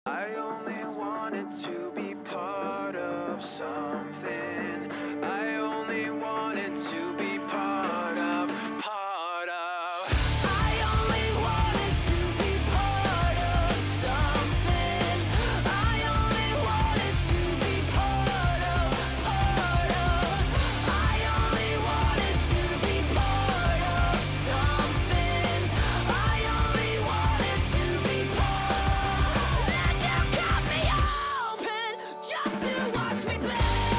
I only wanted to be part of something. I only wanted to be part of. I only wanted to be part of something. I only wanted to be part of. I only wanted to be part of something. I only wanted to be part. Let you cut me open just to watch me bleed.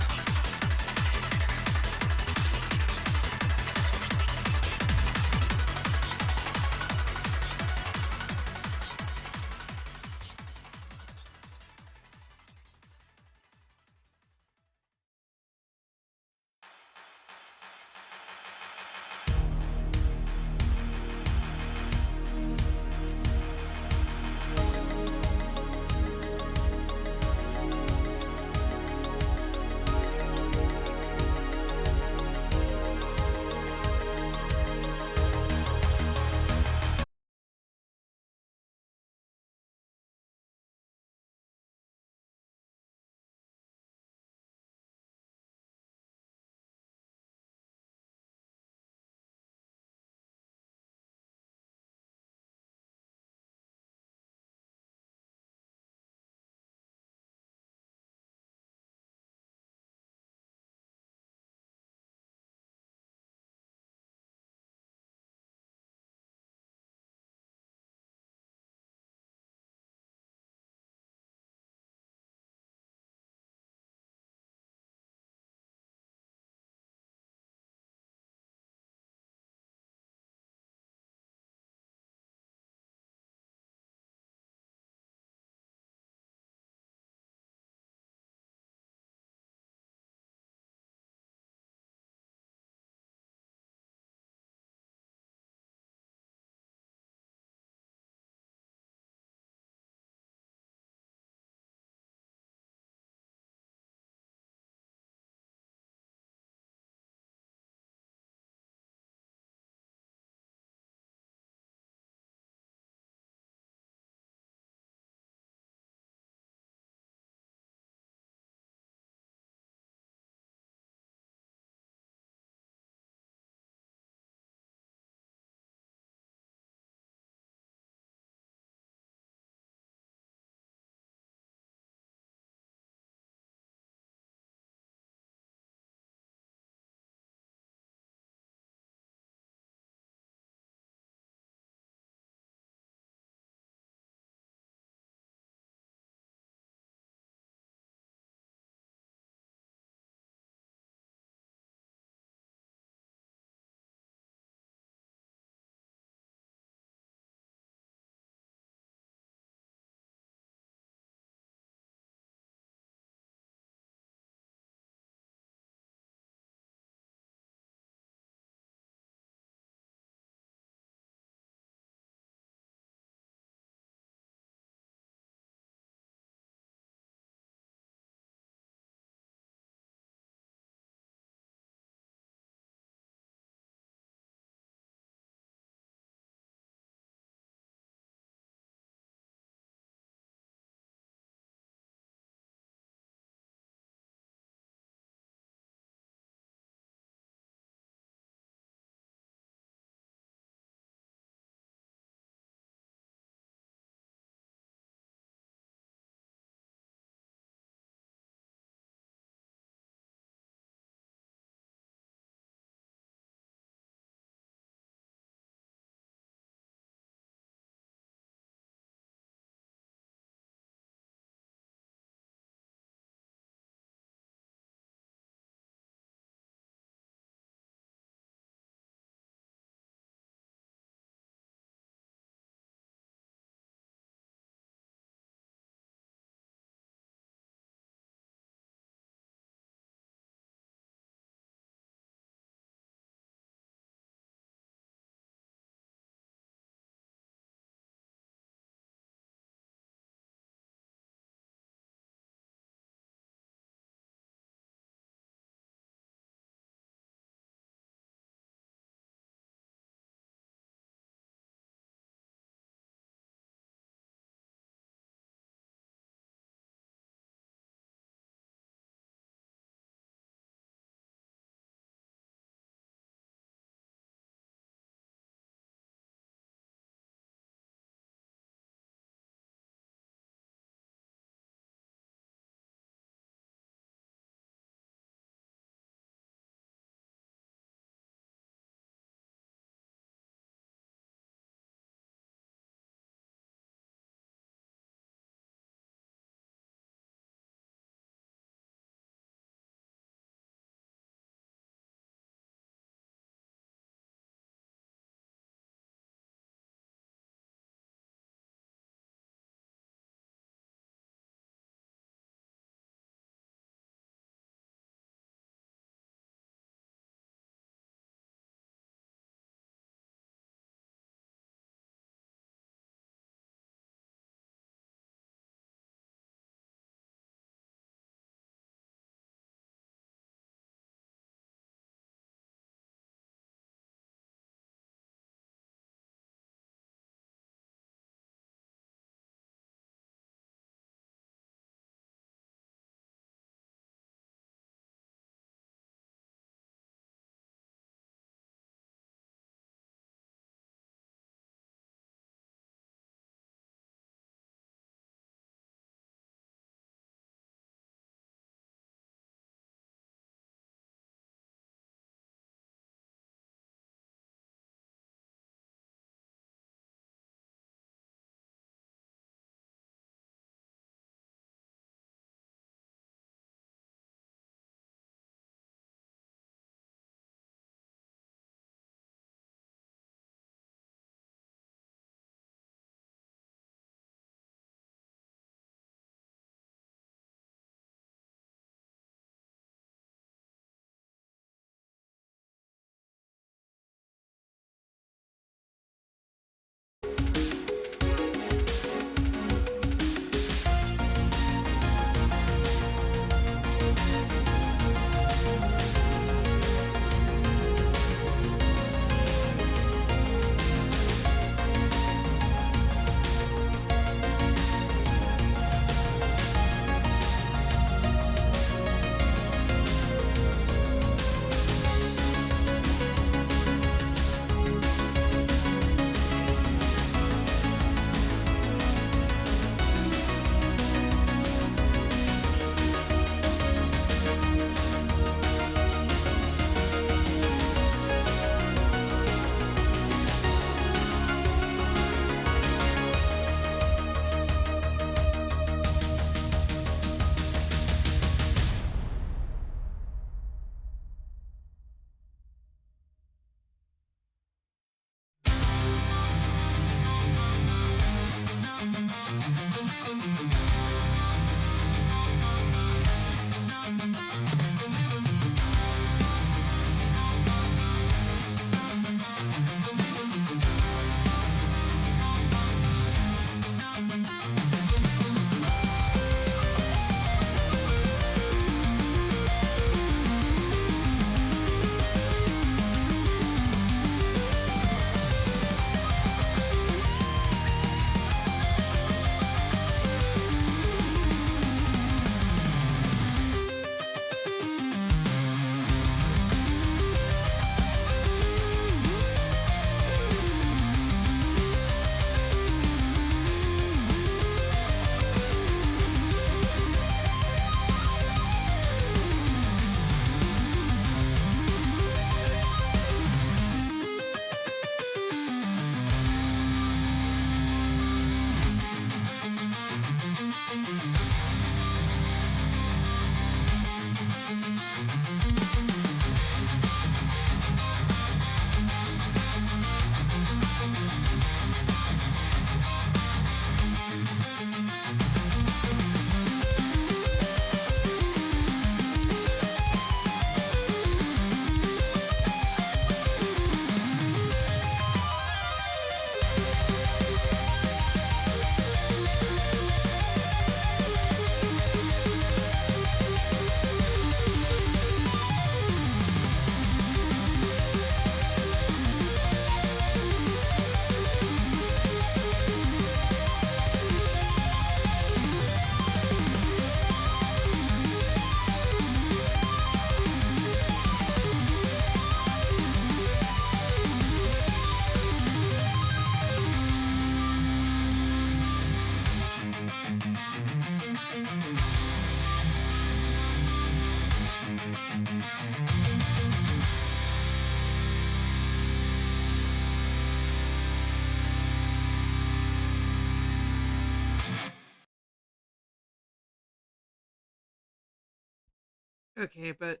Okay, but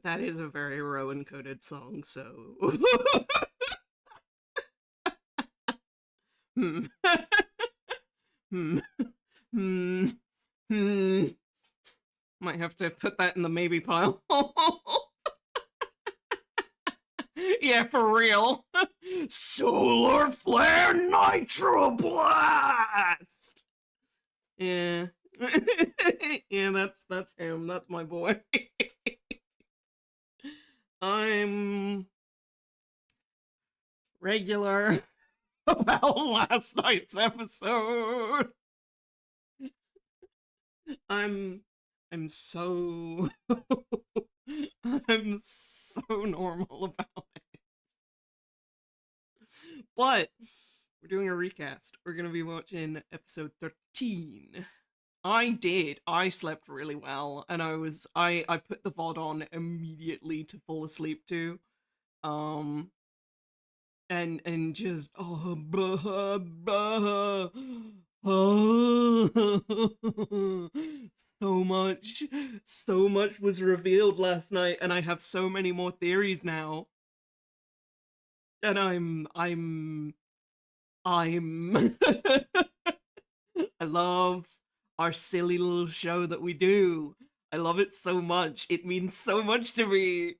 that is a very Rowan coded song, so hmm. hmm. Hmm. Hmm. Might have to put that in the maybe pile. Yeah, for real. Solar Flare Nitro Blast. Yeah. Yeah, that's him. That's my boy. I'm regular about last night's episode. I'm I'm so I'm so normal about it. But we're doing a recast. We're gonna be watching episode 13. I slept really well, and I put the VOD on immediately to fall asleep to. Um and just so much was revealed last night, and I have so many more theories now. And I'm I love our silly little show that we do. I love it so much. It means so much to me.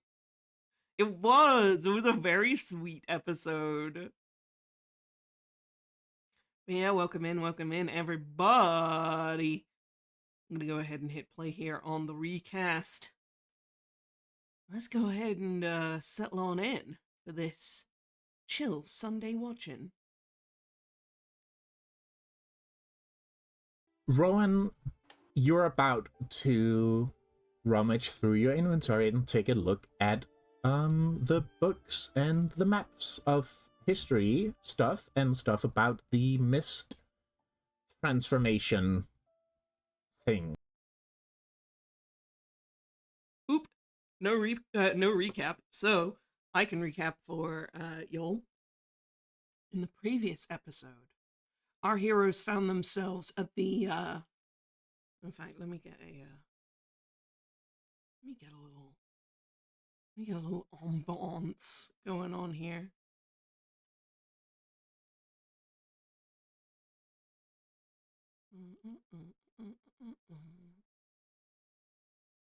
It was a very sweet episode. Yeah, welcome in, everybody. I'm gonna go ahead and hit play here on the recast. Let's go ahead and settle on in for this chill Sunday watching. Rowan, you're about to rummage through your inventory and take a look at the books and the maps of history stuff and stuff about the mist transformation thing. Oop, no recap. So I can recap for y'all. In the previous episode, our heroes found themselves at the. In fact, let me get a little ambiance going on here.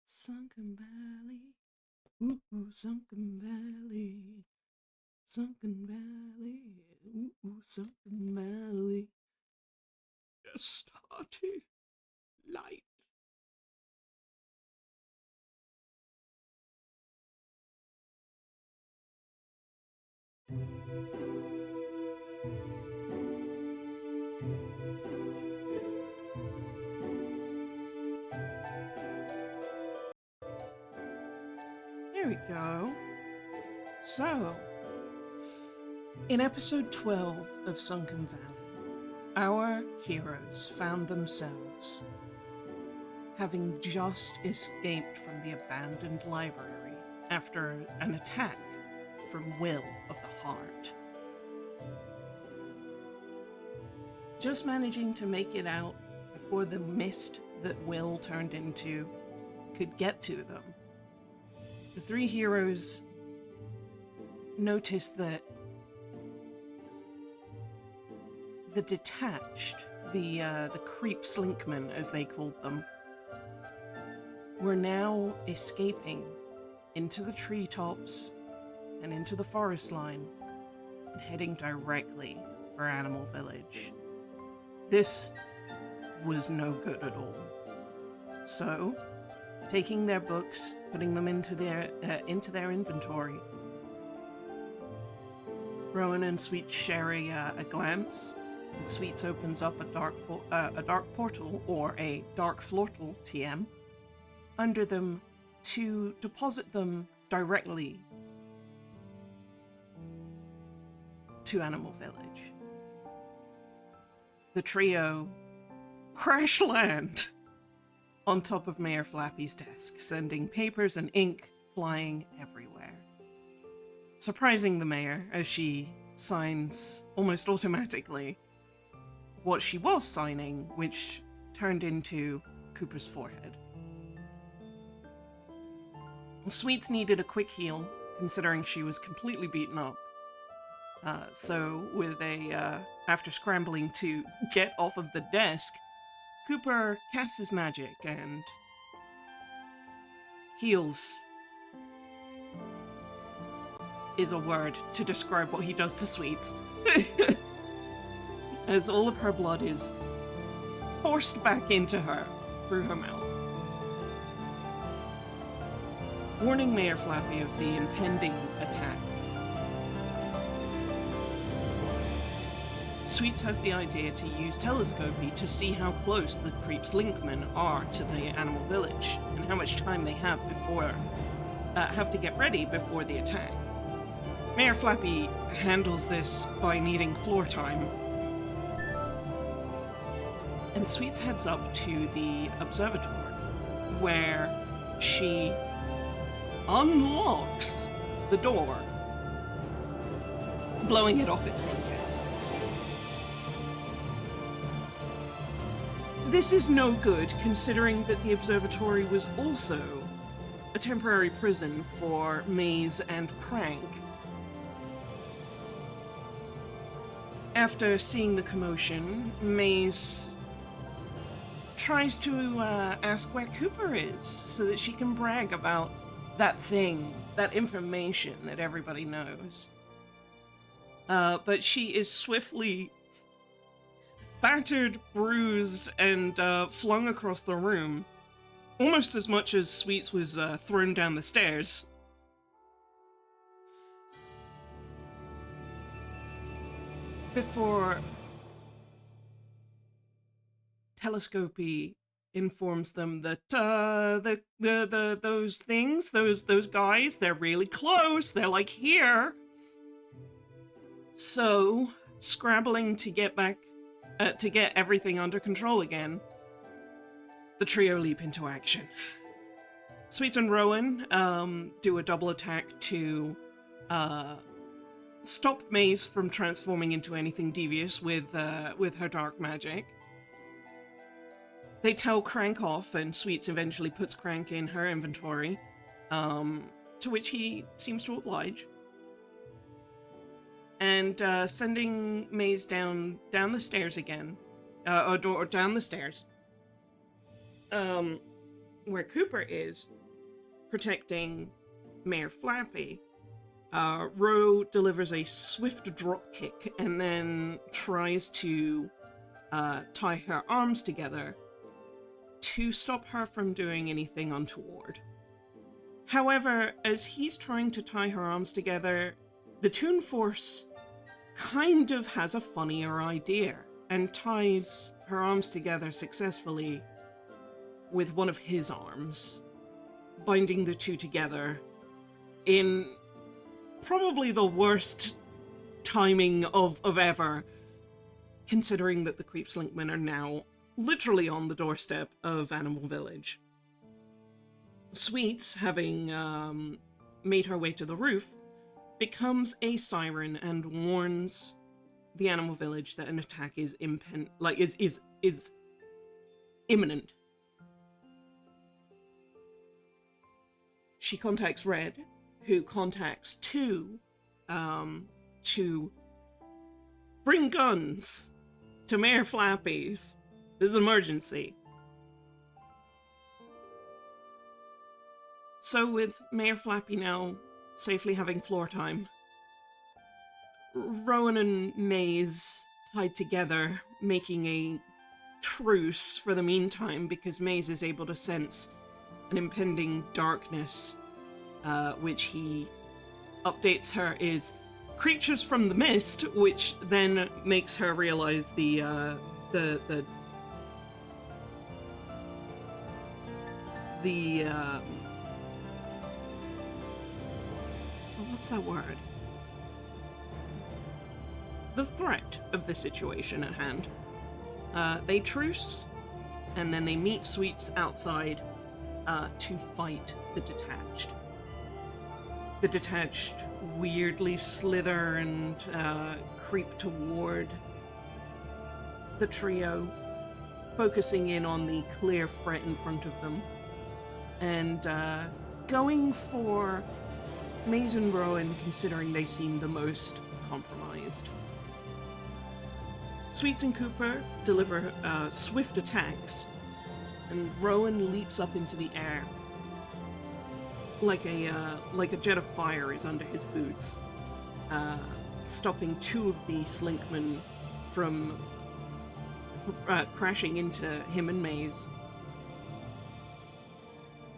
Sunken Valley, ooh, Sunken Valley, Sunken Valley, ooh, Sunken Valley. Starty light. There we go. So, in episode 12 of Sunken Valley, our heroes found themselves having just escaped from the abandoned library after an attack from Will of the Heart. Just managing to make it out before the mist that Will turned into could get to them, the three heroes noticed that the detached, the creep slinkmen, as they called them, were now escaping into the treetops and into the forest line and heading directly for Animal Village. This was no good at all. So, taking their books, putting them into their inventory, Rowan and Sweets share a glance, and Sweets opens up a dark portal, or a dark flortal TM, under them to deposit them directly to Animal Village. The trio crash land on top of Mayor Flappy's desk, sending papers and ink flying everywhere. Surprising the mayor as she signs almost automatically what she was signing, which turned into Cooper's forehead. Sweets needed a quick heal, considering she was completely beaten up. So, after scrambling to get off of the desk, Cooper casts his magic and heals is a word to describe what he does to Sweets. As all of her blood is forced back into her through her mouth. Warning Mayor Flappy of the impending attack. Sweets has the idea to use telescopy to see how close the Creeps Linkmen are to the animal village and how much time they have to get ready before the attack. Mayor Flappy handles this by needing floor time. And Sweets heads up to the observatory, where she unlocks the door, blowing it off its hinges. This is no good, considering that the observatory was also a temporary prison for Maze and Crank. After seeing the commotion, Maze tries to ask where Cooper is so that she can brag about that thing, that information that everybody knows. But she is swiftly battered, bruised, and flung across the room, almost as much as Sweets was thrown down the stairs. Before Telescopy informs them that those things, those guys, they're really close. They're like here. So, scrabbling to get back, to get everything under control again, the trio leap into action. Sweets and Rowan do a double attack to stop Maze from transforming into anything devious with her dark magic. They tell Crank off, and Sweets eventually puts Crank in her inventory, to which he seems to oblige. And sending Maze down the stairs again, or down the stairs, where Cooper is protecting Mayor Flappy. Ro delivers a swift drop kick and then tries to tie her arms together to stop her from doing anything untoward. However, as he's trying to tie her arms together, the Toon Force kind of has a funnier idea and ties her arms together successfully with one of his arms, binding the two together in probably the worst timing of ever, considering that the Creeps Linkmen are now literally on the doorstep of Animal Village. Sweets, having made her way to the roof, becomes a siren and warns the Animal Village that an attack is imminent. She contacts Red, who contacts Two to bring guns to Mayor Flappy's. This is an emergency. So with Mayor Flappy now safely having floor time, Rowan and Maze tied together, making a truce for the meantime, because Maze is able to sense an impending darkness, which he updates her is creatures from the mist, which then makes her realize what's that word? The threat of the situation at hand. They truce, and then they meet Sweets outside to fight the detached. The detached weirdly slither and creep toward the trio, focusing in on the clear threat in front of them. And going for Maze and Rowan, considering they seem the most compromised. Sweets and Cooper deliver swift attacks, and Rowan leaps up into the air like a jet of fire is under his boots, stopping two of the Slinkmen from crashing into him and Maze.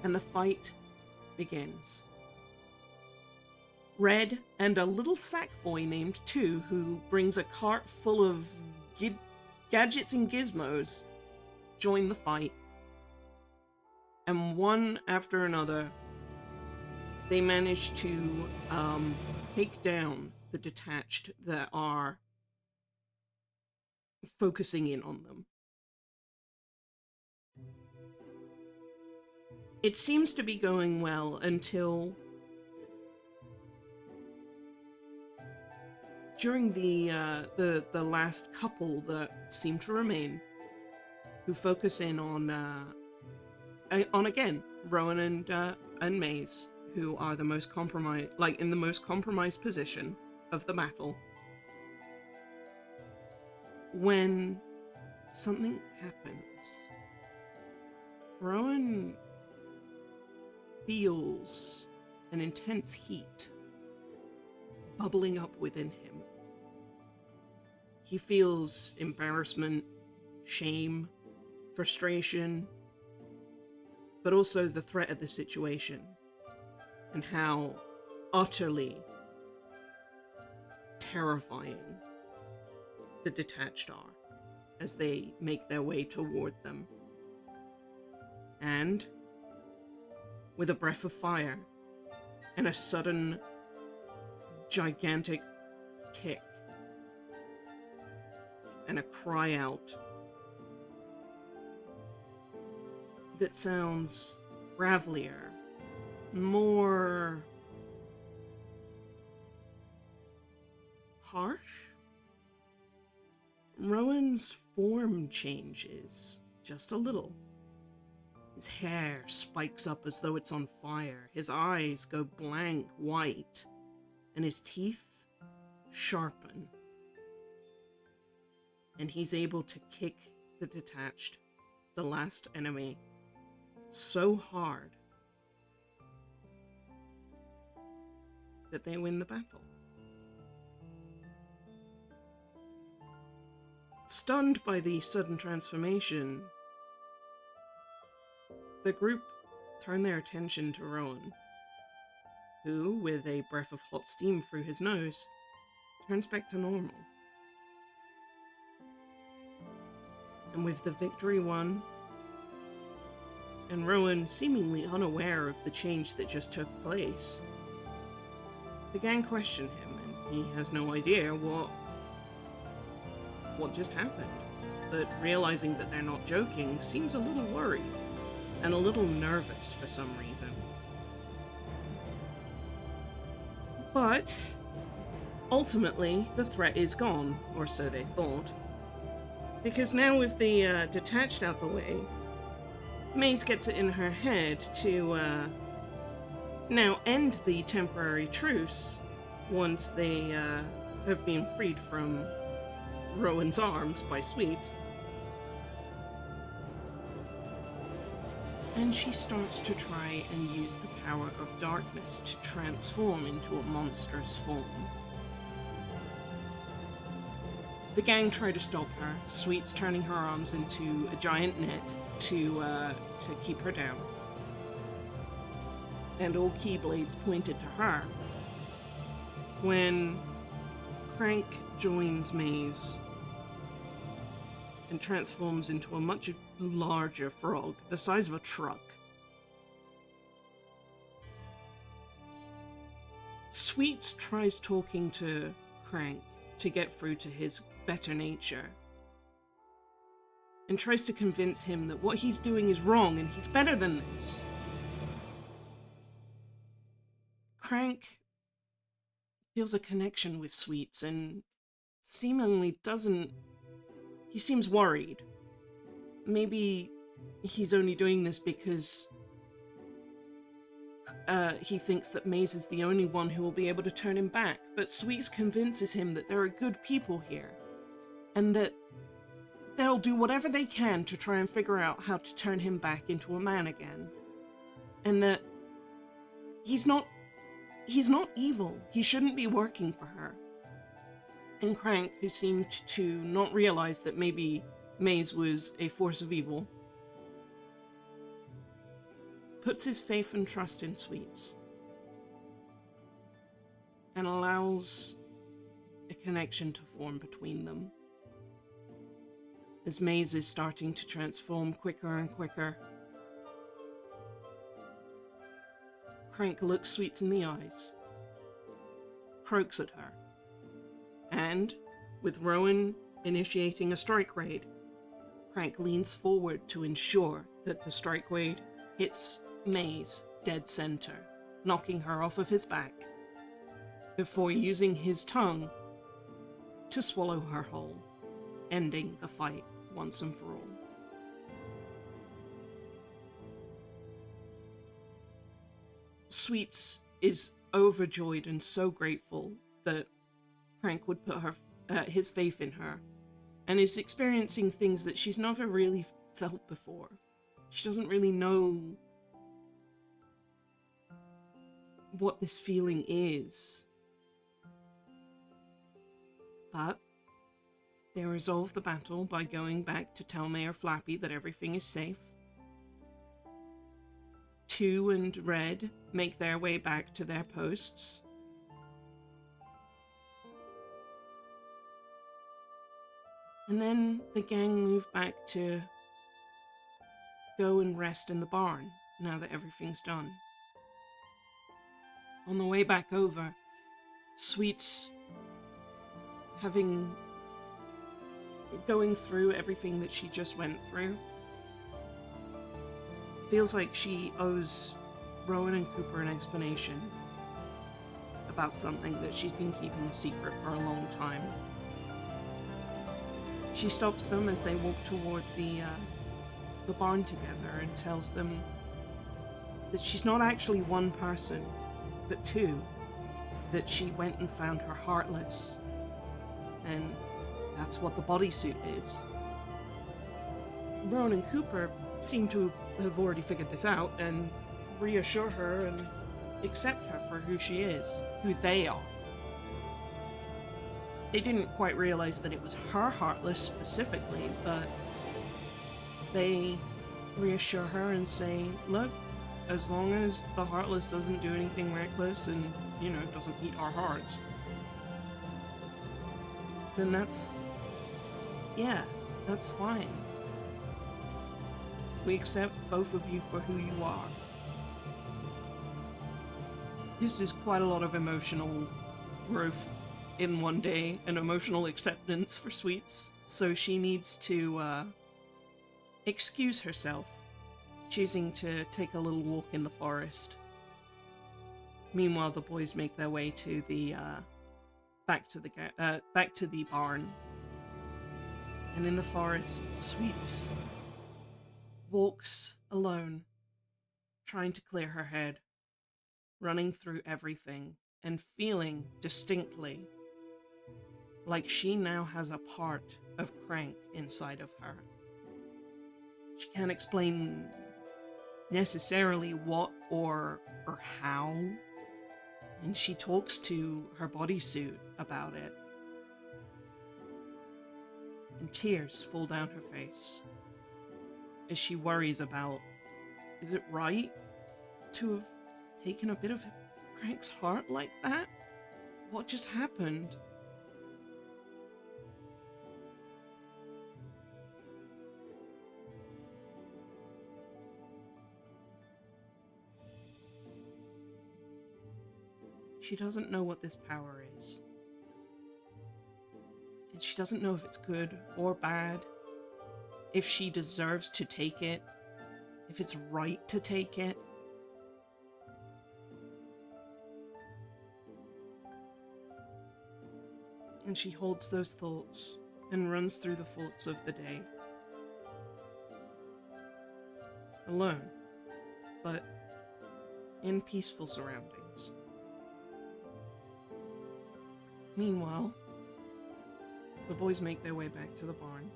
And the fight begins. Red and a little sack boy named Two, who brings a cart full of gadgets and gizmos, join the fight. And one after another, they manage to take down the detached that are focusing in on them. It seems to be going well until during the last couple that seem to remain, who focus in on again Rowan and Maze, who are the most compromised, like in the most compromised position of the battle. When something happens, Rowan feels an intense heat bubbling up within him. He feels embarrassment, shame, frustration, but also the threat of the situation and how utterly terrifying the detached are as they make their way toward them. And with a breath of fire and a sudden gigantic kick and a cry out that sounds gravelier, more harsh, Rowan's form changes just a little. His hair spikes up as though it's on fire, his eyes go blank white, and his teeth sharpen. And he's able to kick the detached, the last enemy, so hard that they win the battle. Stunned by the sudden transformation, the group turn their attention to Rowan, who, with a breath of hot steam through his nose, turns back to normal. And with the victory won, and Rowan seemingly unaware of the change that just took place, the gang question him, and he has no idea what just happened. But realizing that they're not joking, seems a little worried, and a little nervous for some reason. But ultimately, the threat is gone, or so they thought. Because now with the detached out the way, Maze gets it in her head to now end the temporary truce once they have been freed from Rowan's arms by Sweets. And she starts to try and use the power of darkness to transform into a monstrous form. The gang try to stop her, Sweets turning her arms into a giant net to keep her down. And all keyblades pointed to her. When Crank joins Maze and transforms into a much larger frog, the size of a truck. Sweets tries talking to Crank to get through to his better nature, and tries to convince him that what he's doing is wrong and he's better than this. Crank feels a connection with Sweets and seemingly doesn't. He seems worried. Maybe he's only doing this because he thinks that Maze is the only one who will be able to turn him back, but Sweets convinces him that there are good people here, and that they'll do whatever they can to try and figure out how to turn him back into a man again. And that he's not evil. He shouldn't be working for her. And Crank, who seemed to not realize that maybe Maze was a force of evil, puts his faith and trust in Sweets and allows a connection to form between them. As Maze is starting to transform quicker and quicker, Crank looks Sweets in the eyes, croaks at her, and, with Rowan initiating a strike raid, Crank leans forward to ensure that the strike raid hits Maze dead center, knocking her off of his back, before using his tongue to swallow her whole, ending the fight once and for all. Sweets is overjoyed and so grateful that Crank would put his faith in her, and is experiencing things that she's never really felt before. She doesn't really know what this feeling is. But they resolve the battle by going back to tell Mayor Flappy that everything is safe. Two and Red make their way back to their posts. And then the gang move back to go and rest in the barn, now that everything's done. On the way back over, Sweets, going through everything that she just went through, feels like she owes Rowan and Cooper an explanation about something that she's been keeping a secret for a long time. She stops them as they walk toward the barn together and tells them that she's not actually one person, but two, that she went and found her Heartless, and that's what the bodysuit is. Rowan and Cooper seem to have already figured this out and reassure her and accept her for who she is, who they are. They didn't quite realize that it was her Heartless specifically, but they reassure her and say, look, as long as the Heartless doesn't do anything reckless and, doesn't eat our hearts, then that's fine. We accept both of you for who you are. This is quite a lot of emotional growth in one day, and emotional acceptance for Sweets, so she needs to excuse herself, choosing to take a little walk in the forest. Meanwhile, the boys make their way to the back to the barn, and in the forest, Sweets walks alone, trying to clear her head, running through everything, and feeling distinctly like she now has a part of Crank inside of her. She can't explain necessarily what or how, and she talks to her bodysuit about it. And tears fall down her face as she worries about, is it right to have taken a bit of Crank's heart like that? What just happened? She doesn't know what this power is. And she doesn't know if it's good or bad, if she deserves to take it, if it's right to take it. And she holds those thoughts and runs through the thoughts of the day. Alone, but in peaceful surroundings. Meanwhile, the boys make their way back to the barn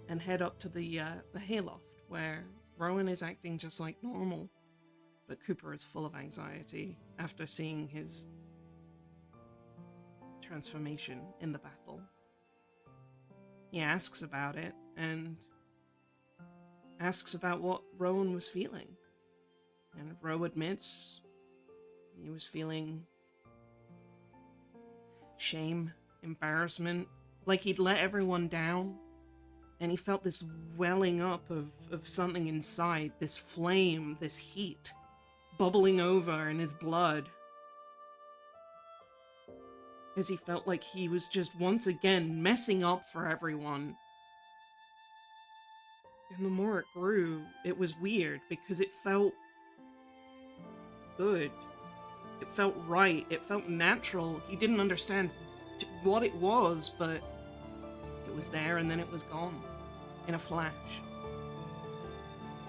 and head up to the hayloft, where Rowan is acting just like normal, but Cooper is full of anxiety after seeing his transformation in the battle. He asks about it and asks about what Rowan was feeling. And Ro admits he was feeling shame, embarrassment, like he'd let everyone down. And he felt this welling up of something inside, this flame, this heat, bubbling over in his blood. As he felt like he was just once again messing up for everyone. And the more it grew, it was weird because it felt good. It felt right. It felt natural. He didn't understand what it was, but it was there and then it was gone in a flash.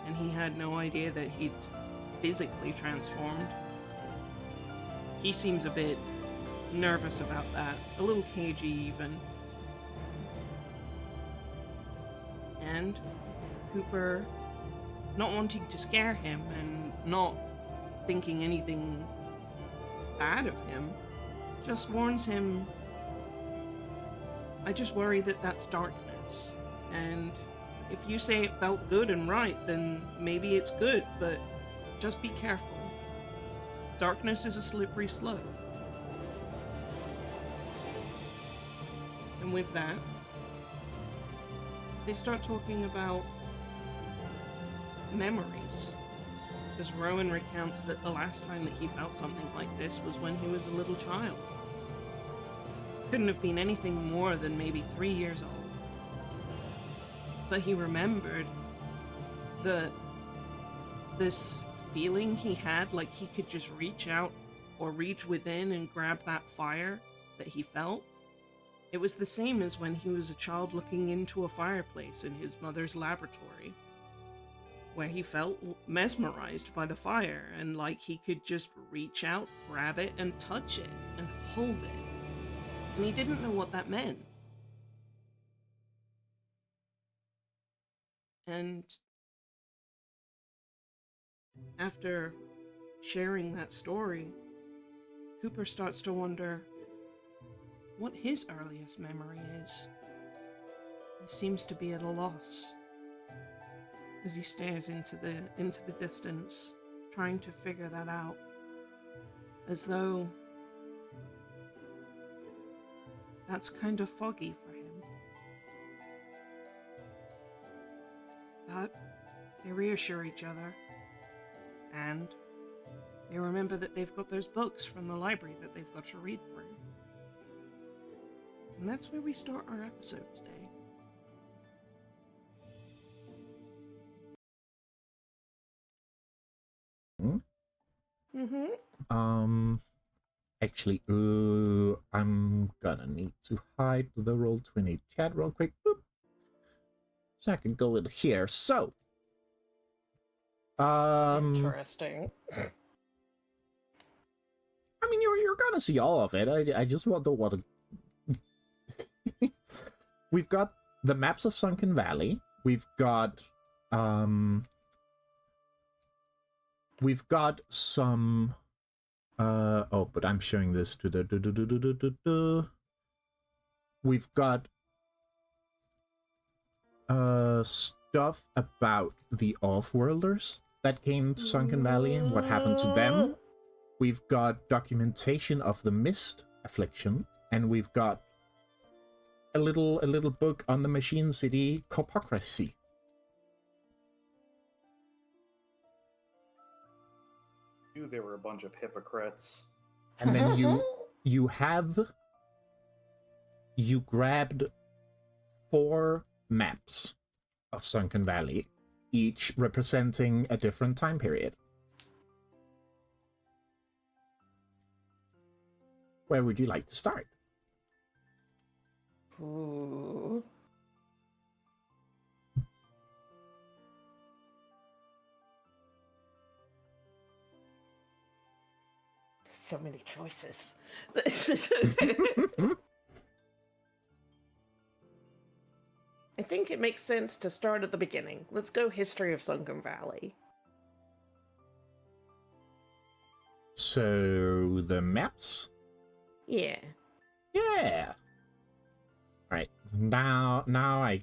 And he had no idea that he'd physically transformed. He seems a bit nervous about that, a little cagey even. And Cooper, not wanting to scare him and not thinking anything bad of him, just warns him, I just worry that that's darkness, and if you say it felt good and right, then maybe it's good, but just be careful. Darkness is a slippery slope. And with that, they start talking about memories. As Rowan recounts that the last time that he felt something like this was when he was a little child. Couldn't have been anything more than maybe 3 years old. But he remembered this feeling he had, like he could just reach out or reach within and grab that fire that he felt. It was the same as when he was a child looking into a fireplace in his mother's laboratory, where he felt mesmerized by the fire and like he could just reach out, grab it, and touch it, and hold it. And he didn't know what that meant. And after sharing that story, Cooper starts to wonder what his earliest memory is. He seems to be at a loss as he stares into the distance, trying to figure that out, as though that's kind of foggy for him. But they reassure each other, and they remember that they've got those books from the library that they've got to read through. And that's where we start our episode today. Actually, I'm gonna need to hide the Roll20 chat real quick. Boop. So I can go in here. So, Interesting. I mean, you're gonna see all of it. I just don't want to. We've got the maps of Sunken Valley. We've got some. Oh, but I'm showing this to the. We've got stuff about the Offworlders that came to Sunken Valley and what happened to them. We've got documentation of the Mist Affliction, and we've got a little book on the Machine City Corpocracy. Knew they were a bunch of hypocrites. And then you grabbed 4 maps of Sunken Valley, each representing a different time period. Where would you like to start? Ooh. so many choices. I think it makes sense to start at the beginning. Let's go history of Sunken Valley. So, the maps? Yeah. Yeah. Right. Now I'll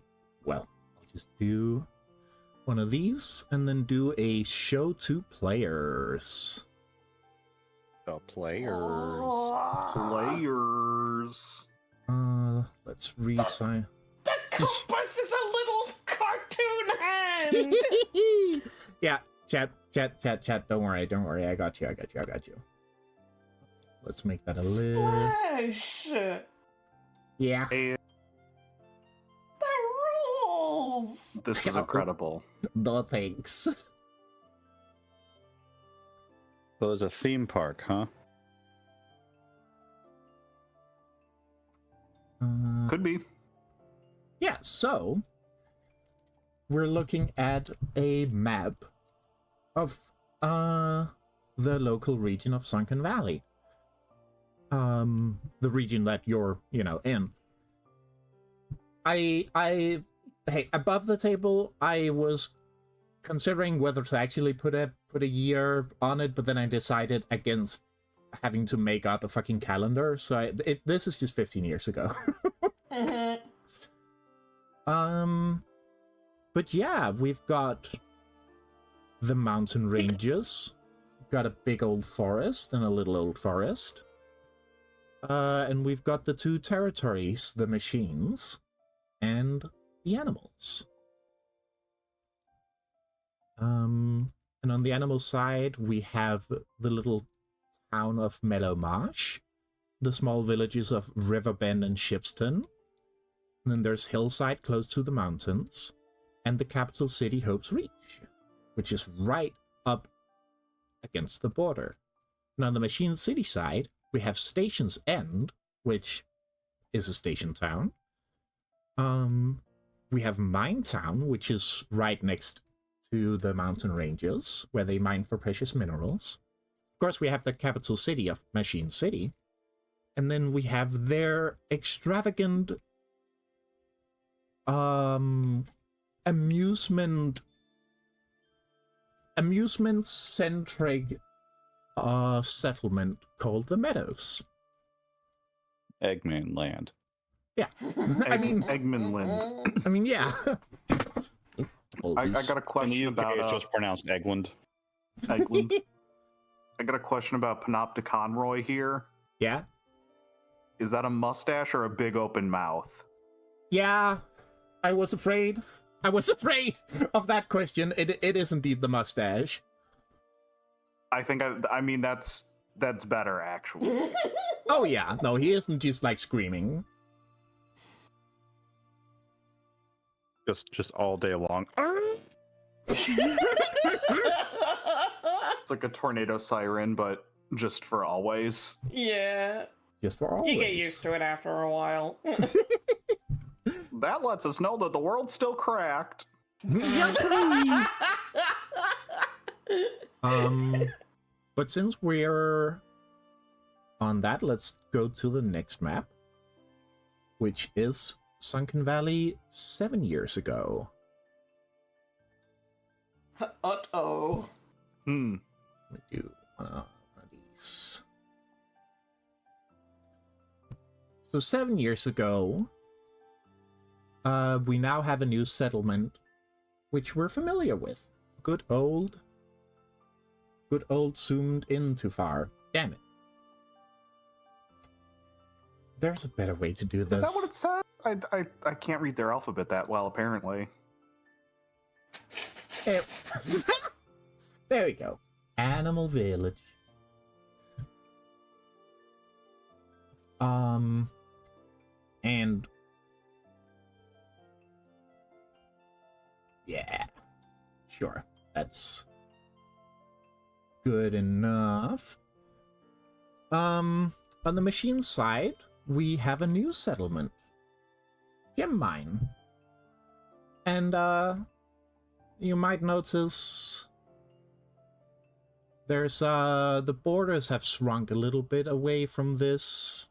just do one of these and then do a show to players. The players. Players. Let's resign. The compass is a little cartoon hand! Yeah, chat. Don't worry. I got you. Let's make that a little. Flash! Yeah. Hey, The rules! this is incredible. No thanks. So there's a theme park, huh? Could be. Yeah, so we're looking at a map of the local region of Sunken Valley. The region that you're, in. Hey, above the table, I was considering whether to actually put a year on it, but then I decided against having to make out a fucking calendar, so this is just 15 years ago. Mm-hmm. But yeah, we've got the mountain ranges, got a big old forest and a little old forest. And we've got the two territories, the machines and the animals. And on the animal side, we have the little town of Meadow Marsh, the small villages of Riverbend and Shipston. And then there's Hillside close to the mountains, and the capital city Hope's Reach, which is right up against the border. And on the Machine City side, we have Station's End, which is a station town. We have Mine Town, which is right next to the mountain ranges, where they mine for precious minerals. Of course, we have the capital city of Machine City. And then we have their extravagant amusement-centric settlement called the Meadows. Eggman Land. Yeah. Eggman Land. I mean, yeah. I got a In question the UK, about it's just pronounced Eggland. Eggland. I got a question about Panopticon Roy here. Yeah. Is that a mustache or a big open mouth? Yeah. I was afraid of that question. It is indeed the mustache. I mean that's better actually. Oh yeah. No, he isn't just like screaming. Just all day long. It's like a tornado siren, but just for always. Yeah. Just for always. You get used to it after a while. That lets us know that the world's still cracked. But since we're on that, let's go to the next map, which is Sunken Valley 7 years ago. Uh-oh. Let me do one of these. So 7 years ago, we now have a new settlement, which we're familiar with. Good old zoomed in too far. Damn it. There's a better way to do this. Is that what it says? I can't read their alphabet that well, apparently. There we go. Animal Village. And yeah, sure, that's good enough. On the machine side, we have a new settlement, Gem Mine, and you might notice There's the borders have shrunk a little bit away from this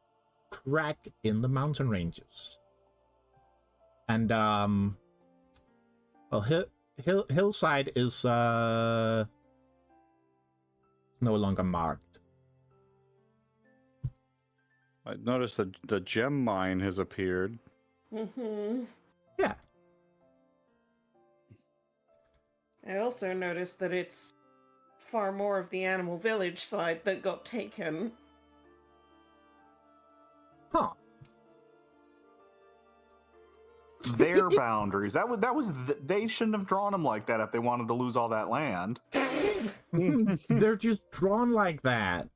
crack in the mountain ranges. And well, hillside is no longer marked. I noticed that the gem mine has appeared. Mm-hmm. Yeah. I also noticed that it's far more of the animal village side that got taken. Huh. Their boundaries. They shouldn't have drawn them like that if they wanted to lose all that land. They're just drawn like that.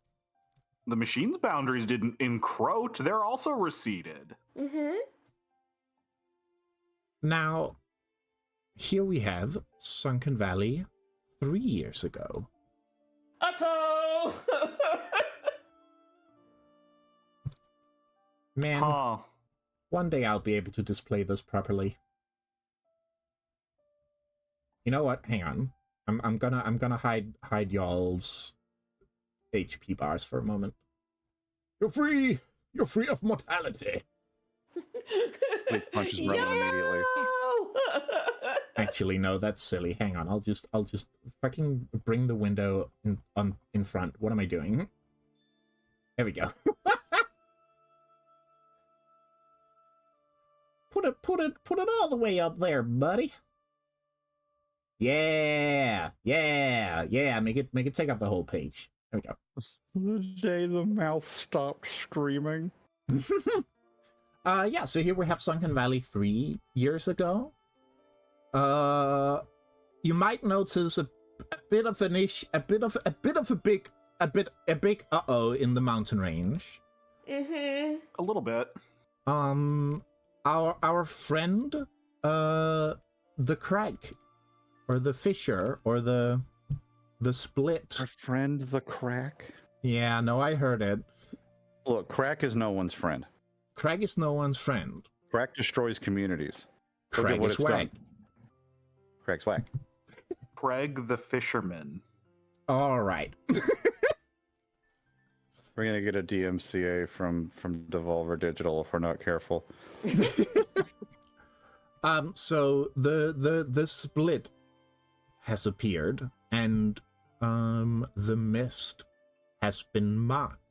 The machine's boundaries didn't encroach. They're also receded. Mm-hmm. Now, here we have Sunken Valley 3 years ago. Otto! Man, Huh. one day I'll be able to display this properly. You know what? Hang on. I'm gonna hide y'all's HP bars for a moment. You're free! You're free of mortality! Sleep punches Merlin immediately. Actually, no, that's silly. Hang on, I'll just fucking bring the window in front. What am I doing? There we go. Put it all the way up there, buddy. Yeah. Make it take up the whole page. There we go. The day the mouth stopped screaming. Yeah, so here we have Sunken Valley 3 years ago. You might notice a bit of an a big uh-oh in the mountain range. Mm-hmm. A little bit. Our friend, the crag, or the fissure, or the split. Our friend the crack? Yeah, no, I heard it. Look, crack is no one's friend. Crag is no one's friend. Crack destroys communities. Look at Crag what is it's done. whack. Crack's whack. Craig the Fisherman. All right. We're gonna get a DMCA from Devolver Digital if we're not careful. So the split has appeared, and the mist has been marked.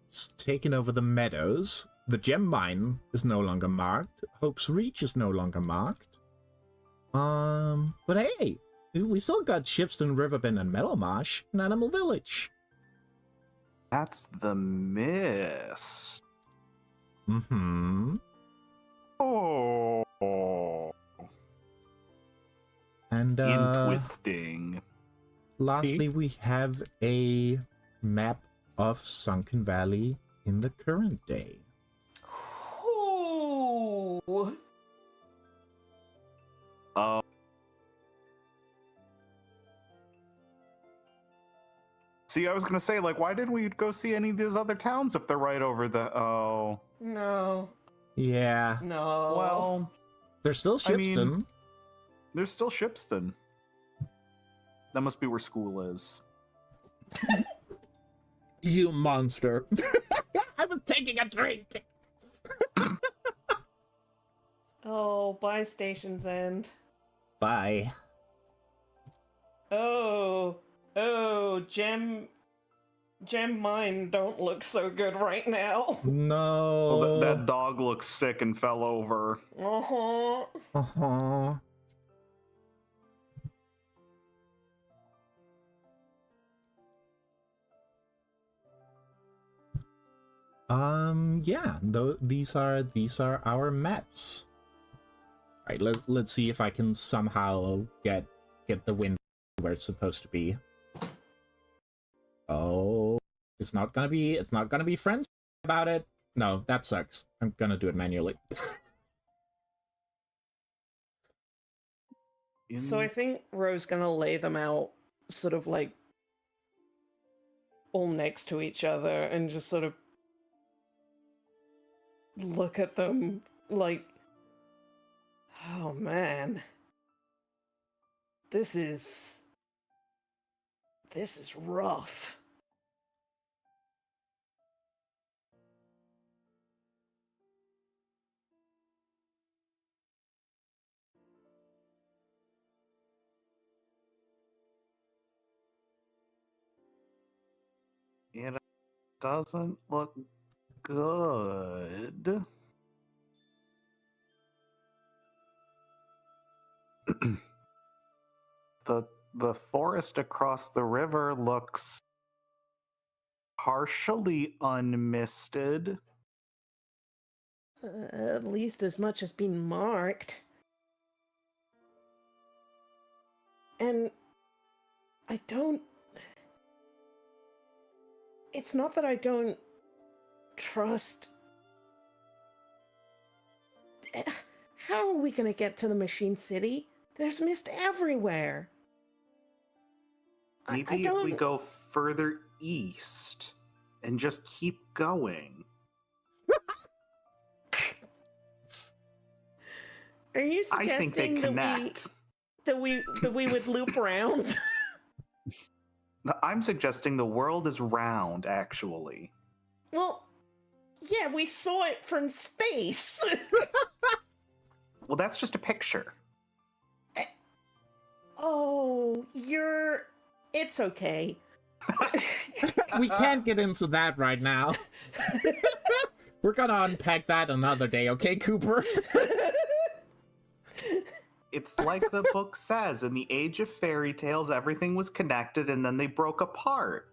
It's taken over the meadows. The gem mine is no longer marked. Hope's Reach is no longer marked. But hey, we still got Shipston, Riverbend, and Metalmarsh, and Animal Village. That's the mist. Mm-hmm. Oh. And Interesting. lastly, we have a map of Sunken Valley in the current day. Ooh. See, I was gonna say, like, why didn't we go see any of these other towns if they're right over the? Oh, No. Yeah, No. well, there's still I mean- Shipston. there's still Shipston. That must be where school is. You monster. I was taking a drink. Oh, bye, Station's End. Bye. Oh, gem mine don't look so good right now. No. Well, that dog looks sick and fell over. Uh-huh. Uh-huh. Yeah, these are our maps. All right, let's see if I can somehow get the window where it's supposed to be. Oh, it's not gonna be friends about it. No, that sucks. I'm gonna do it manually. So I think Ro's gonna lay them out sort of like all next to each other and just sort of look at them like, oh man, this is This is rough. It doesn't look good. The forest across the river looks partially unmisted. At least as much as being marked. And I don't... It's not that I don't trust... How are we going to get to the Machine City? There's mist everywhere. Maybe if we go further east and just keep going. Are you I think they suggesting connect. that we would loop around? I'm suggesting the world is round, actually. Well, yeah, we saw it from space. Well, that's just a picture. Oh, it's okay. We can't get into that right now. We're gonna unpack that another day, okay, Cooper? It's like the book says, in the age of fairy tales, everything was connected and then they broke apart.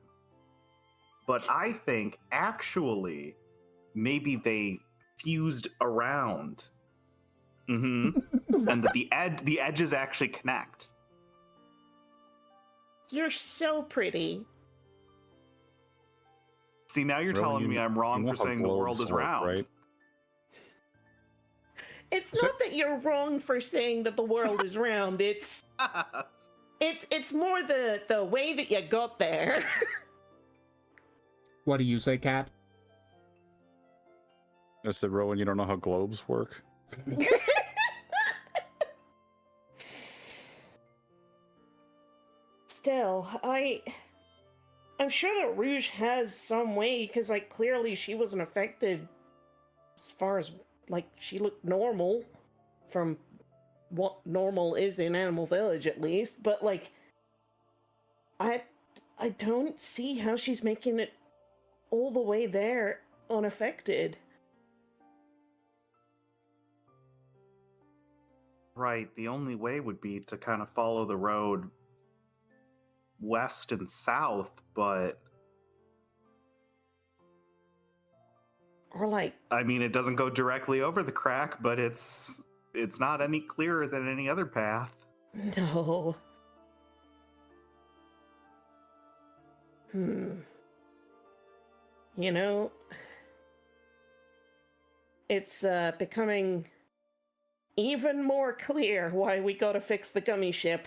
But I think, actually, maybe they fused around. Mm-hmm. And that the edges actually connect. You're so pretty. See, now you're Really, telling me I'm wrong you know for how saying the world globes is work, round. right? It's not that you're wrong for saying that the world is round. It's more the way that you got there. What do you say, Kat? I said, Rowan, you don't know how globes work? Still, I'm sure that Rouge has some way, because, like, clearly she wasn't affected as far as, like, she looked normal from what normal is in Animal Village, at least, but, like, I don't see how she's making it all the way there unaffected. Right, the only way would be to kind of follow the road west and south, but Or, like, I mean, it doesn't go directly over the crack, but it's not any clearer than any other path. no. You know, it's becoming even more clear why we gotta fix the gummy ship.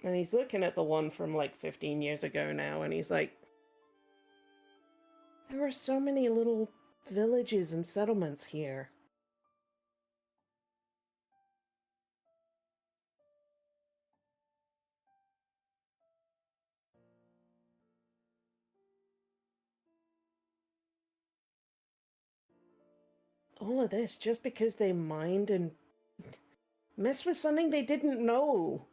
And he's looking at the one from like 15 years ago now, and he's like, there were so many little villages and settlements here. All of this just because they mined and messed with something they didn't know.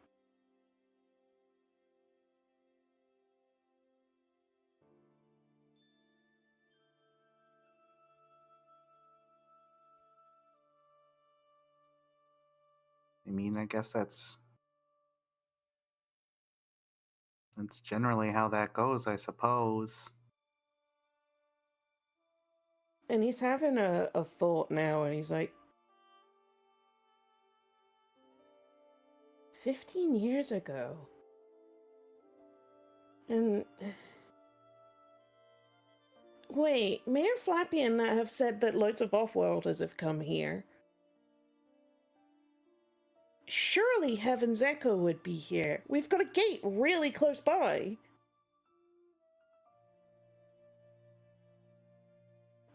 I mean, I guess that's generally how that goes, I suppose. And he's having a thought now, and he's like, 15 years ago. And wait, Mayor Flappy and that have said that loads of off-worlders have come here. Surely Heaven's Echo would be here. We've got a gate really close by.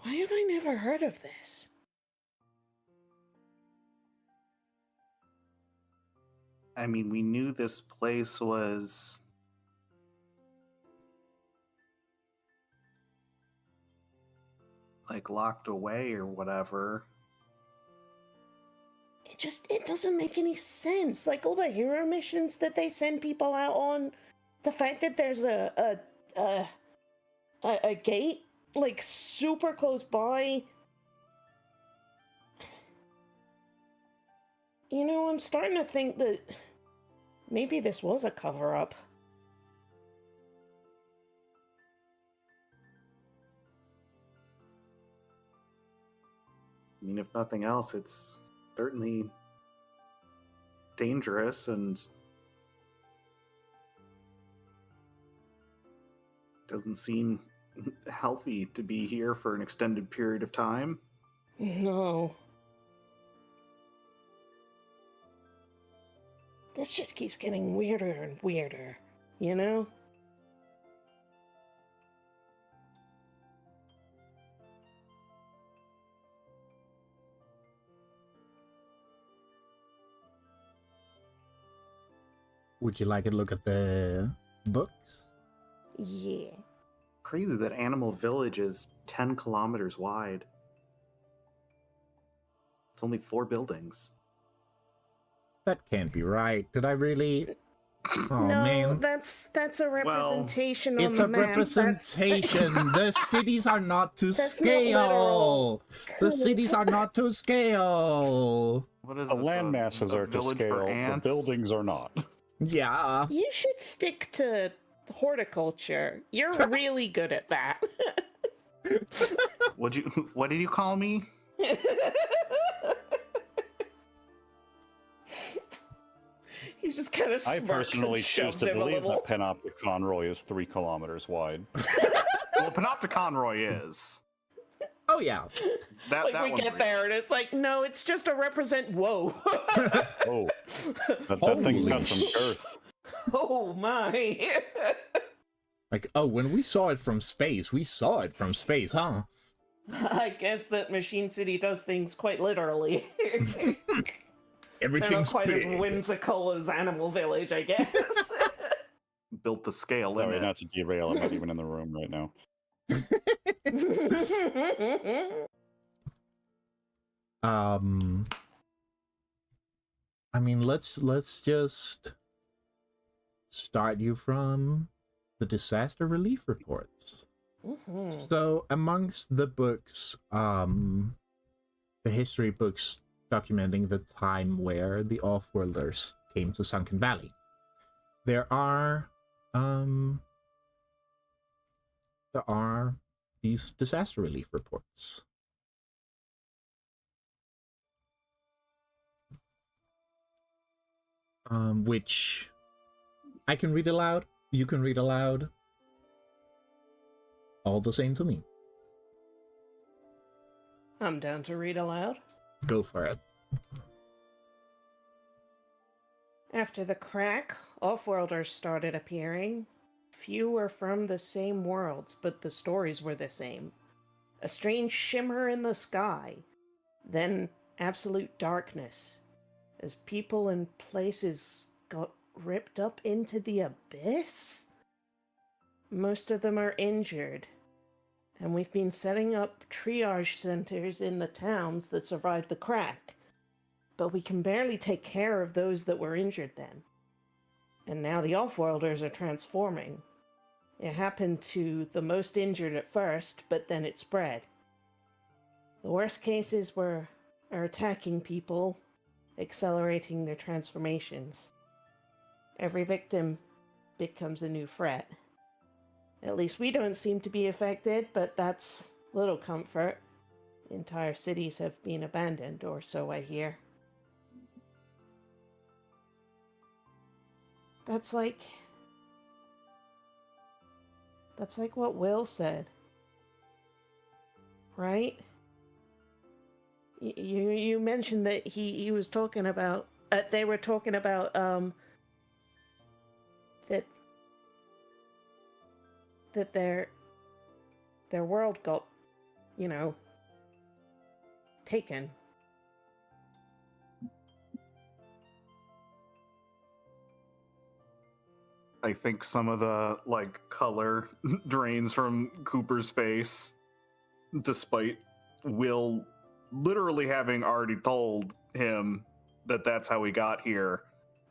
Why have I never heard of this? I mean, we knew this place was like locked away or whatever. It doesn't make any sense. Like all the hero missions that they send people out on, the fact that there's a gate like super close by. You know, I'm starting to think that maybe this was a cover-up. I mean, if nothing else, it's certainly dangerous and doesn't seem healthy to be here for an extended period of time. No. This just keeps getting weirder and weirder, you know? Would you like to look at the books? Yeah. Crazy that Animal Village is 10 kilometers wide. It's only 4 buildings. That can't be right. Did I really? Oh no, man. that's a representation on It's the a map. representation. The cities are not to That's not scale. literal. The cities are not to scale. What is The this? land masses are to village for scale. The ants? buildings are not. Yeah. You should stick to horticulture. You're really good at that. What did you call me? He just kind of I smirks personally and choose shoves to him a believe little. that Panoptic Conroy is 3 kilometers wide. Well, Panopticonroy is. Oh yeah. Like That we one's get real. there and it's like, no, it's just a represent. Whoa. Oh, that thing's got some Holy girth. Oh my. Like, oh, when we saw it from space, huh? I guess that Machine City does things quite literally. They're not Everything's quite big. as whimsical as Animal Village, I guess. Built the scale in Sorry, it. not to derail. I'm not even in the room right now. I mean, let's just start you from the disaster relief reports. Mhm. So, amongst the books, the history books documenting the time where the Offworlders came to Sunken Valley, there are these disaster relief reports. Which I can read aloud, you can read aloud, all the same to me. I'm down to read aloud. Go for it. After the crack, Offworlders started appearing. Few were from the same worlds, but the stories were the same. A strange shimmer in the sky, then absolute darkness, as people and places got ripped up into the abyss. Most of them are injured, and we've been setting up triage centers in the towns that survived the crack, but we can barely take care of those that were injured then. And now the Offworlders are transforming. It happened to the most injured at first, but then it spread. The worst cases are attacking people, accelerating their transformations. Every victim becomes a new threat. At least we don't seem to be affected, but that's little comfort. Entire cities have been abandoned, or so I hear. That's like what Will said. Right? You mentioned that he was talking about they were talking about that their world got taken. I think some of the color drains from Cooper's face, despite Will literally having already told him that that's how he got here.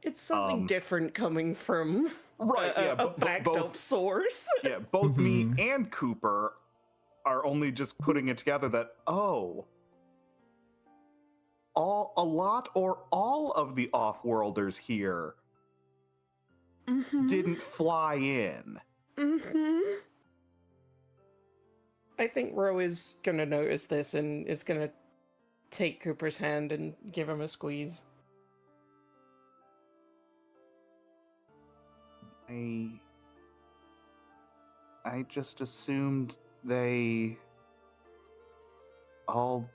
It's something different coming from Right, yeah, a backed up source. Yeah, both me Mhm. and Cooper are only just putting it together that, a lot or all of the off-worlders here didn't fly in. I think Ro is gonna notice this and is gonna take Cooper's hand and give him a squeeze. I just assumed they all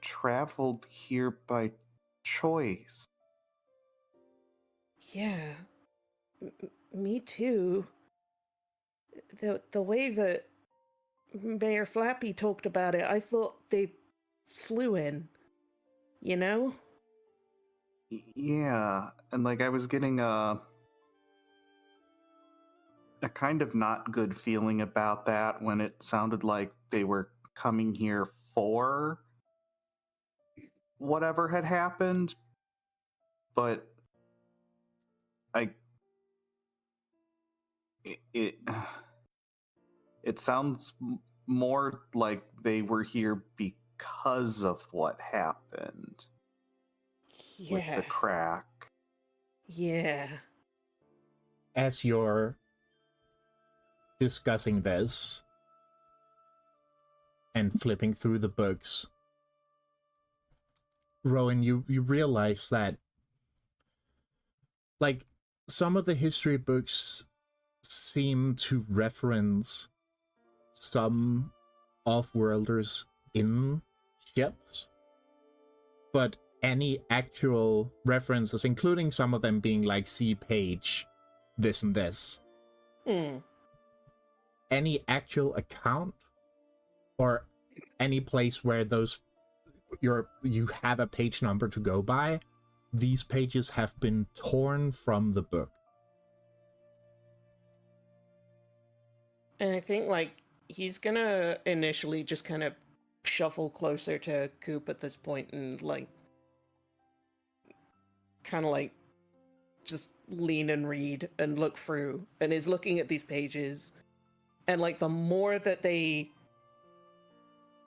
traveled here by choice. Yeah, me too. The way that Mayor Flappy talked about it, I thought they flew in. You know? Yeah, and I was getting a kind of not good feeling about that when it sounded like they were coming here for whatever had happened, but it sounds more like they were here because of what happened with the crack. Yeah. As you're discussing this and flipping through the books, Rowan, you realize that some of the history books seem to reference some off-worlders in ships, but any actual references, including some of them being see page this and this, any actual account or any place where you have a page number to go by, these pages have been torn from the book. And I think he's gonna initially just kind of shuffle closer to Coop at this point and kind of just lean and read and look through, and is looking at these pages, and the more that they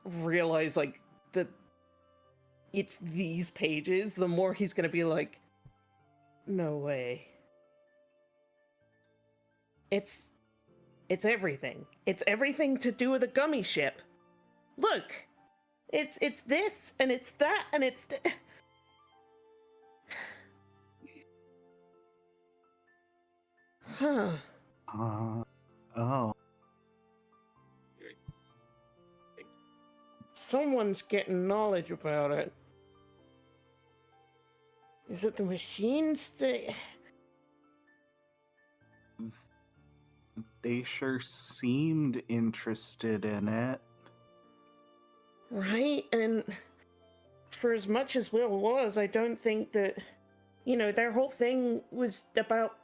realize that it's these pages, the more he's gonna be no way. It's everything. It's everything to do with a gummy ship. Look, it's this and it's that and it's huh. Oh. Someone's getting knowledge about it. Is it the machines that... They sure seemed interested in it. Right? And for as much as Will was, I don't think that, their whole thing was about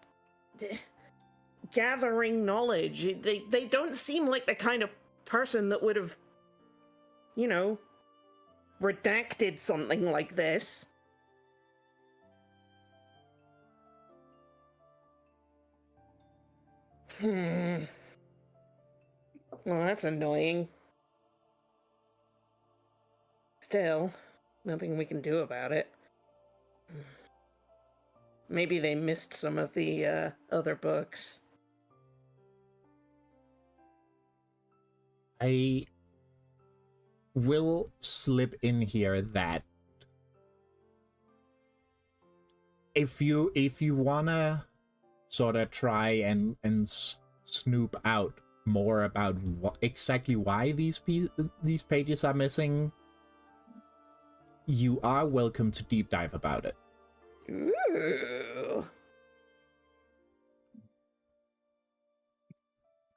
gathering knowledge. They don't seem like the kind of person that would have, redacted something like this. Well, that's annoying. Still, nothing we can do about it. Maybe they missed some of the other books. I will slip in here that if you wanna sort of try and snoop out more about exactly why these pages are missing, you are welcome to deep dive about it. Ooh.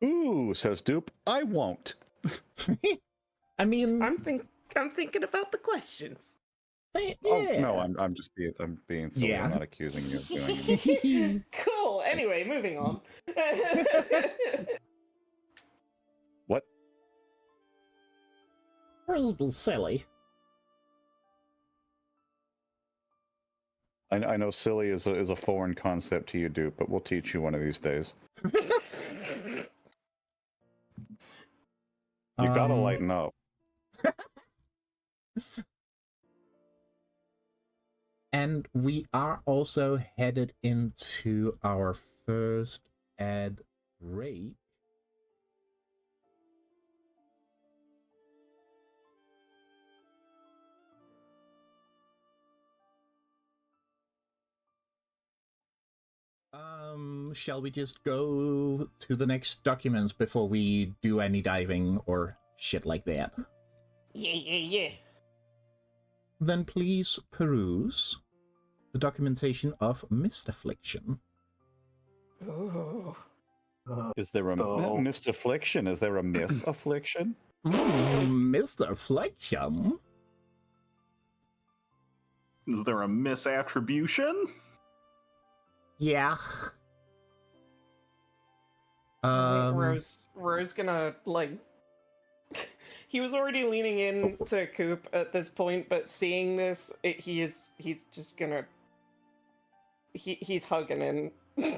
Ooh, says Dupe. I won't. I mean, I'm thinking about the questions. yeah. Oh, no, I'm just being silly. Yeah. I'm not accusing you of doing anything. Cool. Anyway, moving on. What? Principal silly. I know silly is a foreign concept to you, Dupe, but we'll teach you one of these days. You gotta lighten up. And we are also headed into our first ad break. Shall we just go to the next documents before we do any diving or shit like that? Yeah. Then please peruse the documentation of Mist Affliction. Oh. Is there a mist affliction? Is there a miss affliction? Mist Affliction? Is there a misattribution? Yeah. I think Rose gonna like. He was already leaning in to Coop at this point, but seeing this, he's just gonna. He's hugging him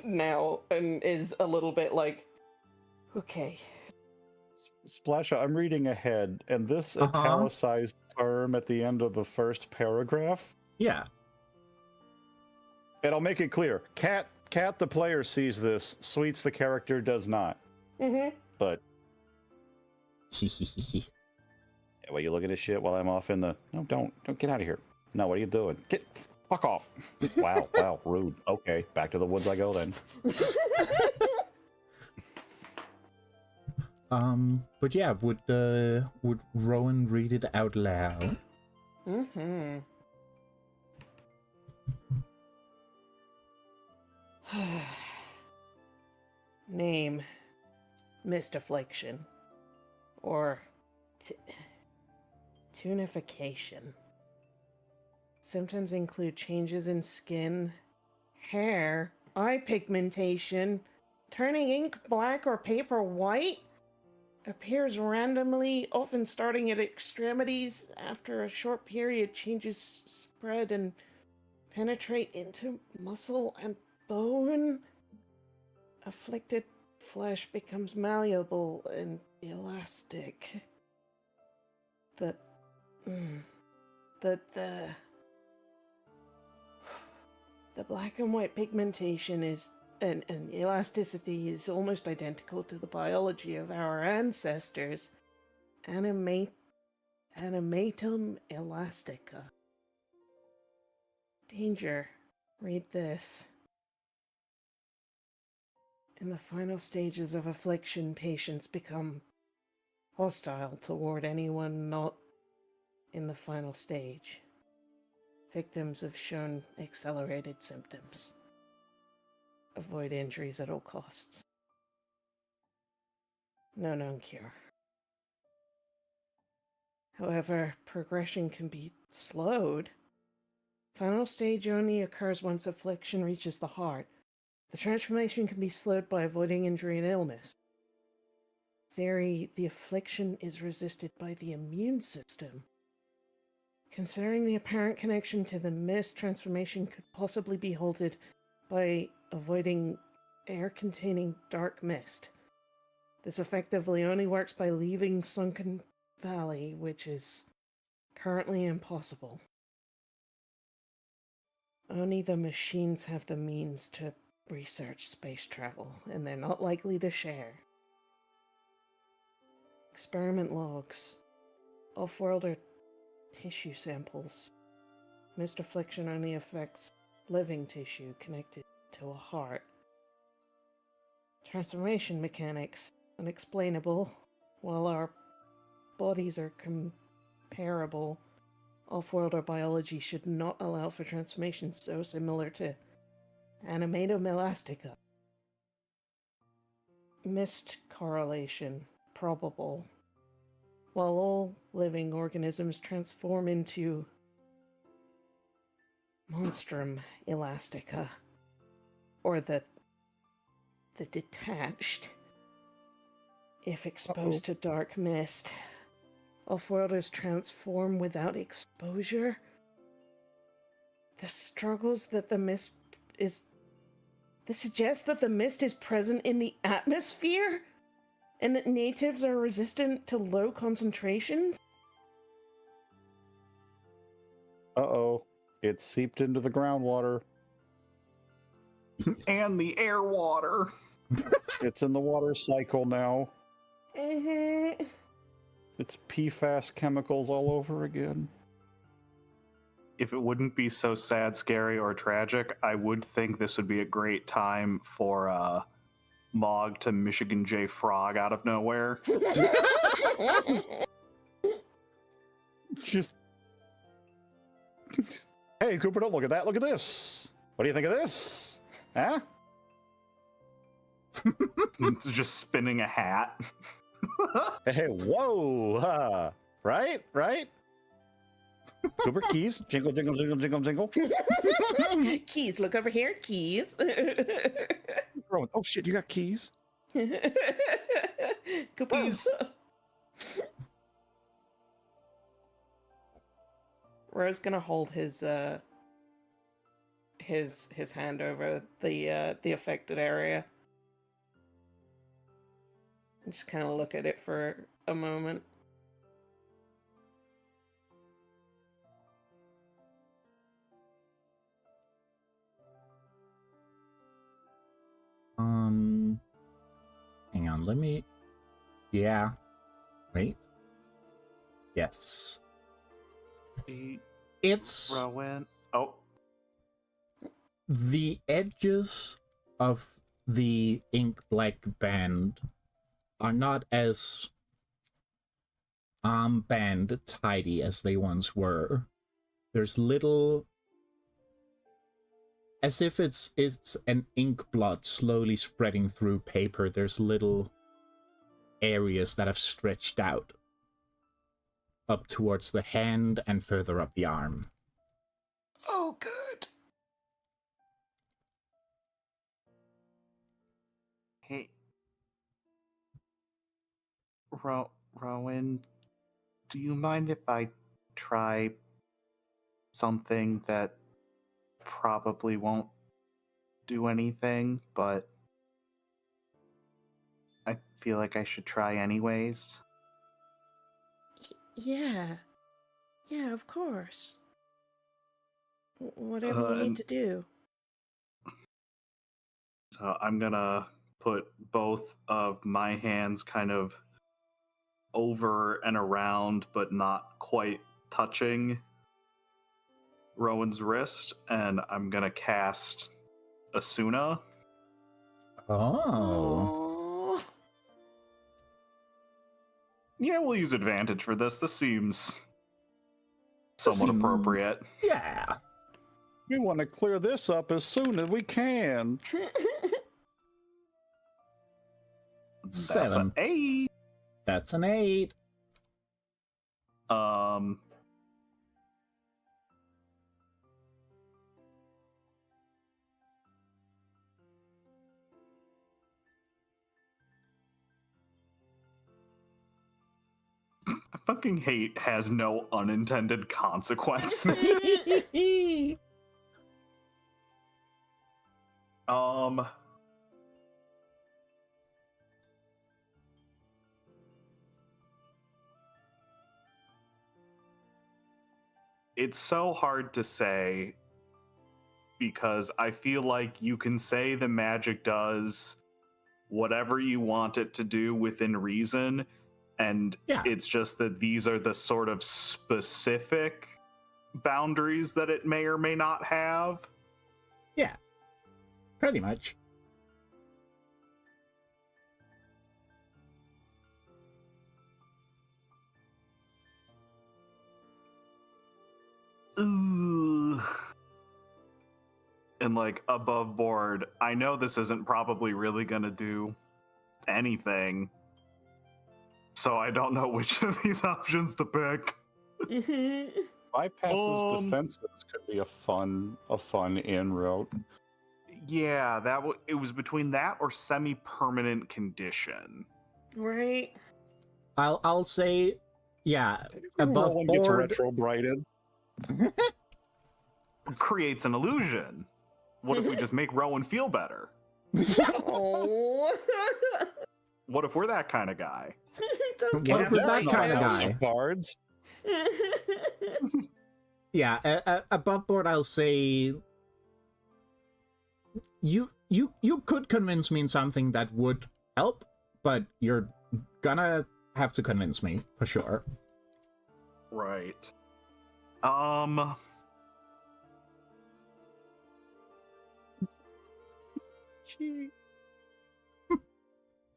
now and is a little bit like, okay. Splasha, I'm reading ahead, and this italicized term at the end of the first paragraph. Yeah. And I'll make it clear: Cat, the player sees this. Sweets, the character, does not. Mm-hmm. But well, you look at this shit while I'm off in the. No, don't get out of here. No, what are you doing? Fuck off. Wow, rude. Okay, back to the woods I go then. But yeah, would Rowan read it out loud? Mm-hmm. Name, Mist Affliction, or tunification. Symptoms include changes in skin, hair, eye pigmentation, turning ink black or paper white, appears randomly, often starting at extremities. After a short period, changes spread and penetrate into muscle and bone. Afflicted flesh becomes malleable and elastic. The black and white pigmentation is and elasticity is almost identical to the biology of our ancestors. Animatum elastica. Danger. Read this. In the final stages of affliction, patients become hostile toward anyone not in the final stage. Victims have shown accelerated symptoms. Avoid injuries at all costs. No known cure. However, progression can be slowed. Final stage only occurs once affliction reaches the heart. The transformation can be slowed by avoiding injury and illness. Theory, the affliction is resisted by the immune system. Considering the apparent connection to the mist, transformation could possibly be halted by avoiding air-containing dark mist. This effectively only works by leaving Sunken Valley, which is currently impossible. Only the machines have the means to research space travel, and they're not likely to share. Experiment logs. Off-worlder tissue samples. Mist affliction only affects living tissue connected to a heart. Transformation mechanics. Unexplainable. While our bodies are comparable, off-worlder biology should not allow for transformations so similar to Animatum elastica. Mist correlation. Probable. while all living organisms transform into Monstrum Elastica, or the detached, if exposed to dark mist, off-worlders transform without exposure. The struggles that the mist is... This suggests that the mist is present in the atmosphere, and that natives are resistant to low concentrations? Uh-oh. It seeped into the groundwater. And the air water. It's in the water cycle now. Mm-hmm. It's PFAS chemicals all over again. If it wouldn't be so sad, scary, or tragic, I would think this would be a great time for Mog to Michigan J Frog out of nowhere. Just... Hey, Cooper, don't look at that. Look at this. What do you think of this? Huh? It's just spinning a hat. Hey, whoa. Right? Right? Cooper, keys. Jingle, jingle, jingle, jingle, jingle. Keys, look over here. Keys. Oh, shit, you got keys? Keys. Ro's gonna hold his hand over the affected area and just kind of look at it for a moment. Hang on, let me... Yeah. Wait. Yes. It's... Rowan. Oh. The edges of the ink black band are not as armband tidy as they once were. There's little... As if it's an ink blot slowly spreading through paper, there's little areas that have stretched out up towards the hand and further up the arm. Oh, good. Hey. Rowan, do you mind if I try something that probably won't do anything, but I feel like I should try anyways? Yeah. Yeah, of course. Whatever you need to do. So I'm gonna put both of my hands kind of over and around, but not quite touching Rowan's wrist, and I'm gonna cast Asuna. Oh. Aww. Yeah, we'll use advantage for this. This seems somewhat appropriate. Yeah. We want to clear this up as soon as we can. That's 7. an 8. That's an 8. I fucking hate has no unintended consequence. It's so hard to say because I feel like you can say the magic does whatever you want it to do within reason, and Yeah. it's just that these are the sort of specific boundaries that it may or may not have. Yeah. Pretty much. Ugh. And like above board, I know this isn't probably really gonna do anything, So I don't know which of these options to pick. Bypasses defenses could be a fun in route. Yeah, it was between that or semi-permanent condition. Right. I'll say, yeah, above Rowan gets board. retrobrided. Creates an illusion. What if we just make Rowan feel better? Oh. What if we're that kind of guy? Don't What get if we're that us kind of started. guy? Cards. Yeah, above board, I'll say you could convince me in something that would help, but you're gonna have to convince me for sure. Right.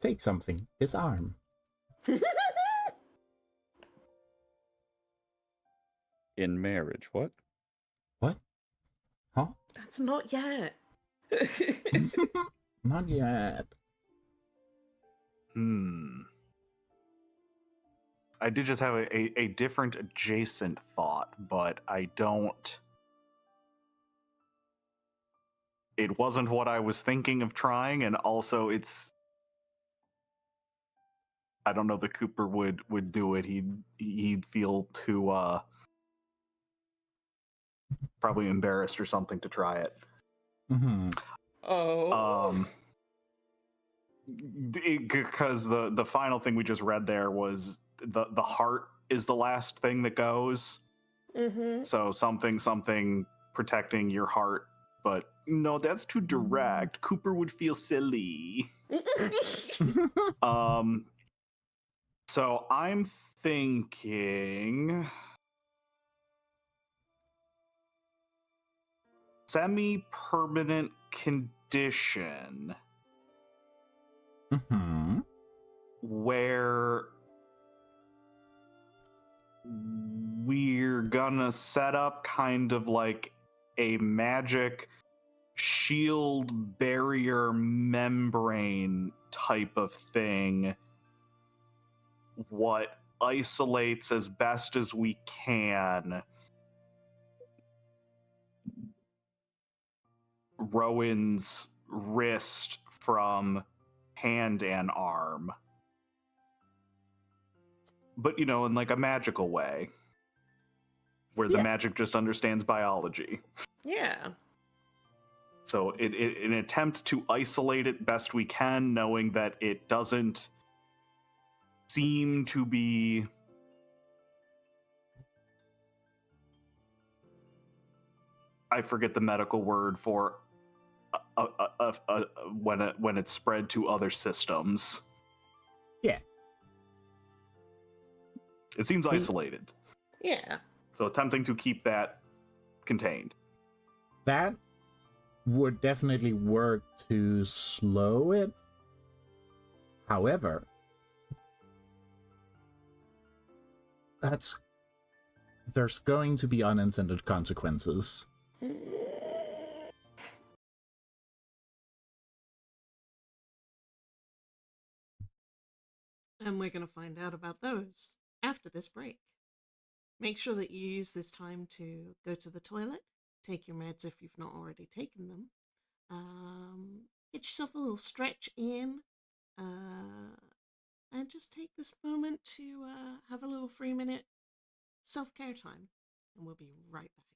Take something. His arm. In marriage, what? What? Huh? That's not yet. Not yet. I did just have a different adjacent thought, but I don't. It wasn't what I was thinking of trying, and also it's. I don't know that Cooper would do it. He'd feel too probably embarrassed or something to try it. Mm-hmm. Oh. Because the final thing we just read there was the heart is the last thing that goes. Mm-hmm. So something protecting your heart, but no, that's too direct. Cooper would feel silly. So I'm thinking semi-permanent condition Mm-hmm. where we're gonna set up kind of like a magic shield barrier membrane type of thing, what isolates as best as we can Rowan's wrist from hand and arm. But, in like a magical way, where the Yeah. magic just understands biology. Yeah. So in an attempt to isolate it best we can, knowing that it doesn't seem to be I forget the medical word for when it's spread to other systems. Yeah. It seems isolated. Yeah. So attempting to keep that contained. That would definitely work to slow it. However, there's going to be unintended consequences. And we're going to find out about those after this break. Make sure that you use this time to go to the toilet, take your meds if you've not already taken them, get yourself a little stretch in, and just take this moment to have a little 3-minute self-care time. And we'll be right back.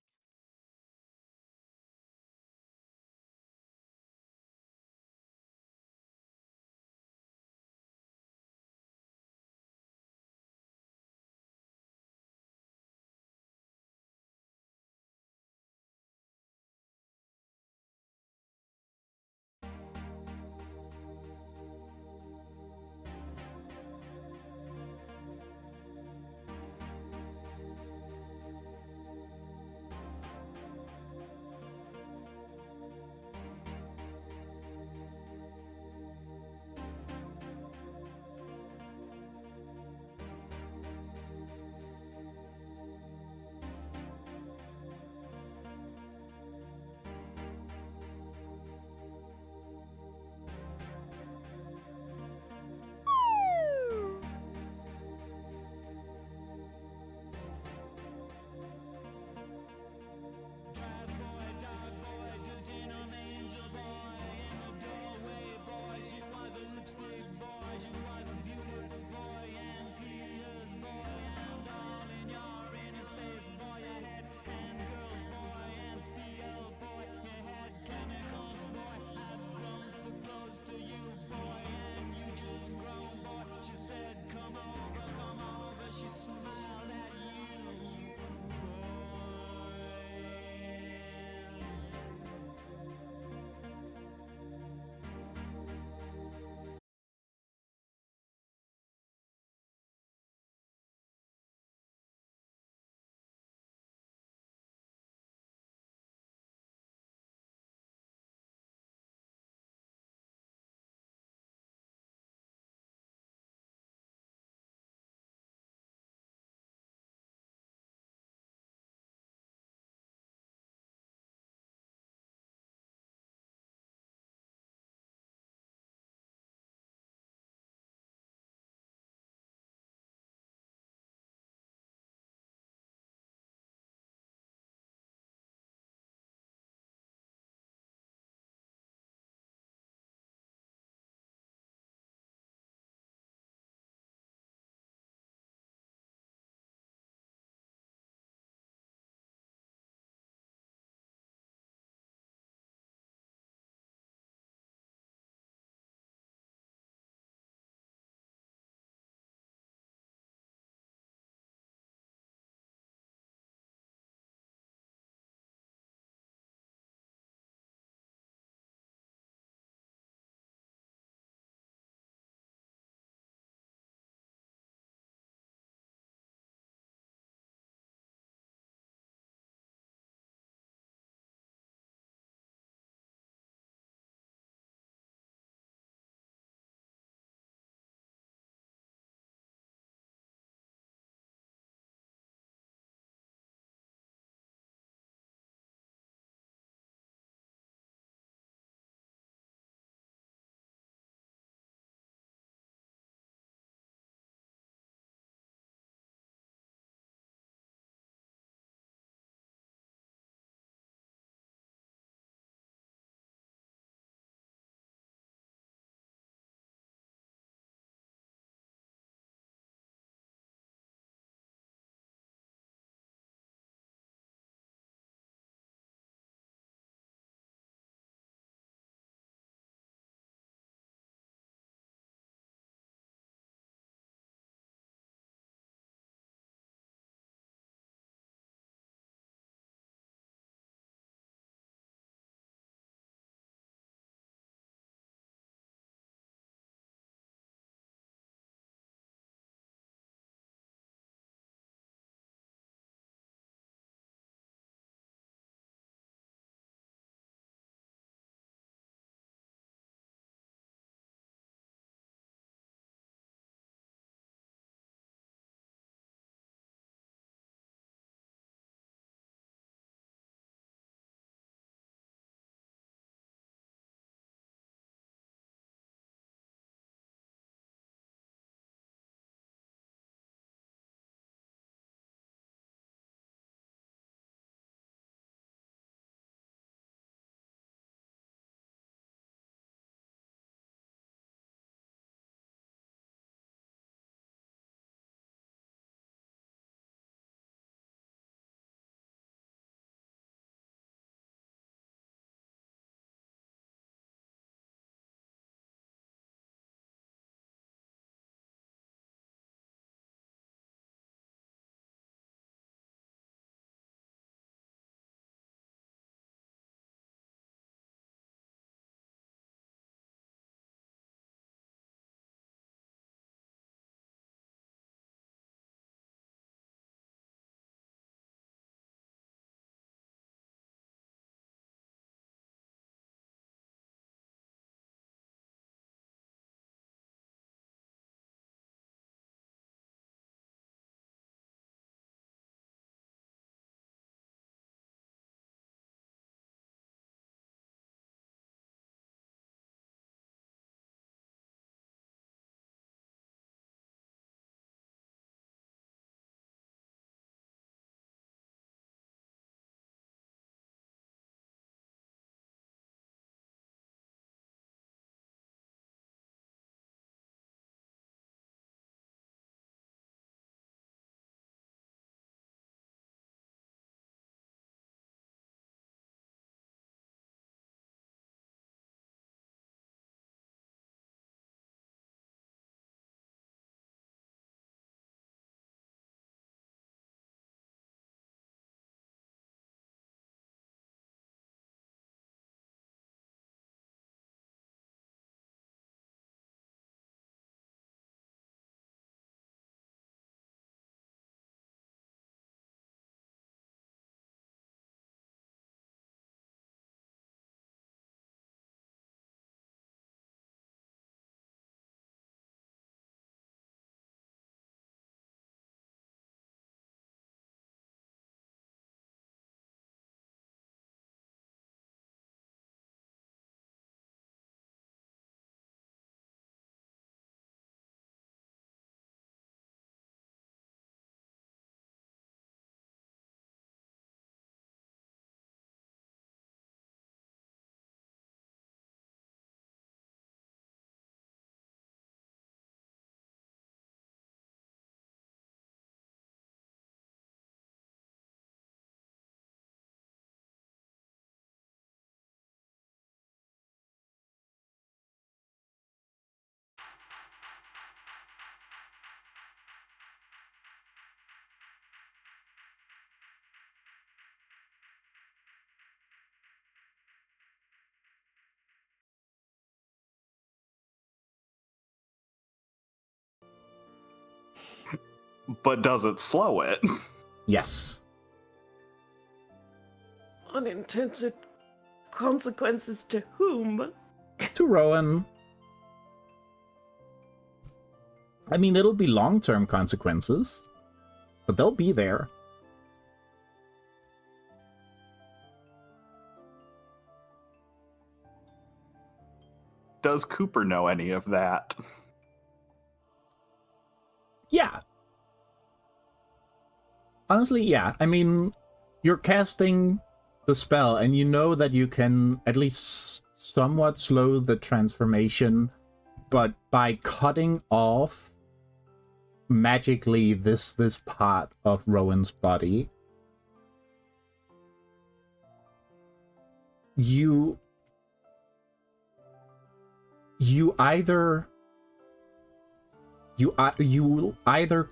but does it slow it? Yes. Unintended consequences to whom? To Rowan. I mean, it'll be long-term consequences, but they'll be there. Does Cooper know any of that? Yeah. Honestly, yeah. I mean, you're casting the spell, and you know that you can at least somewhat slow the transformation, but by cutting off magically this part of Rowan's body, you either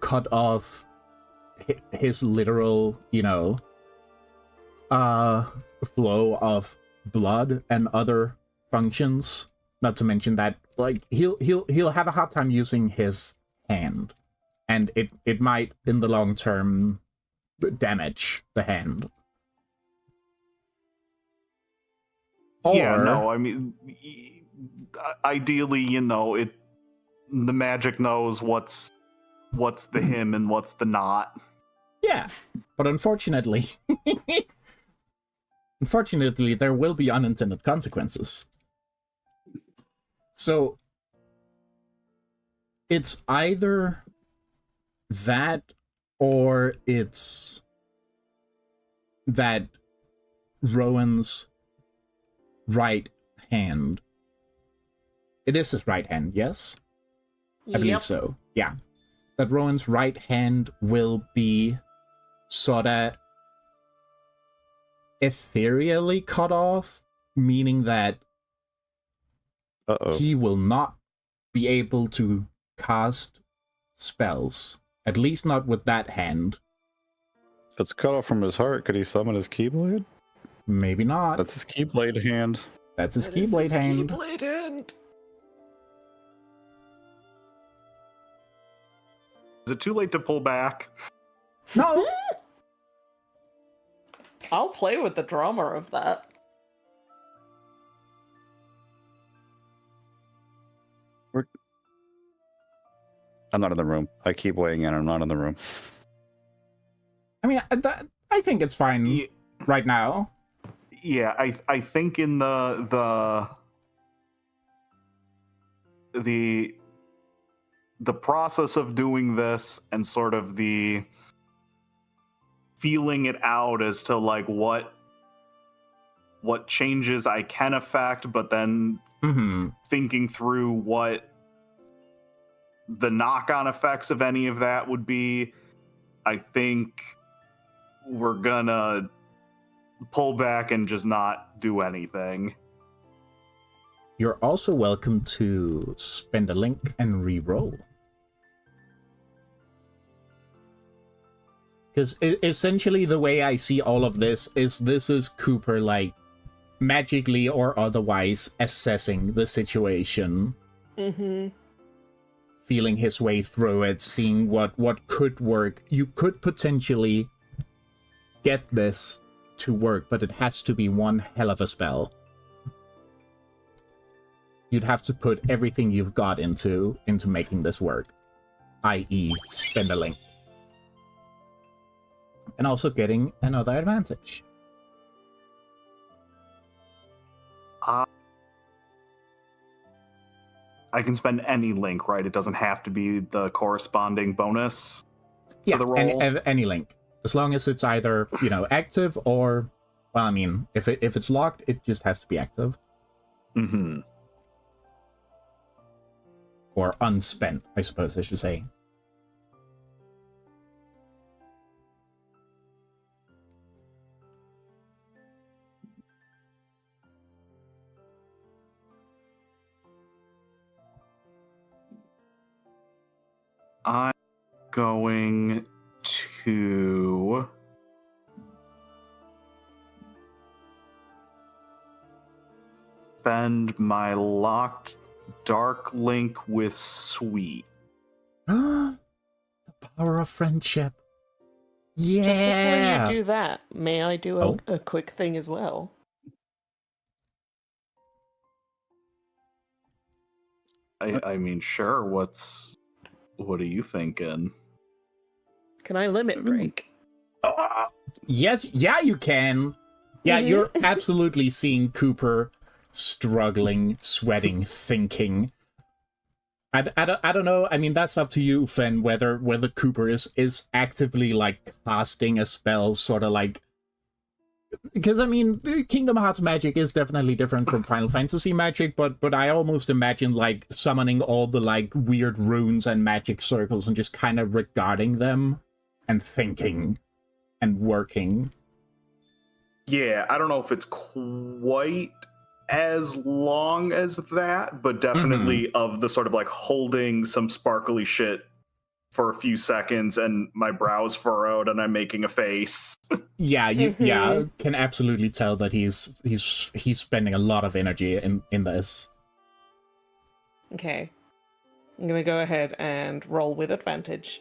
cut off his literal, flow of blood and other functions. Not to mention that, like, he'll have a hard time using his hand, and it might in the long term damage the hand. Yeah, no, I mean, ideally, the magic knows what's the him and what's the not. Yeah, but unfortunately, there will be unintended consequences. So it's either that, or it's that Rowan's right hand. It is his right hand, yes? I believe so. Yeah. That Rowan's right hand will be sorta ethereally cut off, meaning that he will not be able to cast spells. At least not with that hand. If it's cut off from his heart, could he summon his Keyblade? Maybe not. That's his Keyblade hand. That's his Keyblade hand. Keyblade hand. Is it too late to pull back? No! I'll play with the drama of that. I'm not in the room. I keep weighing in. I'm not in the room. I mean, I think it's fine right now. Yeah, I think in the process of doing this and sort of the feeling it out as to like what changes I can affect, but then thinking through what the knock-on effects of any of that would be, I think we're gonna pull back and just not do anything. You're also welcome to spend a link and re-roll. Because essentially the way I see all of this is Cooper, like, magically or otherwise assessing the situation. Feeling his way through it, seeing what could work. You could potentially get this to work, but it has to be one hell of a spell. You'd have to put everything you've got into making this work, i.e. spend a link. And also getting another advantage. I can spend any link, right? It doesn't have to be the corresponding bonus for the roll? Any link. As long as it's either, active or, well, I mean, if it's locked, it just has to be active. Or unspent, I suppose I should say. I'm going to spend my locked dark link with Sweet. The Power of friendship. Just before Yeah. you do that, may I do Oh. a quick thing as well? I mean, sure. What are you thinking? Can I limit break? Yes, yeah, you can. Yeah, Mhm. you're absolutely seeing Cooper struggling, sweating, thinking. I don't know. I mean, that's up to you, Fen, whether Cooper is actively like casting a spell, sort of like, because I mean, Kingdom Hearts magic is definitely different from Final Fantasy magic, but I almost imagine like summoning all the like weird runes and magic circles and just kind of regarding them and thinking and working. Yeah, I don't know if it's quite as long as that, but definitely of the sort of like holding some sparkly shit for a few seconds and my brow's furrowed and I'm making a face. Yeah, yeah, can absolutely tell that he's spending a lot of energy in this. Okay. I'm gonna go ahead and roll with advantage.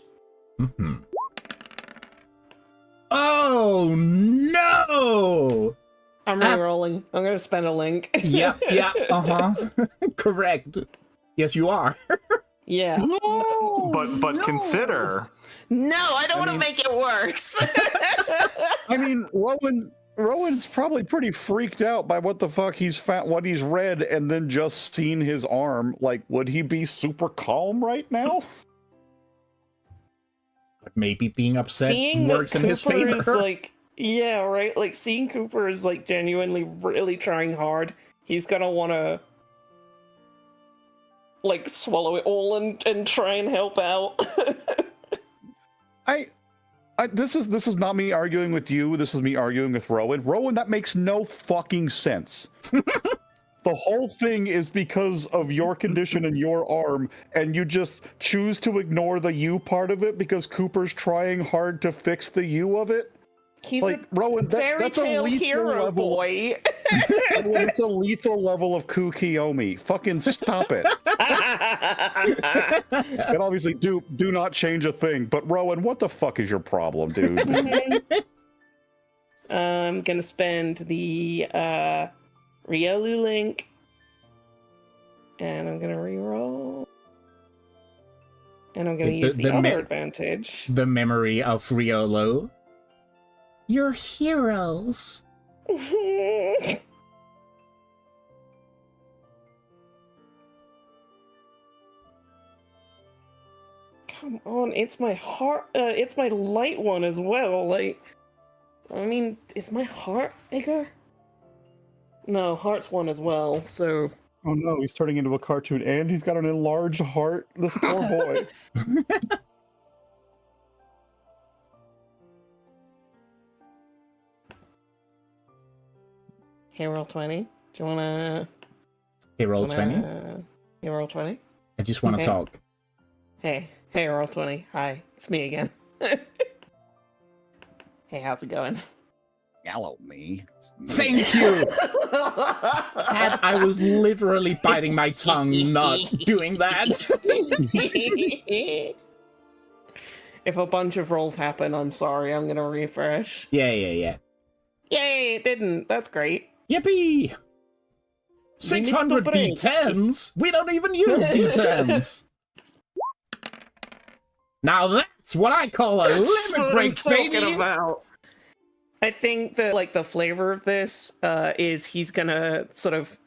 Oh no! I'm re-rolling. I'm gonna spend a link. Yeah, correct. Yes, you are. Yeah. No, But consider No, I don't want to mean- make it worse. I mean, Rowan's probably pretty freaked out by what the fuck he's found, what he's read, and then just seen his arm. Like, would he be super calm right now? But maybe being upset Seeing works that in his Cooper favor. is like, yeah, right. Like seeing Cooper is like genuinely really trying hard. He's gonna want to like swallow it all and try and help out. This is not me arguing with you. This is me arguing with Rowan. Rowan, that makes no fucking sense. The whole thing is because of your condition and your arm, and you just choose to ignore the you part of it because Cooper's trying hard to fix the you of it. He's Like, a Rowan, fairy that's a tale lethal hero level. boy. Rowan, it's a lethal level of Kukiyomi. Fucking stop it. And obviously, do not change a thing. But Rowan, what the fuck is your problem, dude? I'm gonna spend the Riolu link, and I'm gonna reroll, and I'm gonna use the other advantage. The memory of Riolo. Your heroes. Come on, it's my heart. It's my light one as well. Like, I mean, is my heart bigger? No, heart's one as well. So. Oh no, he's turning into a cartoon and he's got an enlarged heart. This poor boy. Hey, roll 20. Do you wanna... Hey, roll 20. Hey, roll 20. I just want to Okay. talk. Hey, roll 20. Hi, it's me again. Hey, how's it going? Hello, me. Thank you! Cat, I was literally biting my tongue not doing that. If a bunch of rolls happen, I'm sorry. I'm gonna refresh. Yeah. Yay, it didn't. That's great. Yippee! 600 break. D10s? We don't even use D10s! Now that's what I call a That's what limit I'm break, talking baby! about. I think that like the flavor of this is he's gonna sort of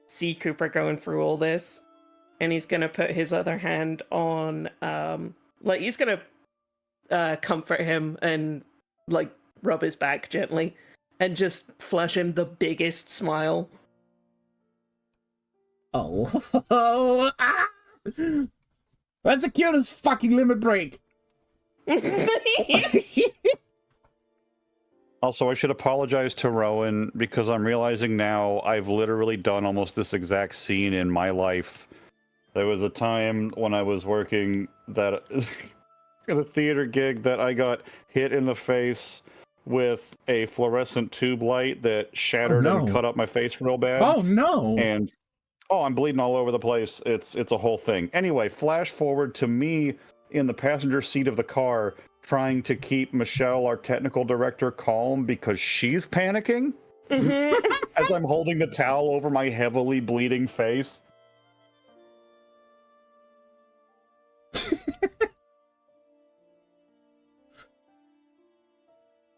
see Cooper going through all this, and he's gonna put his other hand on like he's gonna comfort him and like rub his back gently and just flush him the biggest smile. Oh, ah! That's the cutest fucking limit break. Also, I should apologize to Rowan because I'm realizing now I've literally done almost this exact scene in my life. There was a time when I was working that at a theater gig that I got hit in the face with a fluorescent tube light that shattered and no. cut up my face real bad. Oh no! And I'm bleeding all over the place. It's a whole thing. Anyway, flash forward to me in the passenger seat of the car trying to keep Michelle, our technical director, calm because she's panicking as I'm holding the towel over my heavily bleeding face.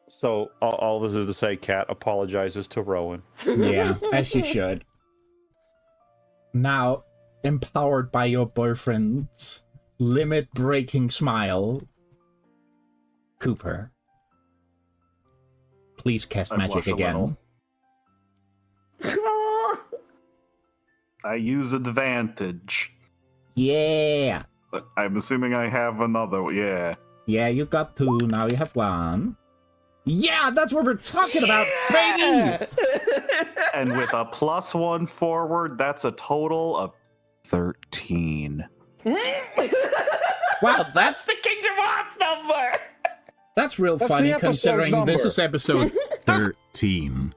So all this is to say, Kat apologizes to Rowan. Yeah, as you should. Now, empowered by your boyfriend's limit-breaking smile, Cooper, please cast I magic blush a again. little. I use advantage. Yeah! But I'm assuming I have another. Yeah. Yeah, you got 2, now you have 1. Yeah, that's what we're talking about, baby! And with a +1 forward, that's a total of 13. Wow, that's The Kingdom Hearts number! that's real That's funny the episode considering number. this is episode 13.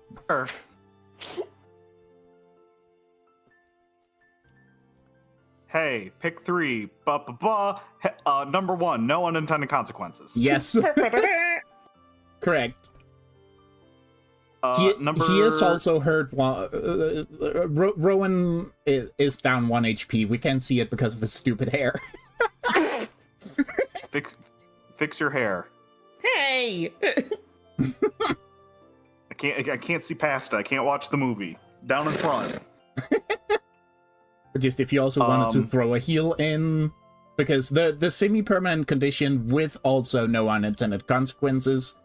Hey, pick 3. Number 1, no unintended consequences. Yes. Correct. Number... He has also heard Rowan is down 1 HP. We can't see it because of his stupid hair. Fix your hair. Hey! I can't see past it. I can't watch the movie. Down in front. But just if you also wanted to throw a heal in, because the semi-permanent condition with also no unintended consequences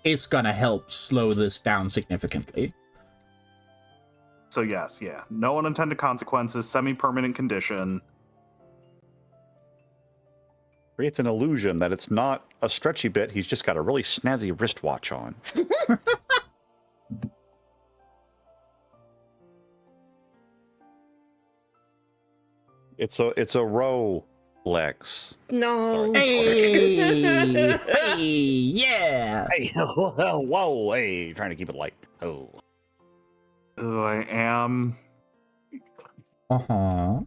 is gonna help slow this down significantly. So yes, yeah. No unintended consequences, semi-permanent condition. Creates an illusion that it's not a stretchy bit, he's just got a really snazzy wristwatch on. It's a Rolex. No. Sorry. Hey! Hey! Yeah! Hey, whoa, hey, trying to keep it light. Oh. Oh, I am. Uh-huh.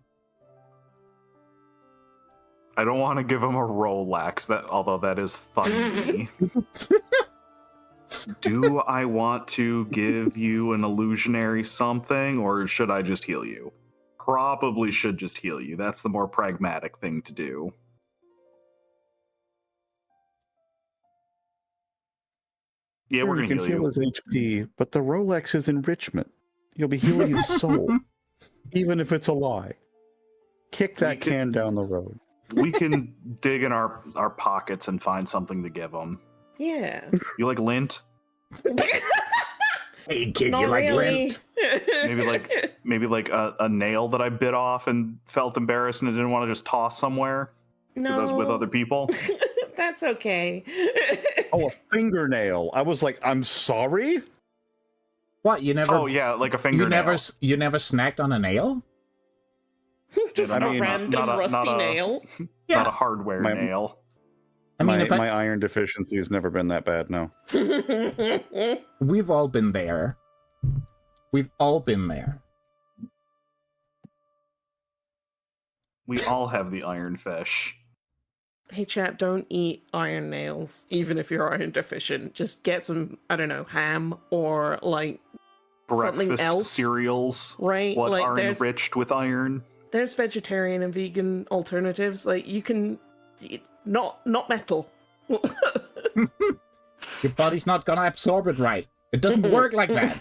I don't want to give him a Rolex, although that is funny. Do I want to give you an illusionary something, or should I just heal you? Probably should just heal you. That's the more pragmatic thing to do. Yeah, we're You gonna can heal you. his HP, but the Rolex is enrichment. You'll be healing his soul, even if it's a lie. Kick that can down the road. We can dig in our pockets and find something to give him. Yeah. You like lint? Hey kid, Not you like really. lint? Maybe like a nail that I bit off and felt embarrassed and I didn't want to just toss somewhere because I was with other people. That's okay. Oh, a fingernail. I was like, I'm sorry? What, you never... Oh yeah, like a fingernail. You never snacked on a nail? Just I a mean, random not a- rusty not a- nail. Yeah. Not a hardware My- nail. I mean, my iron deficiency has never been that bad, no. we've all been there. We've all been there. We all have the iron fish. Hey chat, don't eat iron nails, even if you're iron deficient. Just get some, I don't know, ham or like something Breakfast else. cereals. Right? What Like, are there's- enriched with iron? There's vegetarian and vegan alternatives. Like you can, not metal. Your body's not gonna absorb it right. It doesn't work like that.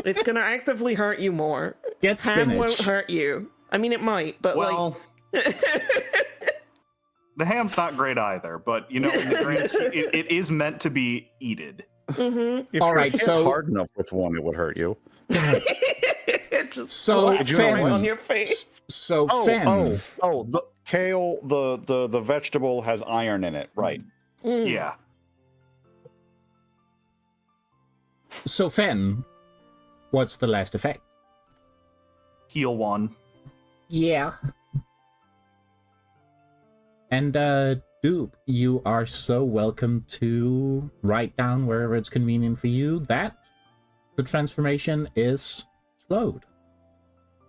It's gonna actively hurt you more. Get Ham won't spinach. hurt you. I mean, it might, but Well, the ham's not great either, but you know, in the grand scheme, it is meant to be eated. Mhm. If All you right, hit so- hard enough with one, it would hurt you. Just So, slap Finn- right on your face. So, Oh, Fen, the kale, the vegetable has iron in it, right? Mm. Yeah. so Fen, what's the last effect? Heal one. Yeah. And, Dupe, you are so welcome to write down wherever it's convenient for you that the transformation is slowed.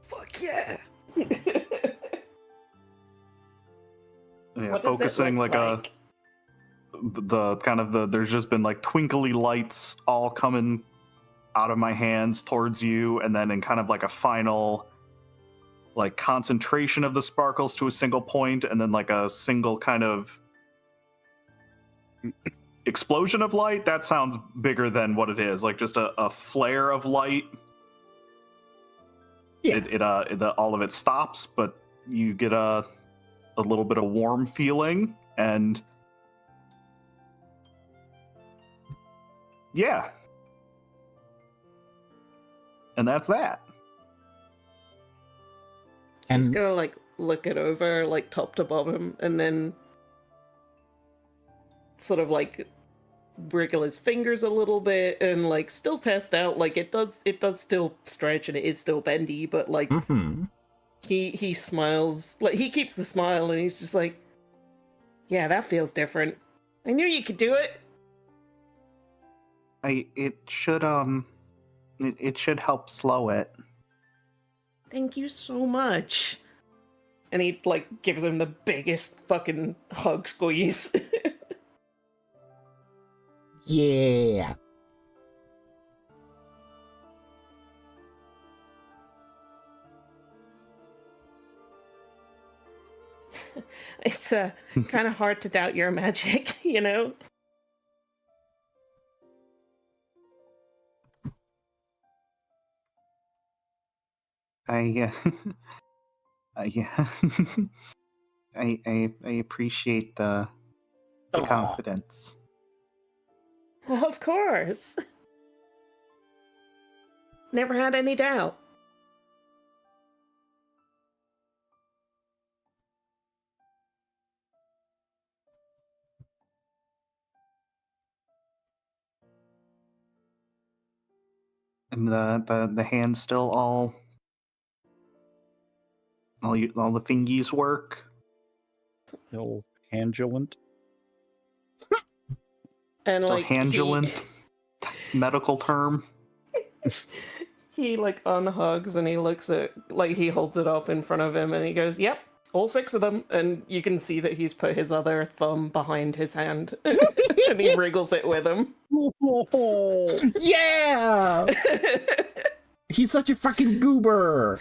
Fuck yeah. Yeah, What does it focusing look like the kind of the there's just been like twinkly lights all coming out of my hands towards you, and then in kind of like a final like concentration of the sparkles to a single point, and then like a single kind of explosion of light. That sounds bigger than what it is. Like just a flare of light. Yeah. All of it stops, but you get a little bit of warm feeling, and yeah, and that's that. He's And gonna like look it over like top to bottom, and then sort of like wriggle his fingers a little bit and like still test out like it does still stretch and it is still bendy, but like mhm. he smiles, like he keeps the smile, and he's just like, yeah, that feels different. I knew you could do it. It should help slow it. Thank you so much. And he like gives him the biggest fucking hug squeeze. Yeah. It's kind of hard to doubt your magic, you know? I yeah. I appreciate the Aw. confidence. Of course. Never had any doubt. And the hands still all the fingies work. No, handulant. And A like handulant medical term. he like unhugs and he looks at, like he holds it up in front of him and he goes, "Yep, all 6 of them." And you can see that he's put his other thumb behind his hand and he wriggles it with him. Yeah. He's such a fucking goober.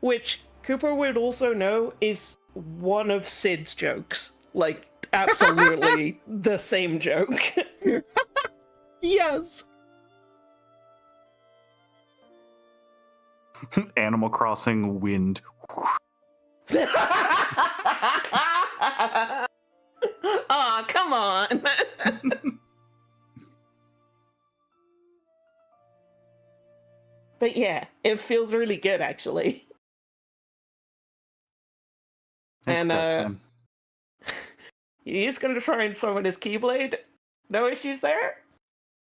Which Cooper would also know is one of Sid's jokes. Like, absolutely the same joke. Yes. Animal Crossing wind. Aw, come on. But yeah, it feels really good, actually. That's And, good, man. He's gonna try and summon his Keyblade. No issues there?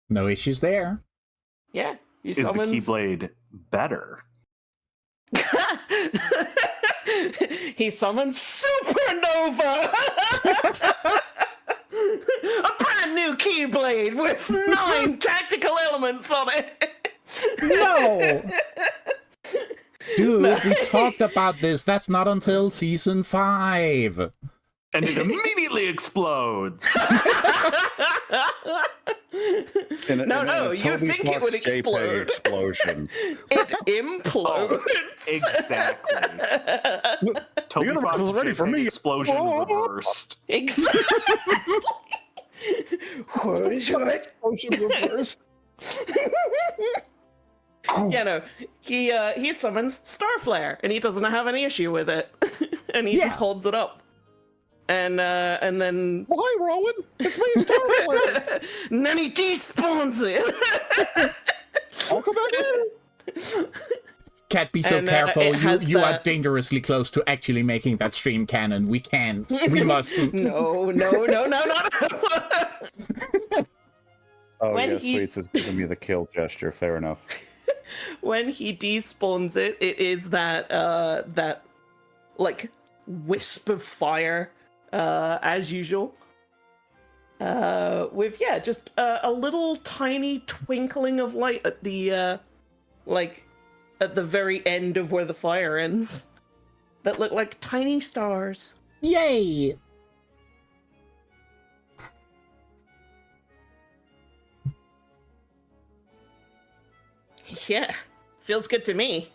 No issues there. Yeah. He Is the summons... Keyblade better? He summons Supernova! A brand new Keyblade with 9 tactical elements on it! No! Dude, we talked about this. That's not until season 5. And it immediately explodes. No, you Toby think it Fox would JPEG explode. explosion. It implodes. Exactly. Toby universe Fox is ready for JPEG me. explosion reversed. Exactly. What is it? Explosion reversed. Yeah, no, he summons Starflare, and he doesn't have any issue with it, and he just holds it up, and then Well, hi, Rowan. It's me, Starflare. and then he despawns it. I'll come back in. Can't be so And, careful. it has You are that- dangerously close to actually making that stream canon. We can't. We mustn't. No. Oh, When yeah, he- Sweets is giving me the kill gesture. Fair enough. When he despawns it, it is that that like wisp of fire, as usual. With just a little tiny twinkling of light at the like at the very end of where the fire ends, that look like tiny stars. Yay! Yeah, feels good to me.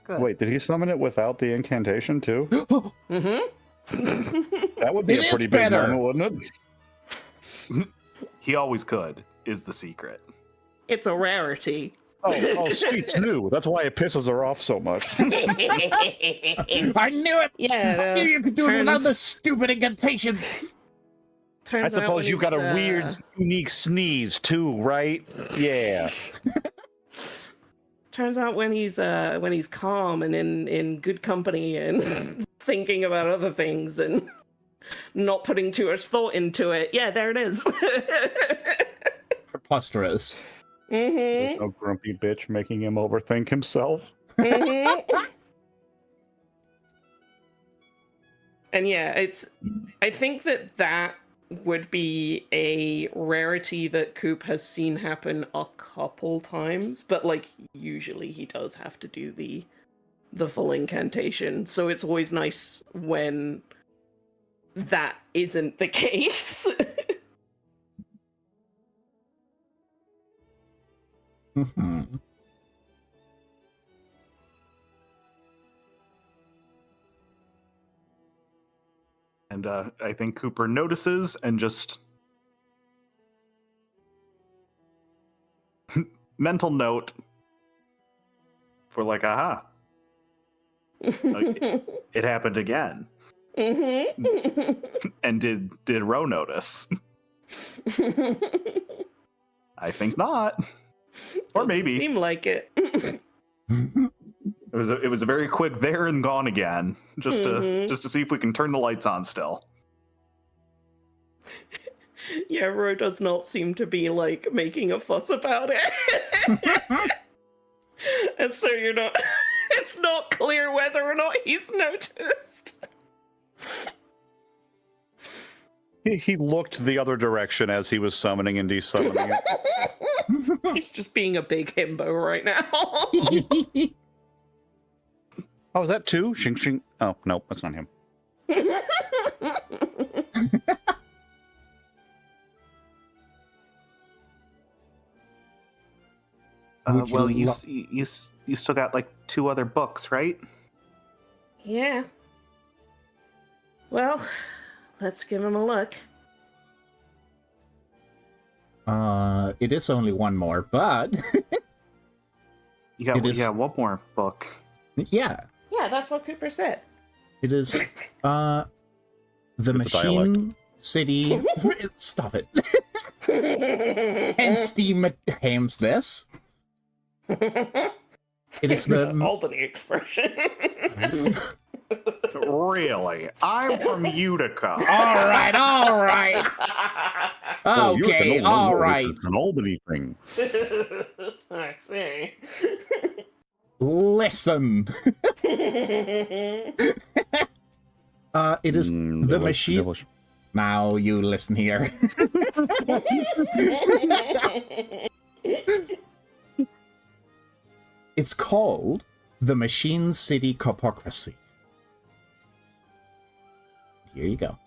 Good. Wait, did he summon it without the incantation too? Mm-hmm. That would be It a pretty is big better. moment, wouldn't it? He always could, is the secret. It's a rarity. Oh, sweet's new. That's why it pisses her off so much. I knew it! Yeah, I knew you could do it without turns- the stupid incantation! I Turns out suppose when you got he's, a weird, unique sneeze too, right? Yeah. Turns out when he's calm and in good company and thinking about other things and not putting too much thought into it. Yeah, there it is. Preposterous. There's Mm-hmm. no grumpy bitch making him overthink himself. Mm-hmm. And yeah, I think that would be a rarity that Coop has seen happen a couple times, but like usually he does have to do the full incantation, so it's always nice when that isn't the case. Mhm. And I think Cooper notices and just mental note for like, aha, it happened again. Mm-hmm. And did Ro notice? I think not. Or Doesn't maybe seem like it. it was a very quick there and gone again, just Mhm. to see if we can turn the lights on still. Yeah, Ro does not seem to be like making a fuss about it. And so you're not it's not clear whether or not he's noticed. He looked the other direction as he was summoning and desummoning it. He's just being a big himbo right now. Oh, is that two? Shing shing. Oh, no, that's not him. Would you Well, you lo- you still got like 2 other books, right? Yeah. Well, let's give him a look. It is only one more, but You got It is- one more book. yeah, Yeah, that's what Cooper said. it is the It's a Machine City. Stop it. Hence the Hames this. It is the Albany expression. Really? I'm from Utica. all right. Oh, you're Okay, an all Albany- right. It's an Albany thing. I see. Listen. It is the Village, machine. village. Now you listen here. It's called the Machine City Corpocracy. Here you go.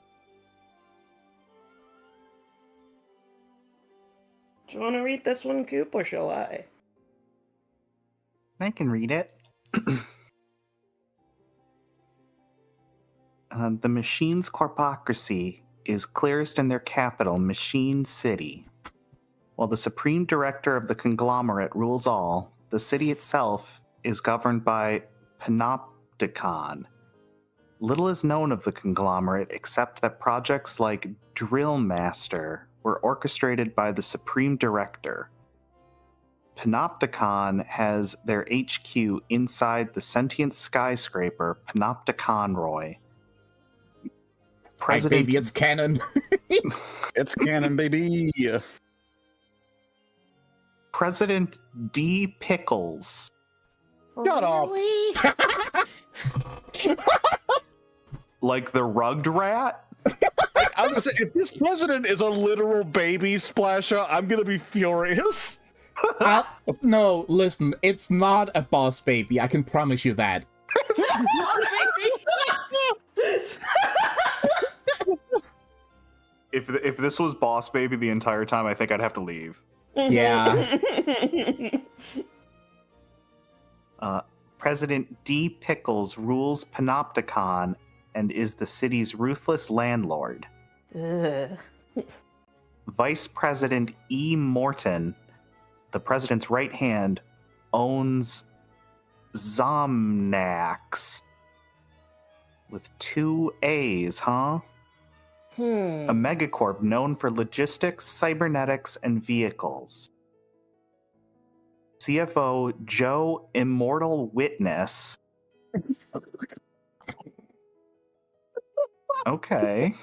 Do you want to read this one, Coop, or shall I? I can read it. The Machine's corpocracy is clearest in their capital, Machine City. While the supreme director of the conglomerate rules all, the city itself is governed by Panopticon. Little is known of the conglomerate except that projects like Drill Master were orchestrated by the supreme director. Panopticon has their HQ inside the sentient skyscraper Panopticonroy. Right, baby, it's canon. It's canon, baby. President D. Pickles. Shut up. Like the rugged rat? I was gonna say, if this president is a literal baby splasher, I'm gonna be furious. No, listen, it's not a boss baby. I can promise you that. If this was Boss Baby the entire time, I think I'd have to leave. Yeah. President D. Pickles rules Panopticon and is the city's ruthless landlord. Ugh. Vice President E. Morton, the president's right hand, owns Zomnax. With 2 A's, huh? A megacorp known for logistics, cybernetics, and vehicles. CFO Joe Immortal Witness. Okay.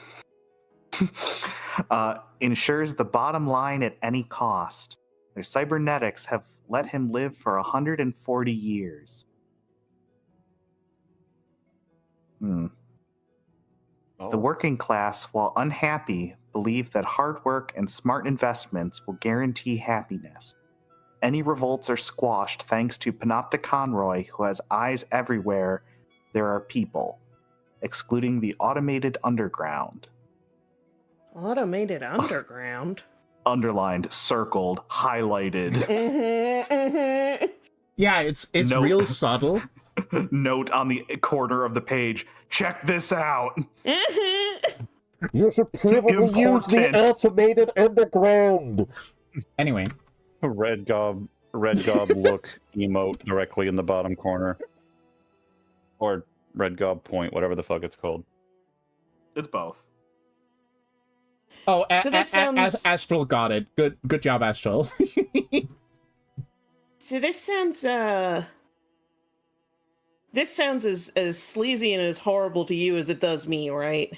Ensures the bottom line at any cost. Their cybernetics have let him live for 140 years. The working class, while unhappy, believe that hard work and smart investments will guarantee happiness. Any revolts are squashed thanks to Panopticonroy, who has eyes everywhere there are people, excluding the automated underground. Automated underground? Underlined, circled, highlighted. Yeah, it's Nope. real subtle. Note on the corner of the page, check this out. You should probably use the Important. automated underground. Anyway, A red gob look emote directly in the bottom corner. Or red gob point, whatever the fuck it's called. It's both. oh, So this sounds- Astral got it. Good job, Astral. So this sounds as sleazy and as horrible to you as it does me, right?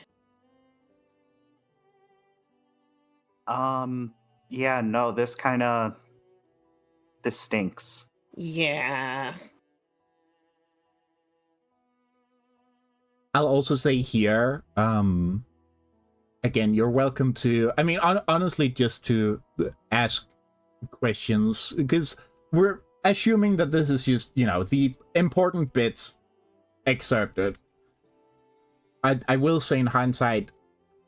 Yeah, no, this stinks. Yeah. I'll also say here, again, you're welcome to, I mean, honestly, just to ask questions, because we're assuming that this is just, the important bits excerpted. I will say in hindsight, I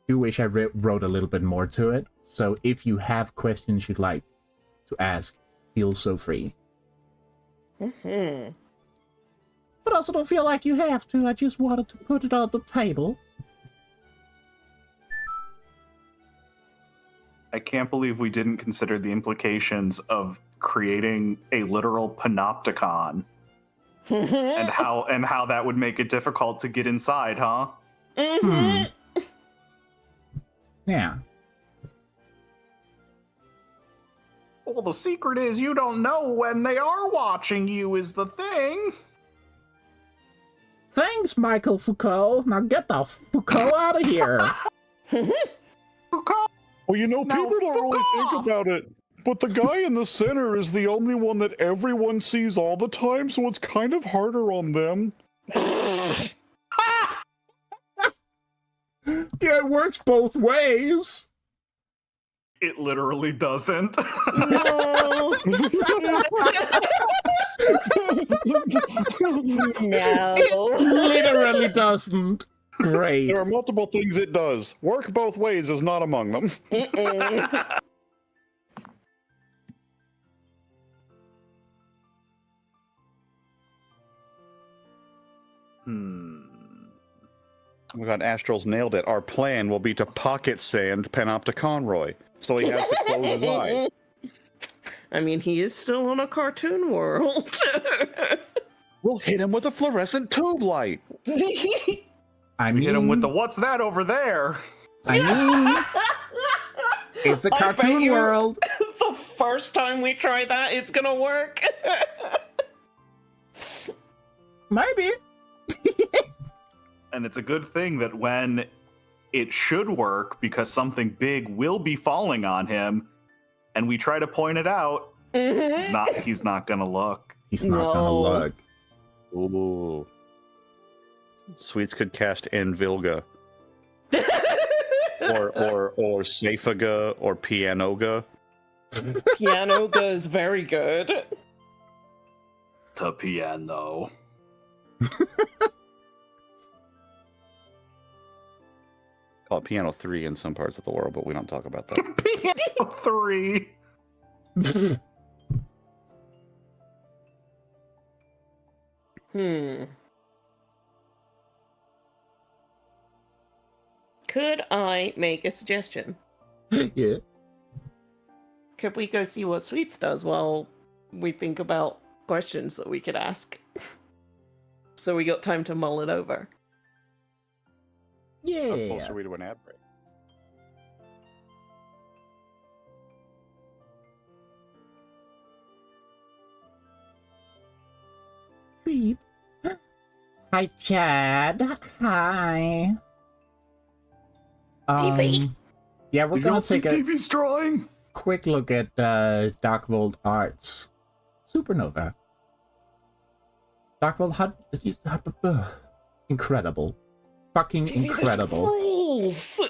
do wish I wrote a little bit more to it, so if you have questions you'd like to ask, feel so free. Mm-hmm. But also don't feel like you have to, I just wanted to put it on the table. I can't believe we didn't consider the implications of creating a literal panopticon and how that would make it difficult to get inside, huh? Yeah. Well, the secret is you don't know when they are watching you is the thing. Thanks, Michael Foucault. Now get the Foucault out of here. Foucault. Well, Now people don't really fuck think off. about it, but the guy in the center is the only one that everyone sees all the time, so it's kind of harder on them. Yeah, it works both ways. It literally doesn't. No. No. It literally doesn't. Great. There are multiple things it does. Work both ways is not among them. Oh my god, Astral's nailed it. Our plan will be to pocket sand Panopticonroy, so he has to close his eye. I mean, he is still in a cartoon world. We'll hit him with a fluorescent tube light. I We mean, hit him with the what's that over there? I mean, it's a I bet cartoon you- world. The first time we try that, it's gonna work. Maybe. And it's a good thing that when it should work, because something big will be falling on him, and we try to point it out, he's not gonna look. He's not gonna No. look. Ooh. Sweets could cast Envilga, or Safaga, or Pianoga. Pianoga is very good. The piano. Call it Piano 3 in some parts of the world, but we don't talk about that. Piano 3. Could I make a suggestion? Yeah. Could we go see what Sweets does while we think about questions that we could ask? So we got time to mull it over. How close Yeah. are we to an ad break? Beep. Hi, Chad. Hi. TV. Yeah, we're Did gonna y'all see take a TV's drawing? quick look at Darkvolt Arts Supernova. Darkvolt incredible. Fucking TV, this incredible. rules.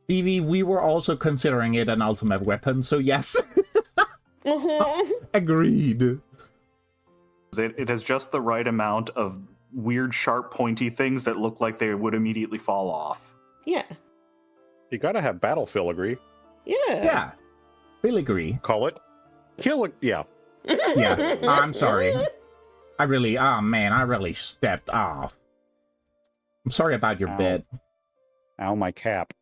Stevie, we were also considering it an ultimate weapon, so yes. Agreed. It has just the right amount of weird, sharp, pointy things that look like they would immediately fall off. Yeah. You gotta have battle filigree. Yeah. Yeah. Filigree. Call it. Kill it. Yeah. Yeah. I'm sorry. I really stepped off. I'm sorry about your Ow. bed. Ow, my cap.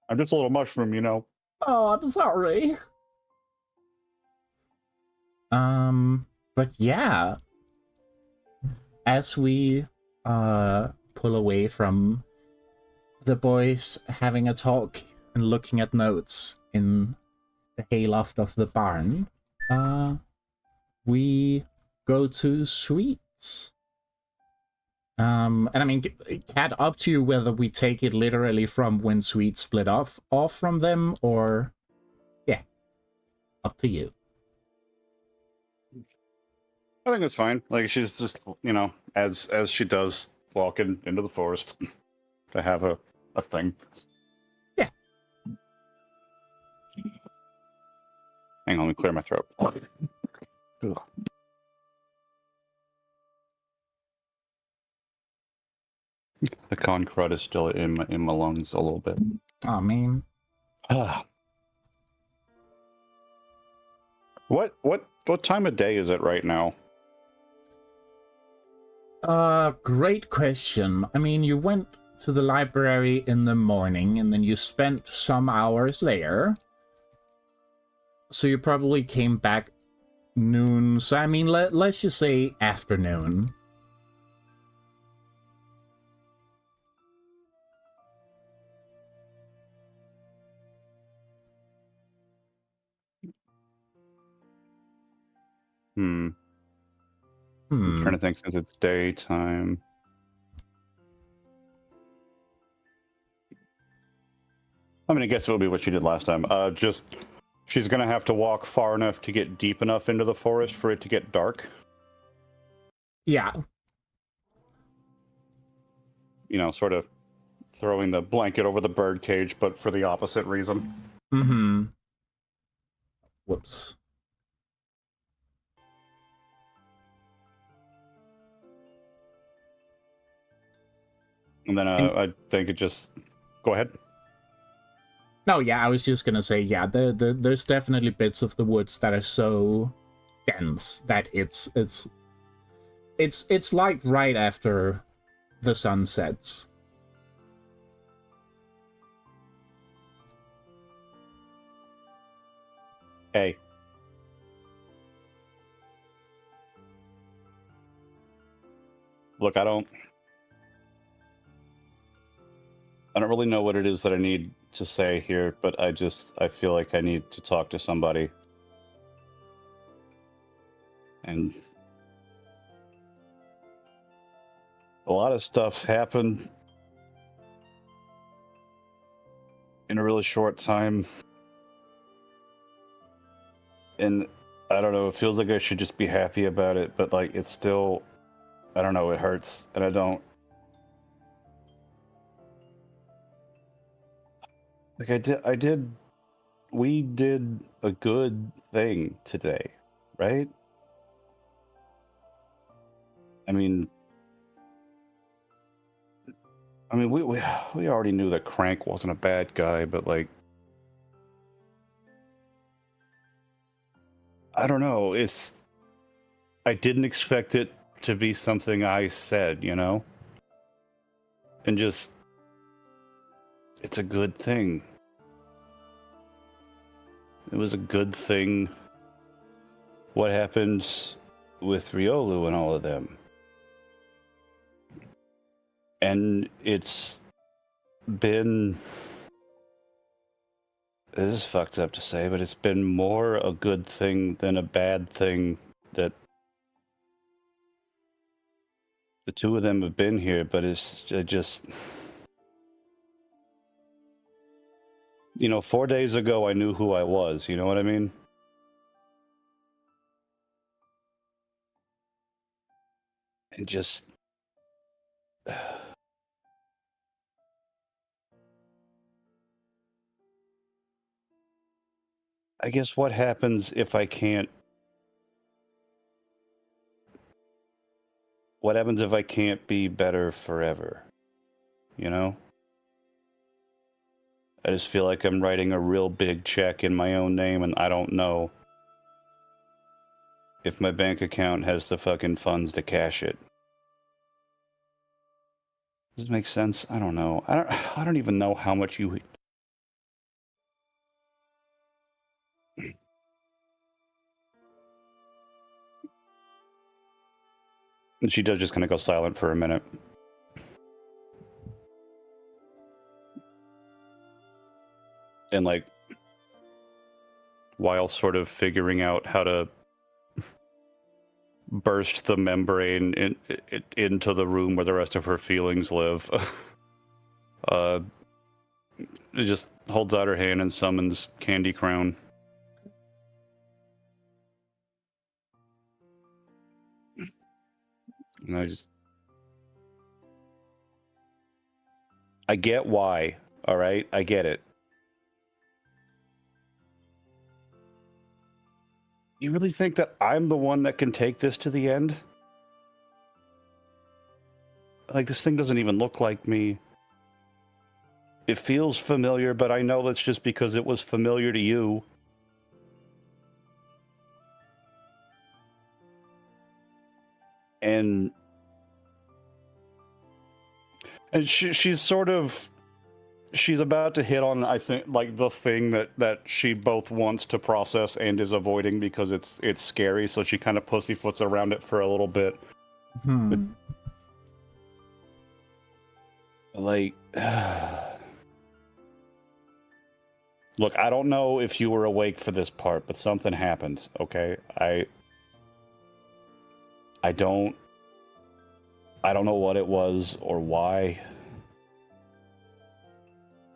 I'm just a little mushroom, you know. Oh, I'm sorry. But yeah. As we pull away from the boys having a talk and looking at notes in the hayloft of the barn, we go to Sweets. And I mean, Cat, up to you whether we take it literally from when Sweets split off from them, or yeah, up to you. I think it's fine. Like, she's just, you know, as she does, walking into the forest to have a thing. Yeah. Hang on, let me clear my throat. Ugh. The con crud is still in my lungs a little bit. I mean, Ah. What time of day is it right now? great question. I mean, you went to the library in the morning and then you spent some hours there. So you probably came back noon. So I mean, let's just say afternoon. I'm trying to think since it's daytime. I'm gonna guess it'll be what she did last time. Just she's gonna have to walk far enough to get deep enough into the forest for it to get dark. Yeah. You know, sort of throwing the blanket over the bird cage, but for the opposite reason. Mm-hmm. Whoops. And then I think it just go ahead. No, yeah, I was just gonna say, yeah, there's definitely bits of the woods that are so dense that it's like right after the sun sets. Hey. Look, I don't really know what it is that I need to say here, but I feel like I need to talk to somebody. And a lot of stuff's happened in a really short time. And I don't know, it feels like I should just be happy about it, but like it's still, I don't know, it hurts, and we did a good thing today, right? I mean, I mean, we already knew that Crank wasn't a bad guy, but like, I don't know. I didn't expect it to be something I said, you know? And just, it's a good thing. It was a good thing. What happens with Riolu and all of them? And it's been, this is fucked up to say, but it's been more a good thing than a bad thing that the two of them have been here, but it's just, you know, 4 days ago I knew who I was, you know what I mean? And just, I guess what happens if I can't, what happens if I can't be better forever, you know? I just feel like I'm writing a real big check in my own name, and I don't know if my bank account has the fucking funds to cash it. Does it make sense? I don't know. I don't even know how much you. And she does just kind of go silent for a minute. And like, while sort of figuring out how to burst the membrane into the room where the rest of her feelings live, it just holds out her hand and summons Candy Crown. And I get why, all right? I get it. You really think that I'm the one that can take this to the end? Like, this thing doesn't even look like me. It feels familiar, but I know that's just because it was familiar to you. And she's sort of, she's about to hit on, I think, like the thing that she both wants to process and is avoiding because it's scary, so she kind of pussyfoots around it for a little bit. Like, look, I don't know if you were awake for this part, but something happened, okay? I don't know what it was or why.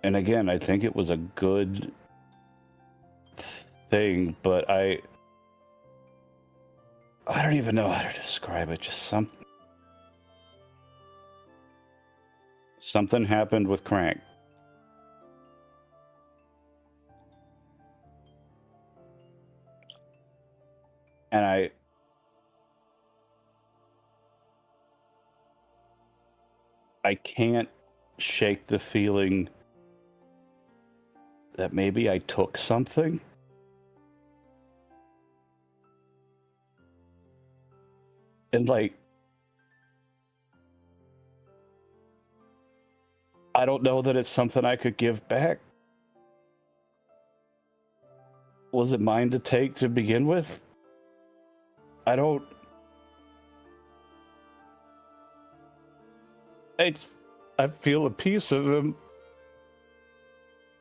And again, I think it was a good thing, but I don't even know how to describe it. Just something happened with Crank. And I can't shake the feeling that maybe I took something. And like, I don't know that it's something I could give back. Was it mine to take to begin with? I feel a piece of him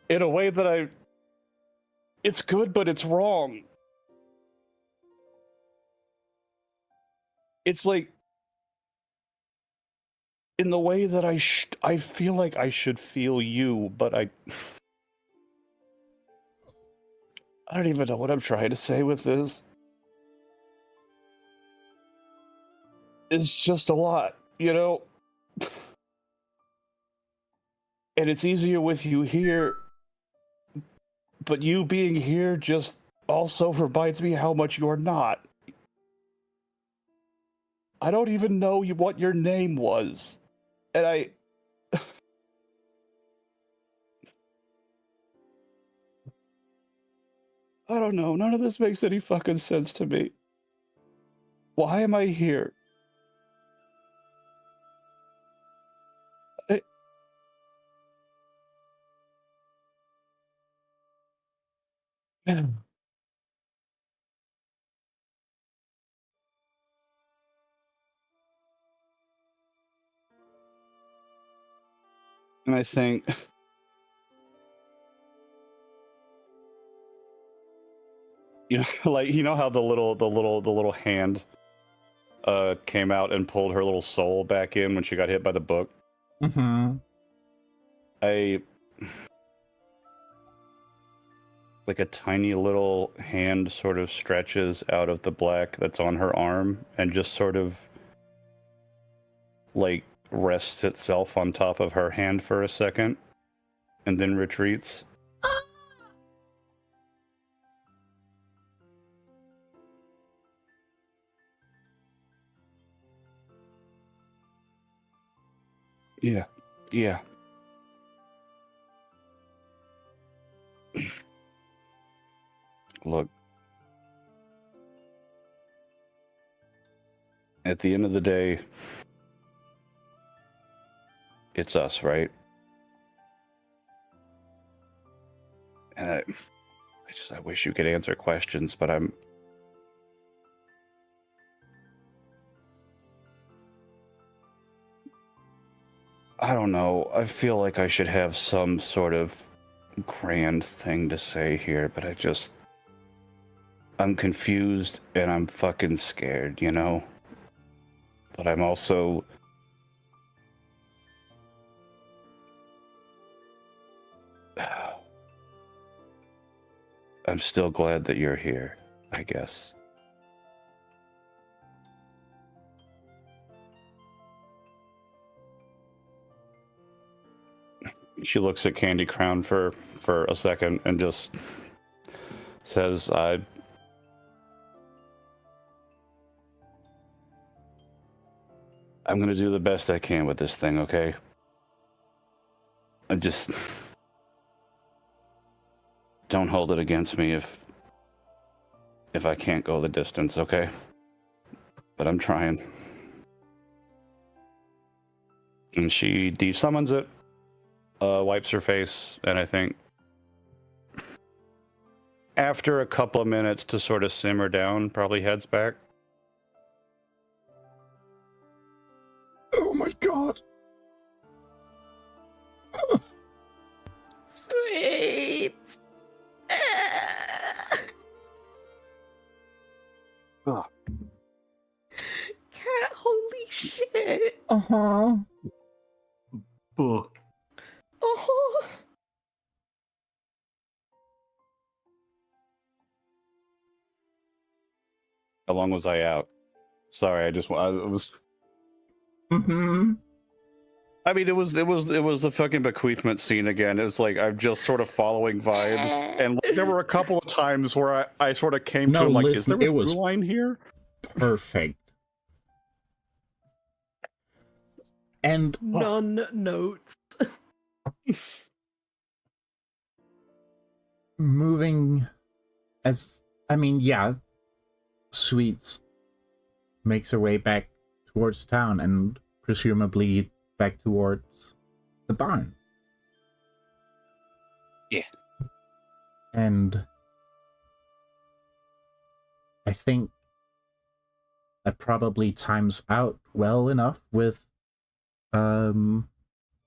in a way that it's good, but it's wrong. It's like, in the way that I feel like I should feel you, but I don't even know what I'm trying to say with this. It's just a lot, you know? And it's easier with you here, but you being here just also reminds me how much you're not. I don't even know what your name was. And I don't know. None of this makes any fucking sense to me. Why am I here? I... And I think, like, how the little hand came out and pulled her little soul back in when she got hit by the book. Mm-hmm. Like a tiny little hand sort of stretches out of the black that's on her arm and just sort of like rests itself on top of her hand for a second and then retreats. Yeah. Yeah. Look, at the end of the day, it's us, right? And I wish you could answer questions, but I don't know. I feel like I should have some sort of grand thing to say here, but I'm confused and I'm fucking scared, But I'm also... I'm still glad that you're here, I guess. She looks at Candy Crown for a second and just says, I'm going to do the best I can with this thing, okay? I just... Don't hold it against me if I can't go the distance, okay? But I'm trying. And she desummons it, wipes her face, and I think after a couple of minutes to sort of simmer down, probably heads back. Oh my god. Sweet. Oh. Cat, holy shit. Uh-huh. Ugh. Oh. How long was I out? Sorry, I was... Mm-hmm. I mean, it was the fucking bequeathment scene again. It's like I'm just sort of following vibes, and like, there were a couple of times where I sort of came to him like, is there a through line here? Perfect. And None notes. moving Sweets makes her way back towards town and presumably back towards the barn. Yeah. And I think that probably times out well enough with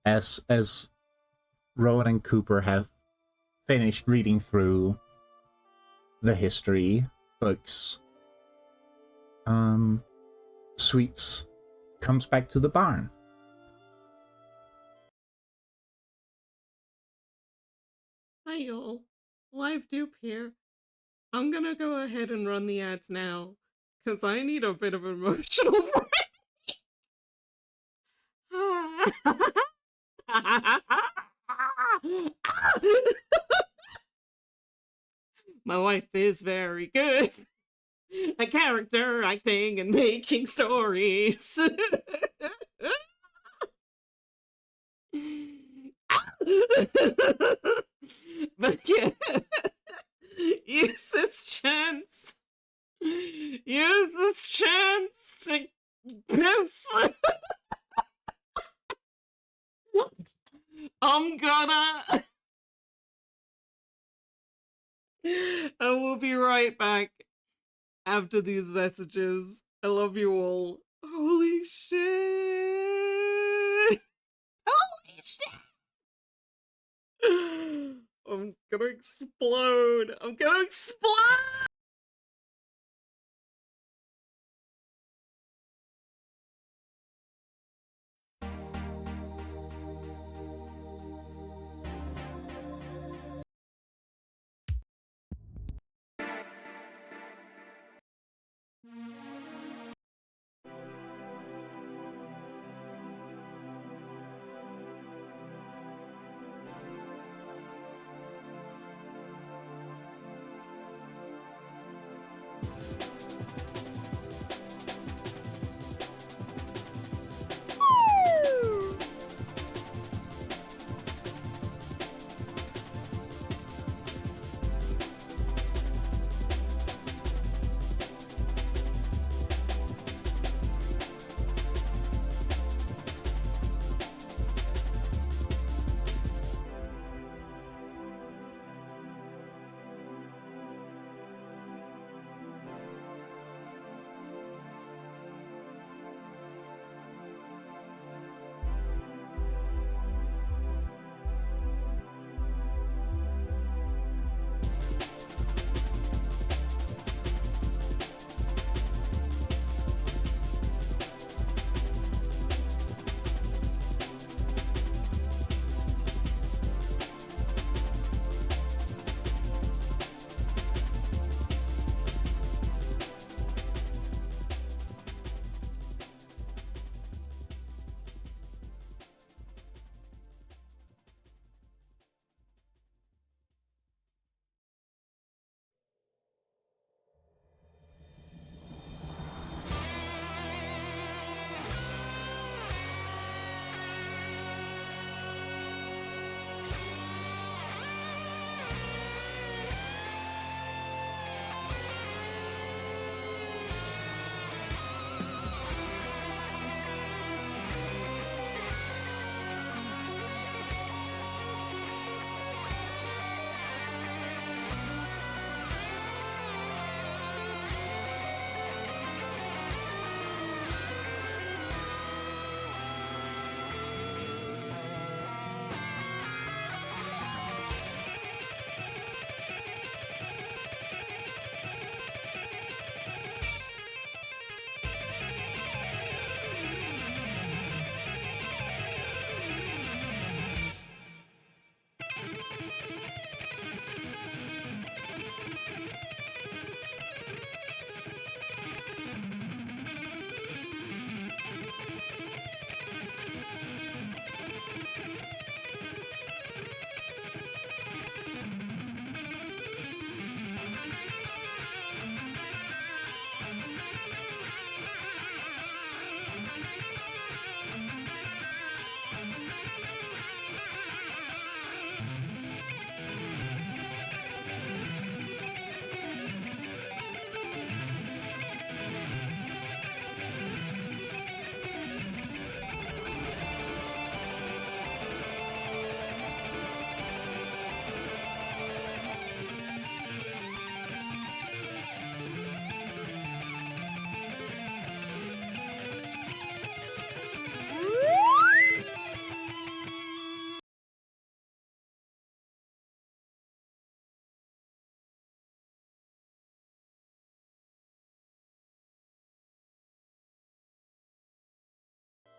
as Rowan and Cooper have finished reading through the history books. Sweets comes back to the barn. Hi y'all, live dupe here. I'm gonna go ahead and run the ads now, cause I need a bit of an emotional break. My wife is very good at character acting and making stories. But yeah, you said Piss. I'm gonna. And we'll be right back after these messages. I love you all. Holy shit. Holy shit. I'm gonna explode. I'm gonna explode.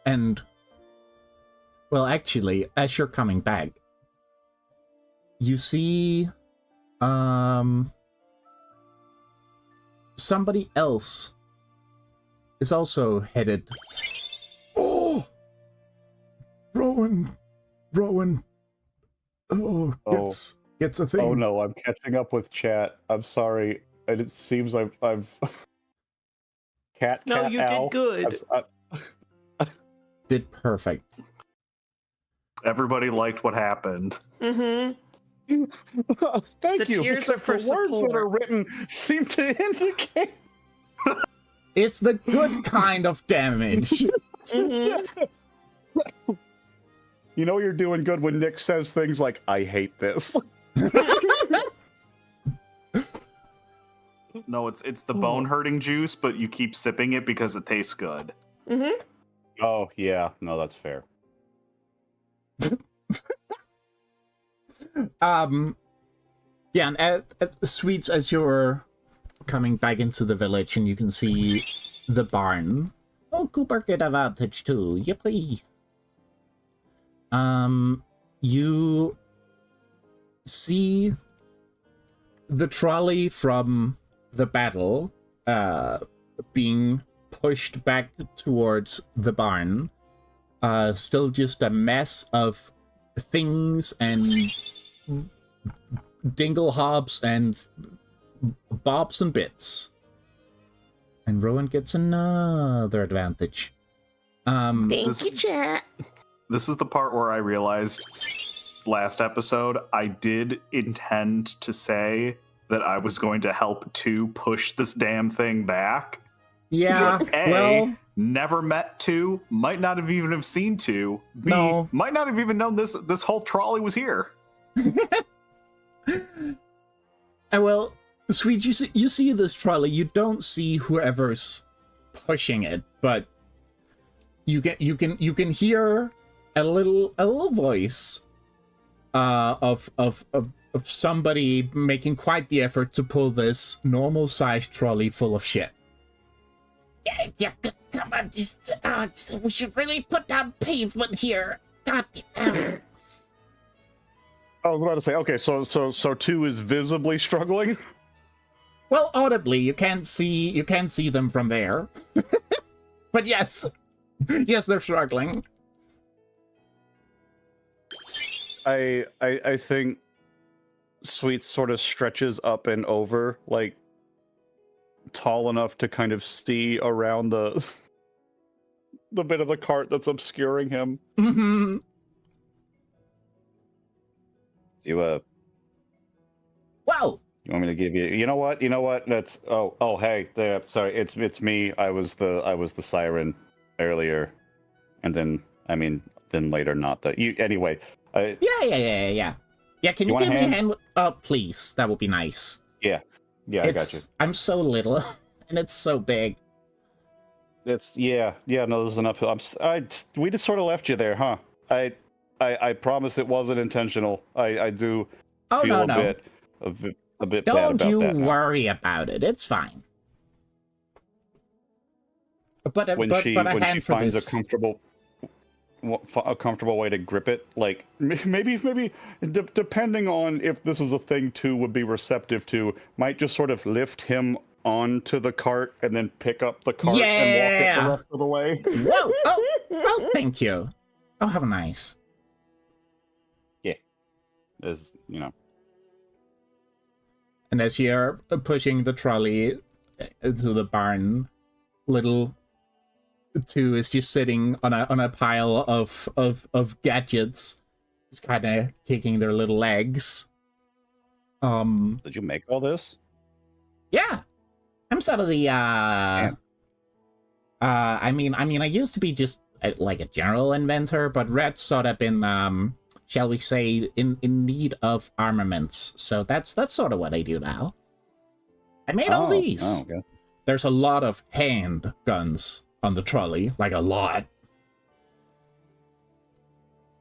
And, well, actually, as you're coming back, you see, somebody else is also headed. Oh! Rowan! Oh, gets a thing. Oh no, I'm catching up with chat. I'm sorry. And it seems I've cat No, you owl. did good. Did perfect. Everybody liked what happened. Mm-hmm. Thank The you. tears Because are for the words that support. are written seem to indicate. It's the good kind of damage. Mhm. You know you're doing good when Nick says things like, I hate this. No, it's the bone hurting juice, but you keep sipping it because it tastes good. Mhm. Oh, yeah. No, that's fair. Yeah, and Sweets, as you're coming back into the village and you can see the barn. Oh, Cooper get advantage too. Yippee. You see the trolley from the battle being pushed back towards the barn. Still just a mess of things and dingle hobs and bobs and bits. And Rowan gets another advantage. Thank you, chat. This is the part where I realized last episode I did intend to say that I was going to help to push this damn thing back. Yeah, A, well, never met two, might not have even have seen two. B, No. might not have even known this whole trolley was here. well, Sweet, you see this trolley. You don't see whoever's pushing it, but you can hear a little voice of somebody making quite the effort to pull this normal sized trolley full of shit. Yeah, come on, just, we should really put down pavement here. God damn. I was about to say, okay, so 2 is visibly struggling? Well, audibly, you can't see them from there. But yes, they're struggling. I think Sweet sort of stretches up and over, like, tall enough to kind of see around the bit of the cart that's obscuring him. Mm-hmm. You Well, you want me to give you? You know what? That's hey, there. Sorry, it's me. I was the siren earlier, and then later not that you. Anyway, yeah. Yeah, can you want give a me a hand? hand? Oh, please, that would be nice. yeah, I got you. I'm so little, and it's so big. It's yeah. No, this is enough. We just sort of left you there, huh? I promise it wasn't intentional. I do Oh feel no. a bit bad Don't about you that now. worry about it. It's fine. But When a she hand for finds this. a comfortable way to grip it, like maybe depending on if this is a thing 2 would be receptive to, might just sort of lift him onto the cart and then pick up the cart and walk it the rest of the way. Whoa! Oh, thank you. Oh, how nice. As you know. And as you're pushing the trolley into the barn, little 2 is just sitting on a pile of gadgets, just kind of kicking their little legs. Did you make all this? Yeah, I'm sort of the I used to be just like a general inventor, but Red's sort of been shall we say, in need of armaments. So that's sort of what I do now. I made all these. Oh, okay. There's a lot of hand guns on the trolley, like a lot.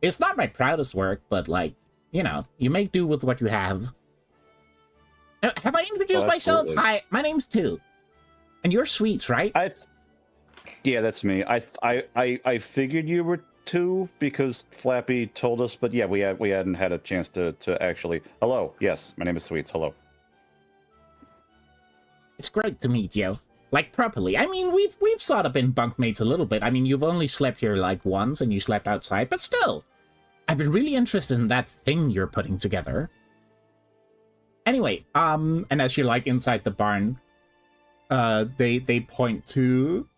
It's not my proudest work, but like, you know, you make do with what you have. Have I introduced myself? Absolutely. Hi, my name's 2. And you're Sweets, right? Yeah, that's me. I figured you were 2 because Flappy told us, but yeah, we hadn't had a chance to actually. Hello, yes, my name is Sweets. Hello. It's great to meet you. Like, properly. I mean, we've sort of been bunkmates a little bit. I mean, you've only slept here like once and you slept outside, but still. I've been really interested in that thing you're putting together. Anyway, and as you're like inside the barn, they point to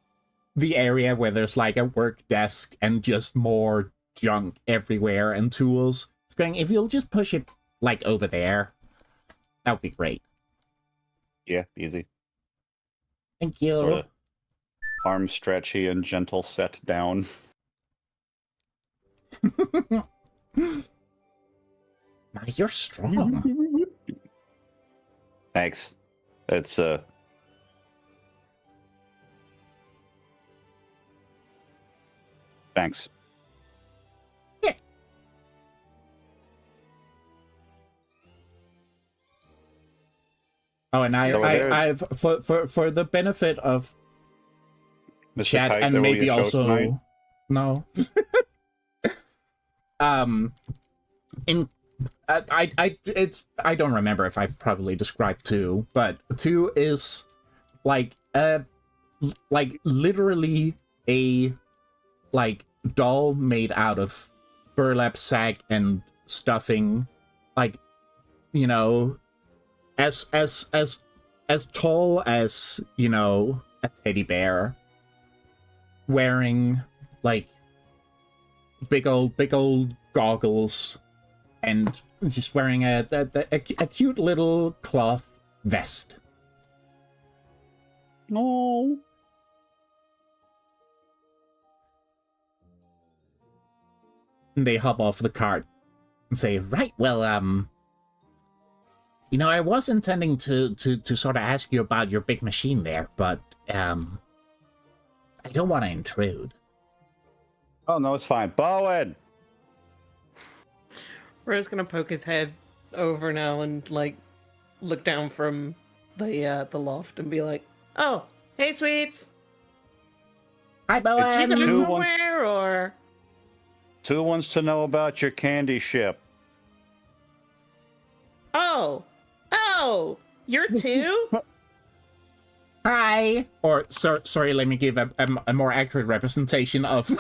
the area where there's like a work desk and just more junk everywhere and tools. It's going, if you'll just push it like over there, that would be great. Yeah, easy. Thank you. Sorta. arm stretchy and gentle set down. My, you're strong. Thanks. It's Thanks. Oh, and So I've for the benefit of Mr. chat Kite, and there will be maybe a show also tonight? no. In I don't remember if I've probably described 2, but 2 is like literally a doll made out of burlap sack and stuffing, like, you know, as tall as, you know, a teddy bear, wearing like big old goggles, and just wearing a cute little cloth vest. No. And they hop off the cart and say, right, well, you know, I was intending to sort of ask you about your big machine there, but I don't want to intrude. Oh no, it's fine. Bowen! Rose gonna poke his head over now and like look down from the loft and be like, "Oh, hey, sweets. Hi, You Bowen. gonna Two somewhere or?" 2 wants to know about your candy ship. Oh, you're 2. Hi. Or sorry, let me give a more accurate representation of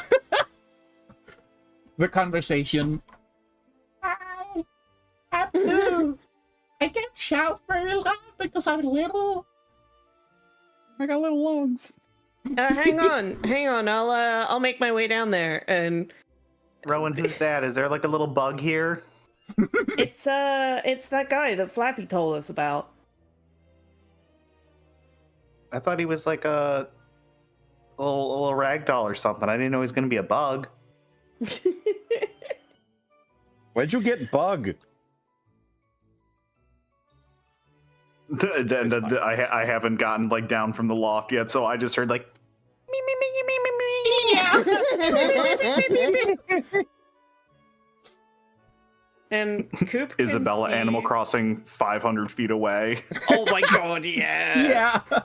the conversation. Hi. I'm new. I can't shout very loud because I'm little. I got little lungs. Hang on. I'll make my way down there. And Rowan, who's that? Is there like a little bug here? it's that guy that Flappy told us about. I thought he was like a little rag doll or something. I didn't know he was going to be a bug. Where'd you get bug? I haven't gotten like down from the loft yet, so I just heard like. And Coop can Isabella see... Animal Crossing 500 feet away. Oh my god, yeah. Yeah.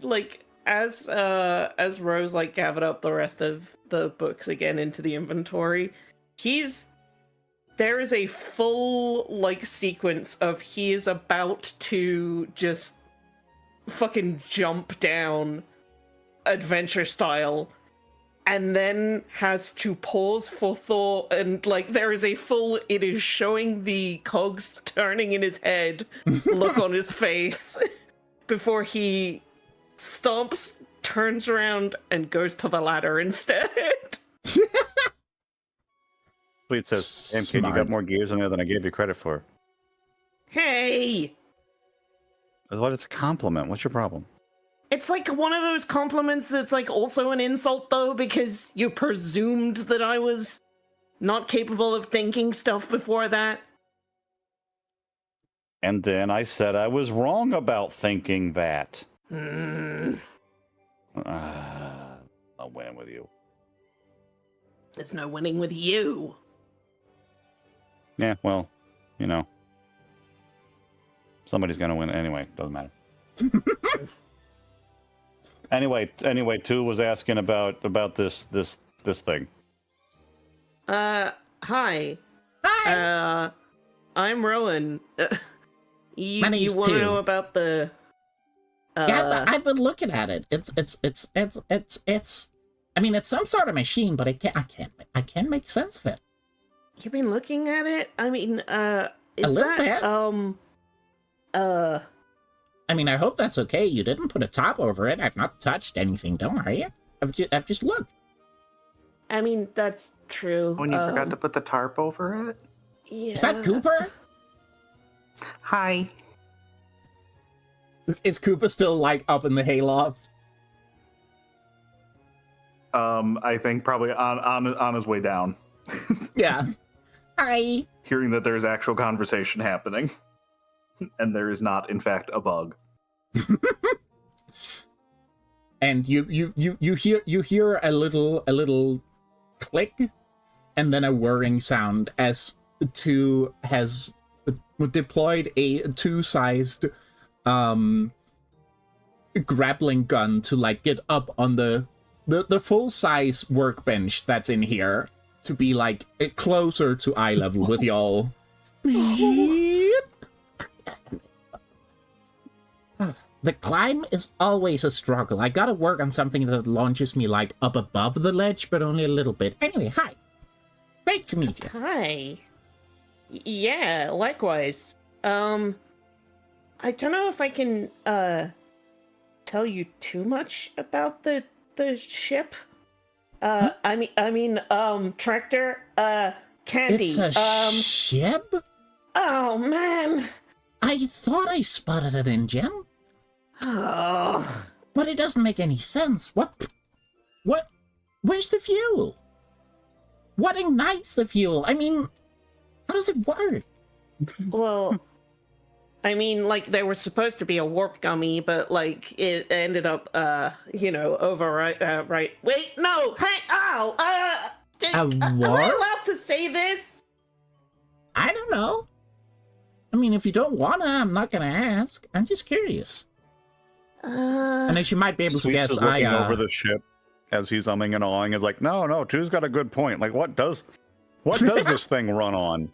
Like as Rose like gathered up the rest of the books again into the inventory, there is a full like sequence of he is about to just fucking jump down adventure style, and then has to pause for thought, and like there is a full, it is showing the cogs turning in his head look on his face before he stomps, turns around, and goes to the ladder instead. Tweet says, "Damn kid, you got more gears in there than I gave you credit for." Hey! That's what, it's a compliment. What's your problem? It's like one of those compliments that's like also an insult though, because you presumed that I was not capable of thinking stuff before that. And then I said I was wrong about thinking that. Hmm. I'll win with you. There's no winning with you. Yeah, well, you know. Somebody's gonna win anyway, doesn't matter. Anyway, 2 was asking about this thing. Hi. Hi. I'm Rowan. You My name's want to Two. know about the... Yeah, I've been looking at it. It's. I mean, it's some sort of machine, but I can't make sense of it. You've been looking at it? I mean, is A little that, bit. I mean, I hope that's okay. You didn't put a top over it. I've not touched anything. Don't worry. I've just looked. I mean, that's true. When you forgot to put the tarp over it? Yeah. Is that Cooper? Hi. Is Cooper still like up in the hayloft? I think probably on his way down, Yeah. Hi. hearing that there's actual conversation happening, and there is not, in fact, a bug. And you hear a little click, and then a whirring sound as two has deployed a two-sized grappling gun to like get up on the full-size workbench that's in here to be like closer to eye level with y'all. The climb is always a struggle. I gotta work on something that launches me like up above the ledge, but only a little bit. Anyway, hi. Great to meet you. Hi. Yeah, likewise. I don't know if I can tell you too much about the ship. I mean, tractor, Candy. It's a ship? Oh man. I thought I spotted an engine, Oh. but it doesn't make any sense. What? Where's the fuel? What ignites the fuel? I mean, how does it work? Well, I mean, like, there was supposed to be a warp gummy, but, like, it ended up, override, right. Wait, no! Hey, ow! Am I what? allowed to say this? I don't know. I mean, if you don't wanna, I'm not gonna ask. I'm just curious. And as you might be able to Sweets guess, is looking over the ship as he's umming and awing. Is like, no, Two's got a good point. Like, what does this thing run on?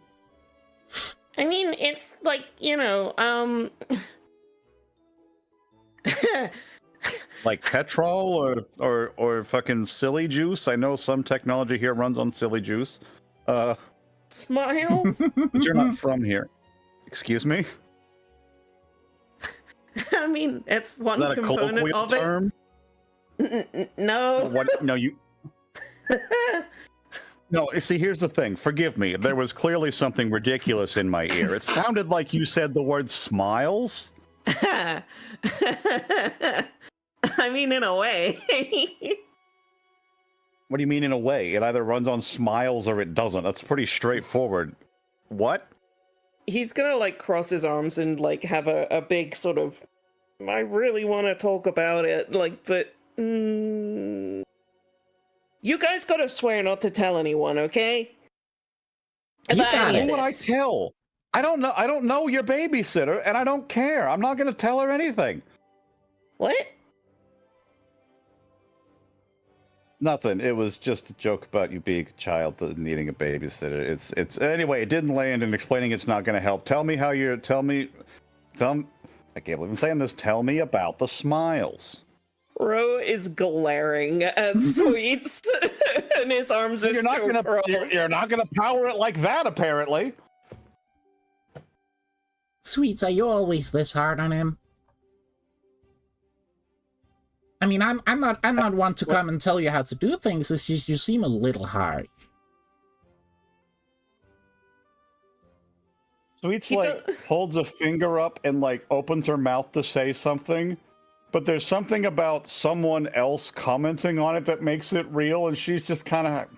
I mean, it's like, Like petrol or fucking silly juice? I know some technology here runs on silly juice. Smiles? But you're not from here. Excuse me? I mean, it's one Is that a component colloquial of it. term? No. What? No, you. No, see, here's the thing. Forgive me. There was clearly something ridiculous in my ear. It sounded like you said the word smiles. I mean, in a way. What do you mean in a way? It either runs on smiles or it doesn't. That's pretty straightforward. What? He's gonna, like, cross his arms and, like, have a big sort of, I really want to talk about it, like, but, you guys gotta swear not to tell anyone, okay? You About got any it. of What would I this. tell? I don't know your babysitter, and I don't care. I'm not gonna tell her anything. What? Nothing. It was just a joke about you being a child and needing a babysitter. It's anyway. It didn't land, and explaining it's not going to help. Tell me how you're. I can't believe I'm saying this. Tell me about the smiles. Ro is glaring at Sweets, and his arms are You're not still gonna. crossed. You're not gonna power it like that, apparently. Sweets, are you always this hard on him? I mean, I'm not one to come and tell you how to do things. It's just you seem a little harsh. Sweets You like holds a finger up and like opens her mouth to say something, but there's something about someone else commenting on it that makes it real, and she's just kind of.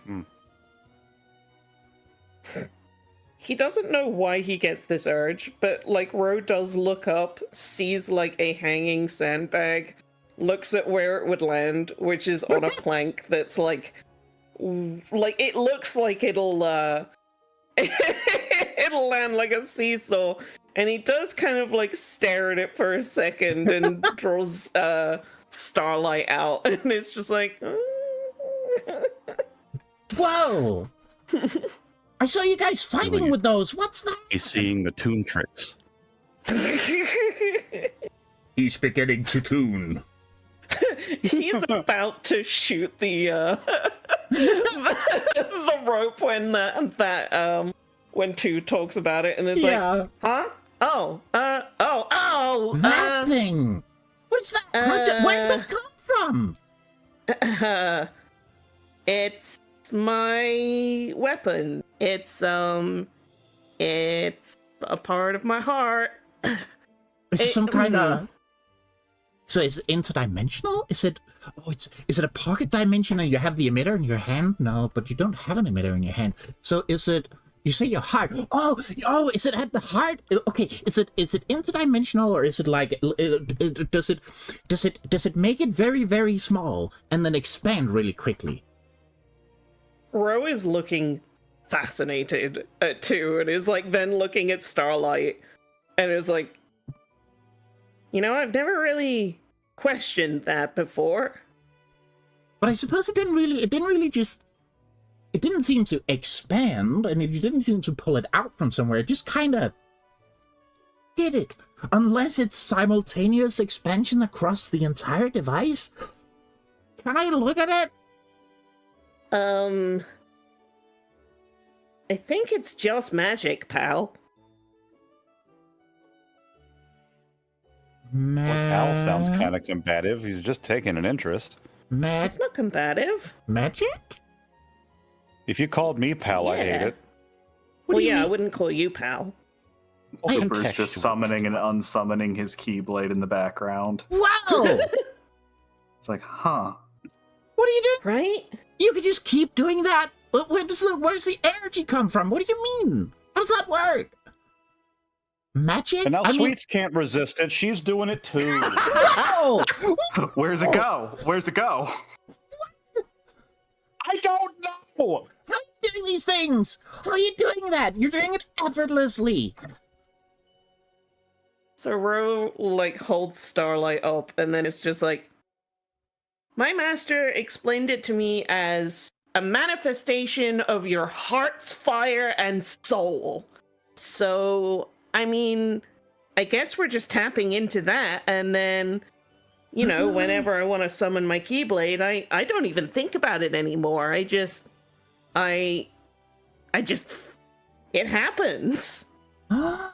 He doesn't know why he gets this urge, but, like, Ro does look up, sees, like, a hanging sandbag, looks at where it would land, which is on a plank that's, like, it looks like it'll land like a seesaw, and he does kind of, like, stare at it for a second and draws, starlight out, and it's just like... Whoa! I saw you guys fighting with those. What's that? He's seeing the toon tricks. He's beginning to tune. He's about to shoot the the rope when when Two talks about it, and it's like, huh? Oh, That thing. What's that? Where'd that come from? It's my weapon. It's a part of my heart. It's some kind of So is it interdimensional? Is it a pocket dimension and you have the emitter in your hand? No, but you don't have an emitter in your hand. So is it, you say your heart. Oh, is it at the heart? Okay, is it interdimensional, or is it like does it make it very, very small and then expand really quickly? Ro is looking fascinated too, and is like then looking at Starlight and is like, I've never really questioned that before. But I suppose it didn't seem to expand, and you didn't seem to pull it out from somewhere. It just kind of did it. Unless it's simultaneous expansion across the entire device. Can I look at it? I think it's just magic, pal. Well, Al sounds kind of combative. He's just taking an interest. It's not combative. Magic? If you called me pal, I'd hate it. Well, yeah, I wouldn't call you pal. Cooper's just summoning and unsummoning his Keyblade in the background. Wow! It's like, huh. What are you doing? Right? You could just keep doing that. But where's the energy come from? What do you mean? How does that work? Magic? And now Sweets can't resist it. She's doing it too. No! Where's it go? Where's it go? I don't know. How are you doing these things? How are you doing that? You're doing it effortlessly. So Ro, holds Starlight up, and then it's just like, my master explained it to me as a manifestation of your heart's fire and soul. So, I mean, I guess we're just tapping into that, and then, whenever I want to summon my Keyblade, I don't even think about it anymore. It happens. I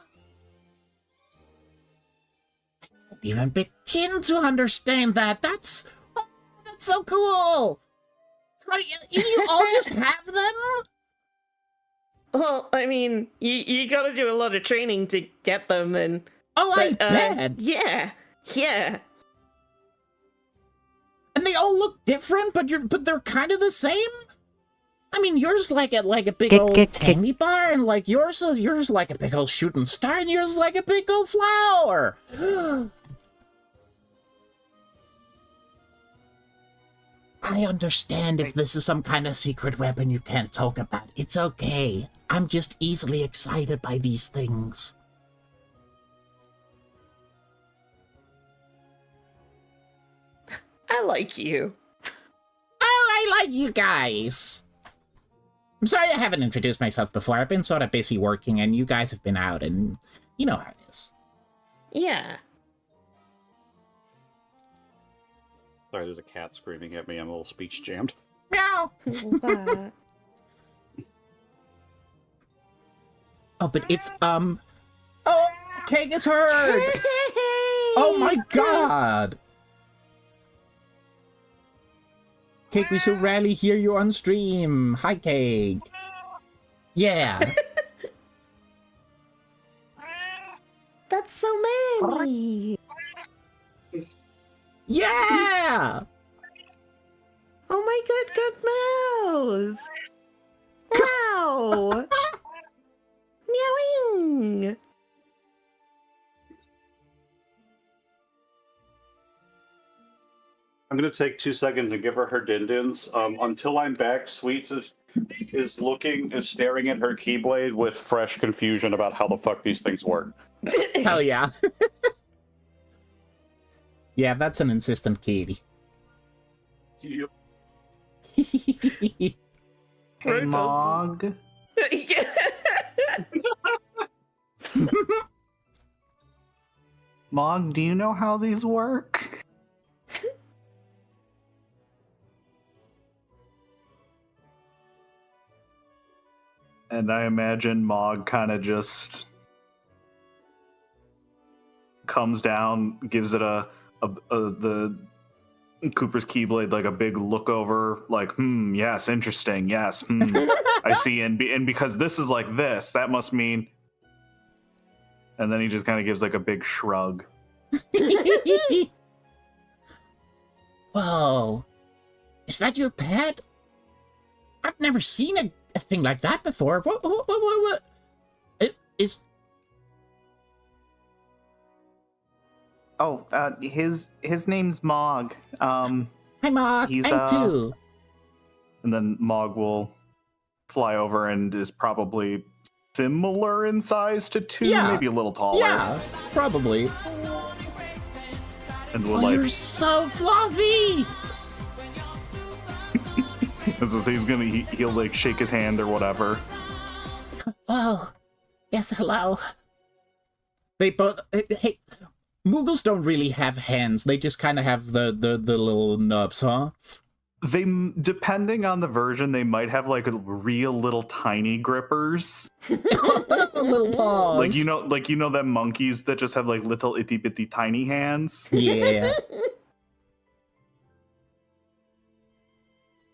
can't even begin to understand that. That's so cool. You all just have them? Well, I mean, you gotta do a lot of training to get them, and... I bet. Yeah. And they all look different, but they're kind of the same? I mean, yours like a big old candy bar, and yours like a big old shooting star, and yours like a big old flower. I understand if this is some kind of secret weapon you can't talk about. It's okay. I'm just easily excited by these things. I like you. Oh, I like you guys. I'm sorry I haven't introduced myself before. I've been sort of busy working, and you guys have been out, and you know how it is. Yeah. Sorry, there's a cat screaming at me. I'm a little speech jammed. Meow. Oh, but if, oh, Cake is heard! Oh my god! Cake, we so rarely hear you on stream. Hi, Cake. Yeah. That's so manly. Yeah! Oh my good mouse. Wow. Meowing. I'm going to take 2 seconds and give her her din-dins. Until I'm back, Sweets is staring at her Keyblade with fresh confusion about how the fuck these things work. Hell yeah. Yeah, that's an insistent kitty. Yep. Hey, Mog. Mog, do you know how these work? And I imagine Mog kind of just comes down, gives it the Cooper's Keyblade like a big look over, like, yes, interesting, yes, I see, and because this is like this, that must mean. And then he just kind of gives like a big shrug. Whoa. Is that your pet? I've never seen a thing like that before. What? It is... Oh, his name's Mog. Hi, Mark. He's, I'm too. And then Mog will fly over and is probably similar in size to Two, Yeah. maybe a little taller. Yeah, probably. And will Oh, you're so fluffy. he'll like shake his hand or whatever. Oh, yes, hello. They both... Hey, Moogles don't really have hands. They just kind of have the little nubs, huh? They, depending on the version, they might have like real little tiny grippers. Little paws. Like you know them monkeys that just have like little itty bitty tiny hands. Yeah.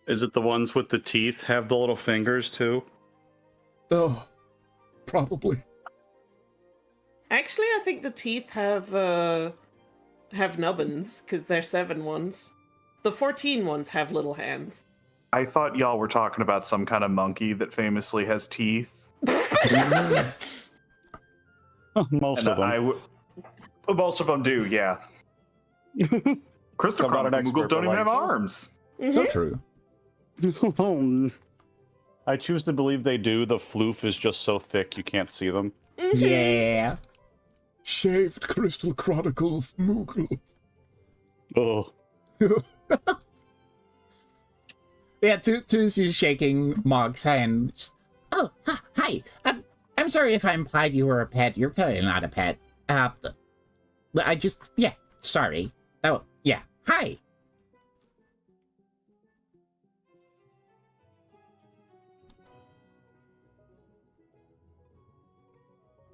Is it the ones with the teeth have the little fingers too? Oh, probably. Actually, I think the teeth have nubbins, because they're 7 ones. The 14 ones have little hands. I thought y'all were talking about some kind of monkey that famously has teeth. Most of them. Most of them do, yeah. Crystal I'm not an Chronicle expert, Moogles don't but even have like- arms. So true. I choose to believe they do. The floof is just so thick you can't see them. Yeah. Shaved Crystal Chronicle of Moogle. Oh. Yeah, Tuesday's shaking Mog's hand. Oh, hi. I'm sorry if I implied you were a pet. You're clearly not a pet. I just... Yeah, sorry. Oh, yeah. Hi.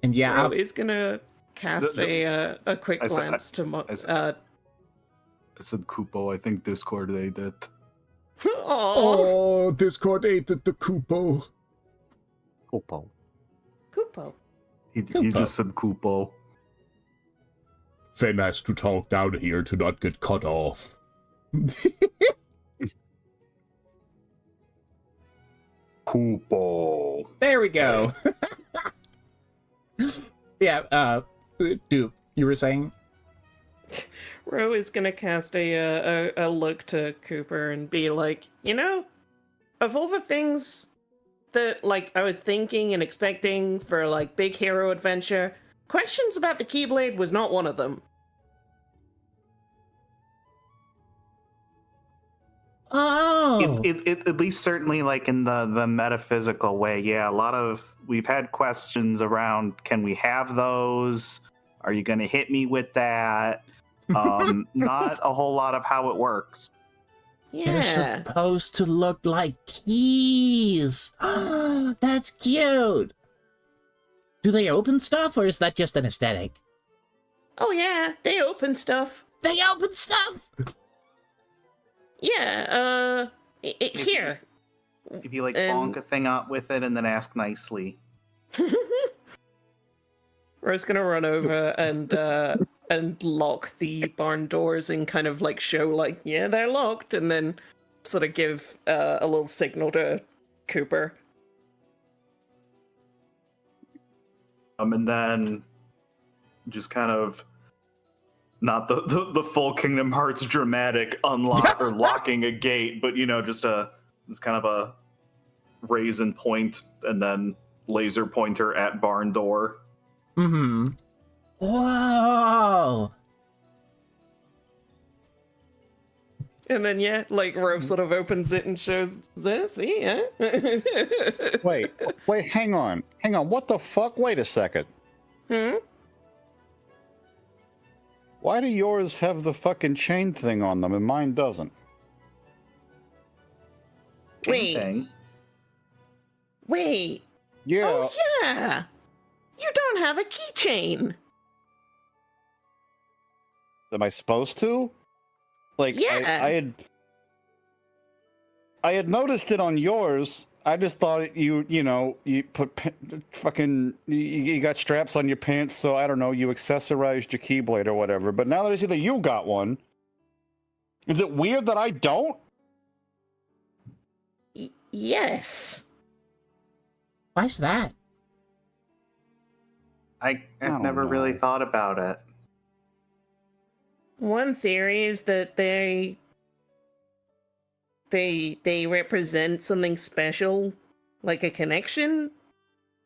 And yeah, Ro is gonna cast a quick glance to Mo- I said Kupo, I think Discord ate it. Aw. Oh, Discord ate the Kupo. Popo. Kupo. He Kupo. just said Kupo. Fen has to talk down here to not get cut off. Kupo. there we go. Yeah, Duke, you were saying? Ro is gonna cast a look to Cooper and be like, of all the things that like I was thinking and expecting for like big hero adventure, questions about the Keyblade was not one of them. Oh! It at least certainly like in the metaphysical way, yeah. We've had questions around, can we have those? Are you gonna hit me with that? Not a whole lot of how it works. They're Yeah. supposed to look like keys. That's cute. Do they open stuff, or is that just an aesthetic? Oh yeah, they open stuff. They open stuff. Yeah, here. If you like And- bonk a thing up with it and then ask nicely. Ro's gonna run over and lock the barn doors and kind of like show like, yeah, they're locked, and then sort of give a little signal to Cooper. And then just kind of not the full Kingdom Hearts dramatic unlock or locking a gate, but just it's kind of a raise and point and then laser pointer at barn door. Mm-hmm. Whoa! And then yeah, like Ro sort of opens it and shows this. See, yeah. Wait, hang on. What the fuck? Wait a second. Hmm? Why do yours have the fucking chain thing on them and mine doesn't? Wait. Thing. Wait. Yeah. Oh yeah. You don't have a keychain. Am I supposed to? Like, Yeah. I had noticed it on yours. I just thought you put you got straps on your pants, so I don't know, you accessorized your Keyblade or whatever. But now that I see that you got one, Is it weird that I don't? Yes. Why's that? I've don't never really know. thought about it. One theory is that they represent something special, like a connection,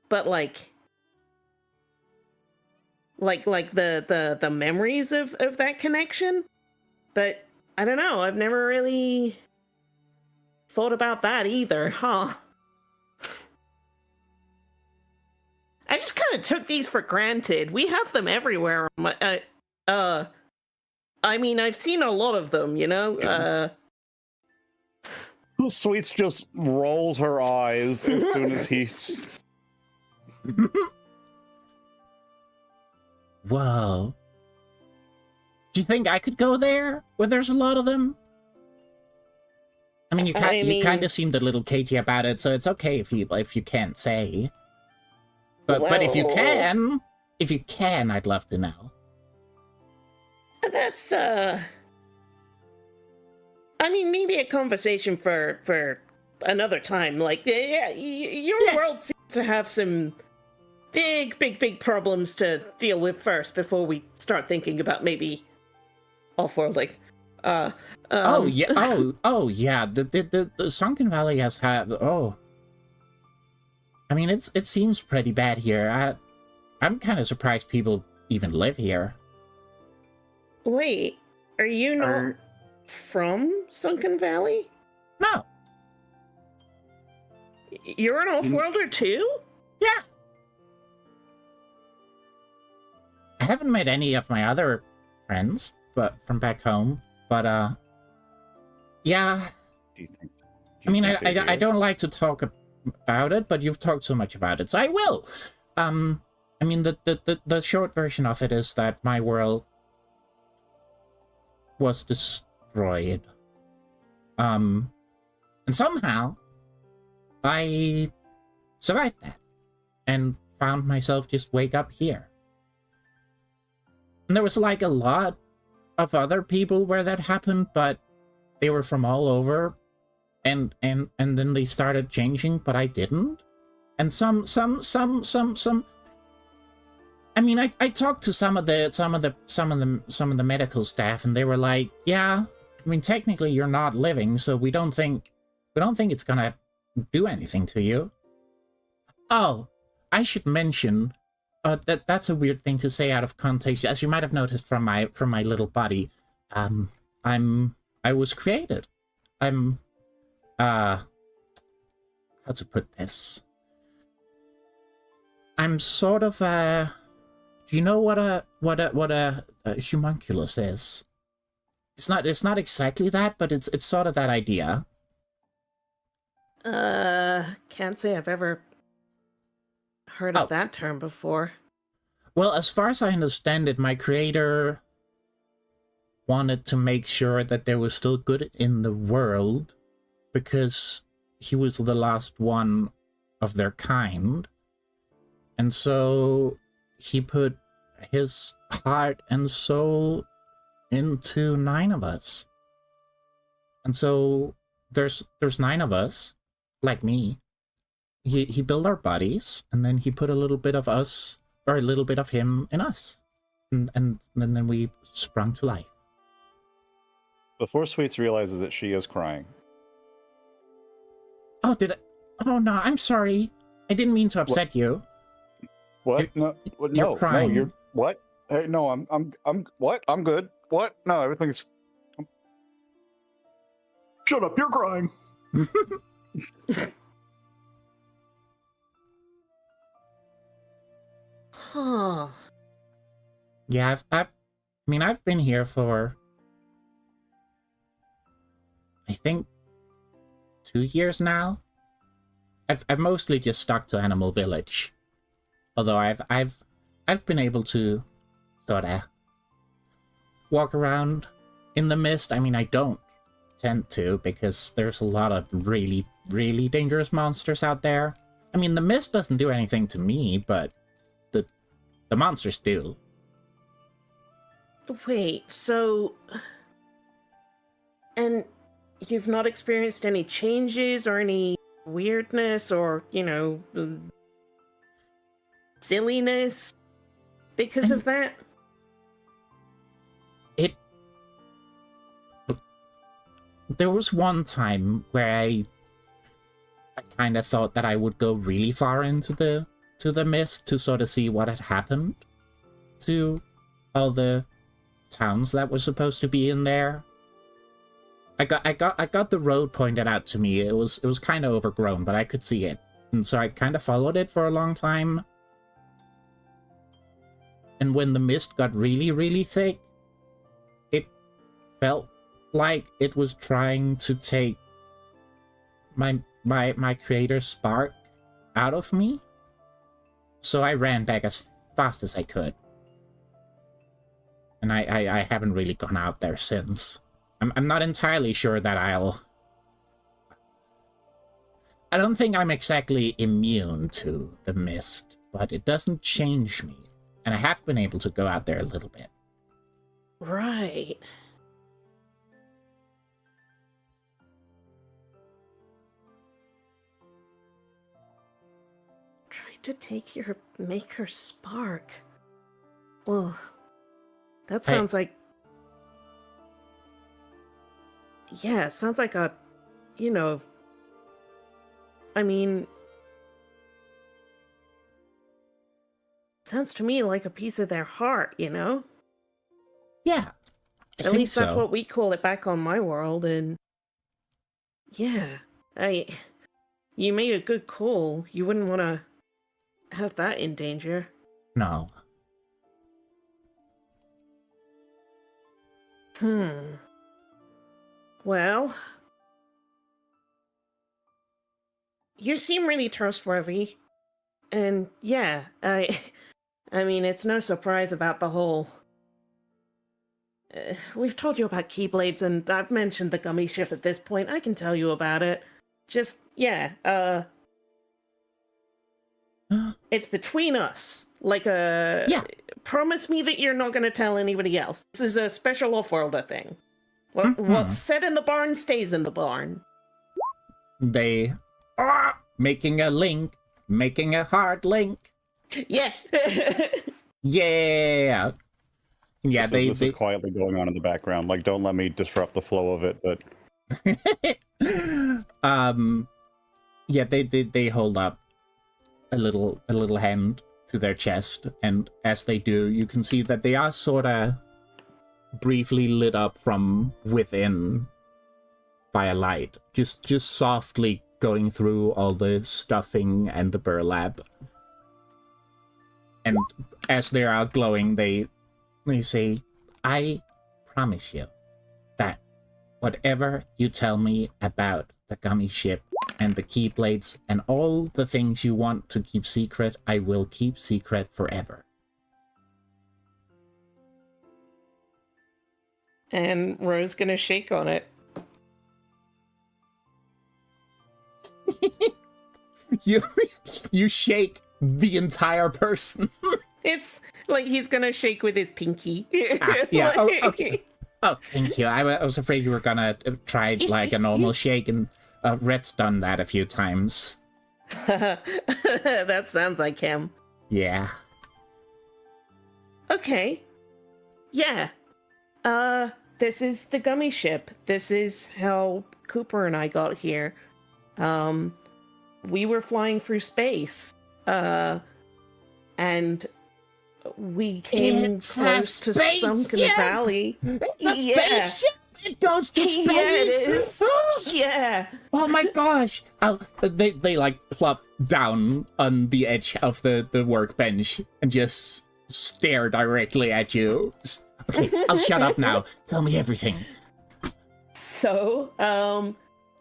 but like the memories of that connection. But I don't know, I've never really thought about that either, huh? I just kind of took these for granted. We have them everywhere. I mean, I've seen a lot of them, you know? Sweets just rolls her eyes as soon as he's. Whoa. Do you think I could go there where there's a lot of them? I mean, you kind of seemed a little cagey about it, so it's okay if you can't say. But if you can, I'd love to know. That's, I mean, maybe a conversation for another time. Like, yeah, your world seems to have some big problems to deal with first before we start thinking about maybe off-worlding. Oh yeah. The Sunken Valley has had. Oh, I mean, it seems pretty bad here. I'm kind of surprised people even live here. Wait, are you not from Sunken Valley? No. You're an off-worlder too? Yeah. I haven't met any of my other friends, but from back home. But yeah. I mean, I don't like to talk about it, but you've talked so much about it, so I will. I mean, the short version of it is that my world was destroyed. And somehow I survived that and found myself just wake up here. And there was like a lot of other people where that happened, but they were from all over, and then they started changing, but I didn't. And some I mean, I talked to some of the medical staff, and they were like, yeah, I mean, technically you're not living, so we don't think it's gonna do anything to you. Oh, I should mention that's a weird thing to say out of context. As you might have noticed from my little body, I was created. I'm how to put this? I'm sort of a. Do you know what a homunculus is? It's not exactly that, but it's sort of that idea. Can't say I've ever heard of that term before. Well, as far as I understand it, my creator wanted to make sure that there was still good in the world because he was the last one of their kind. And so he put his heart and soul into 9 of us. And so there's 9 of us, like me. He built our bodies, and then he put a little bit of us, or a little bit of him in us. And then we sprung to life. Before Sweets realizes that she is crying. Oh, did I? Oh no, I'm sorry. I didn't mean to upset you. What? You're crying. No, you're what? Hey, no, I'm what? I'm good. What? No, everything's. Shut up! You're crying. Huh. Yeah, I've been here for, I think, 2 years now. I've mostly just stuck to Animal Village, although I've been able to sort of walk around in the mist. I mean, I don't tend to because there's a lot of really dangerous monsters out there. I mean, the mist doesn't do anything to me, but the monsters do. Wait, so And you've not experienced any changes or any weirdness or, silliness because of that? There was one time where I kind of thought that I would go really far into the mist to sort of see what had happened to all the towns that were supposed to be in there. I got the road pointed out to me. It was kind of overgrown, but I could see it, and so I kind of followed it for a long time. And when the mist got really, really thick, it felt like it was trying to take my creator spark out of me. So I ran back as fast as I could. And I haven't really gone out there since. I'm not entirely sure that I don't think I'm exactly immune to the mist, but it doesn't change me. And I have been able to go out there a little bit. Right. Trying to take your maker spark. Well, that sounds like... Yeah, it sounds like a... I mean... Sounds to me like a piece of their heart, Yeah. At least that's what we call it back on my world, and... Yeah, you made a good call. You wouldn't want to have that in danger. No. Well... You seem really trustworthy. And yeah, I mean, it's no surprise about the whole... we've told you about Keyblades, and I've mentioned the gummy ship at this point. I can tell you about it. Just, yeah, it's between us. Like, Yeah. Promise me that you're not going to tell anybody else. This is a special off-worlder thing. What's said in the barn stays in the barn. They are making a link. Making a hard link. Yeah. Yeah. Yeah, this is quietly going on in the background. Like, don't let me disrupt the flow of it, but... Yeah, they hold up a little hand to their chest, and as they do, you can see that they are sort of briefly lit up from within by a light. Just softly going through all the stuffing and the burlap. And as they are glowing, they say, I promise you that whatever you tell me about the gummy ship and the Keyblades and all the things you want to keep secret, I will keep secret forever. And Ro's gonna shake on it. You shake the entire person. It's like he's gonna shake with his pinky. Yeah. Oh, okay. Oh, thank you. I was afraid you were gonna try like a normal shake, and Rhett's done that a few times. That sounds like him. Yeah. Okay. Yeah. This is the gummy ship. This is how Cooper and I got here. We were flying through space. And we came close to Sunken Valley. The spaceship! It goes to space! Yeah, it is. Yeah. Oh my gosh! They like plop down on the edge of the workbench and just stare directly at you. Okay, I'll shut up now. Tell me everything. So,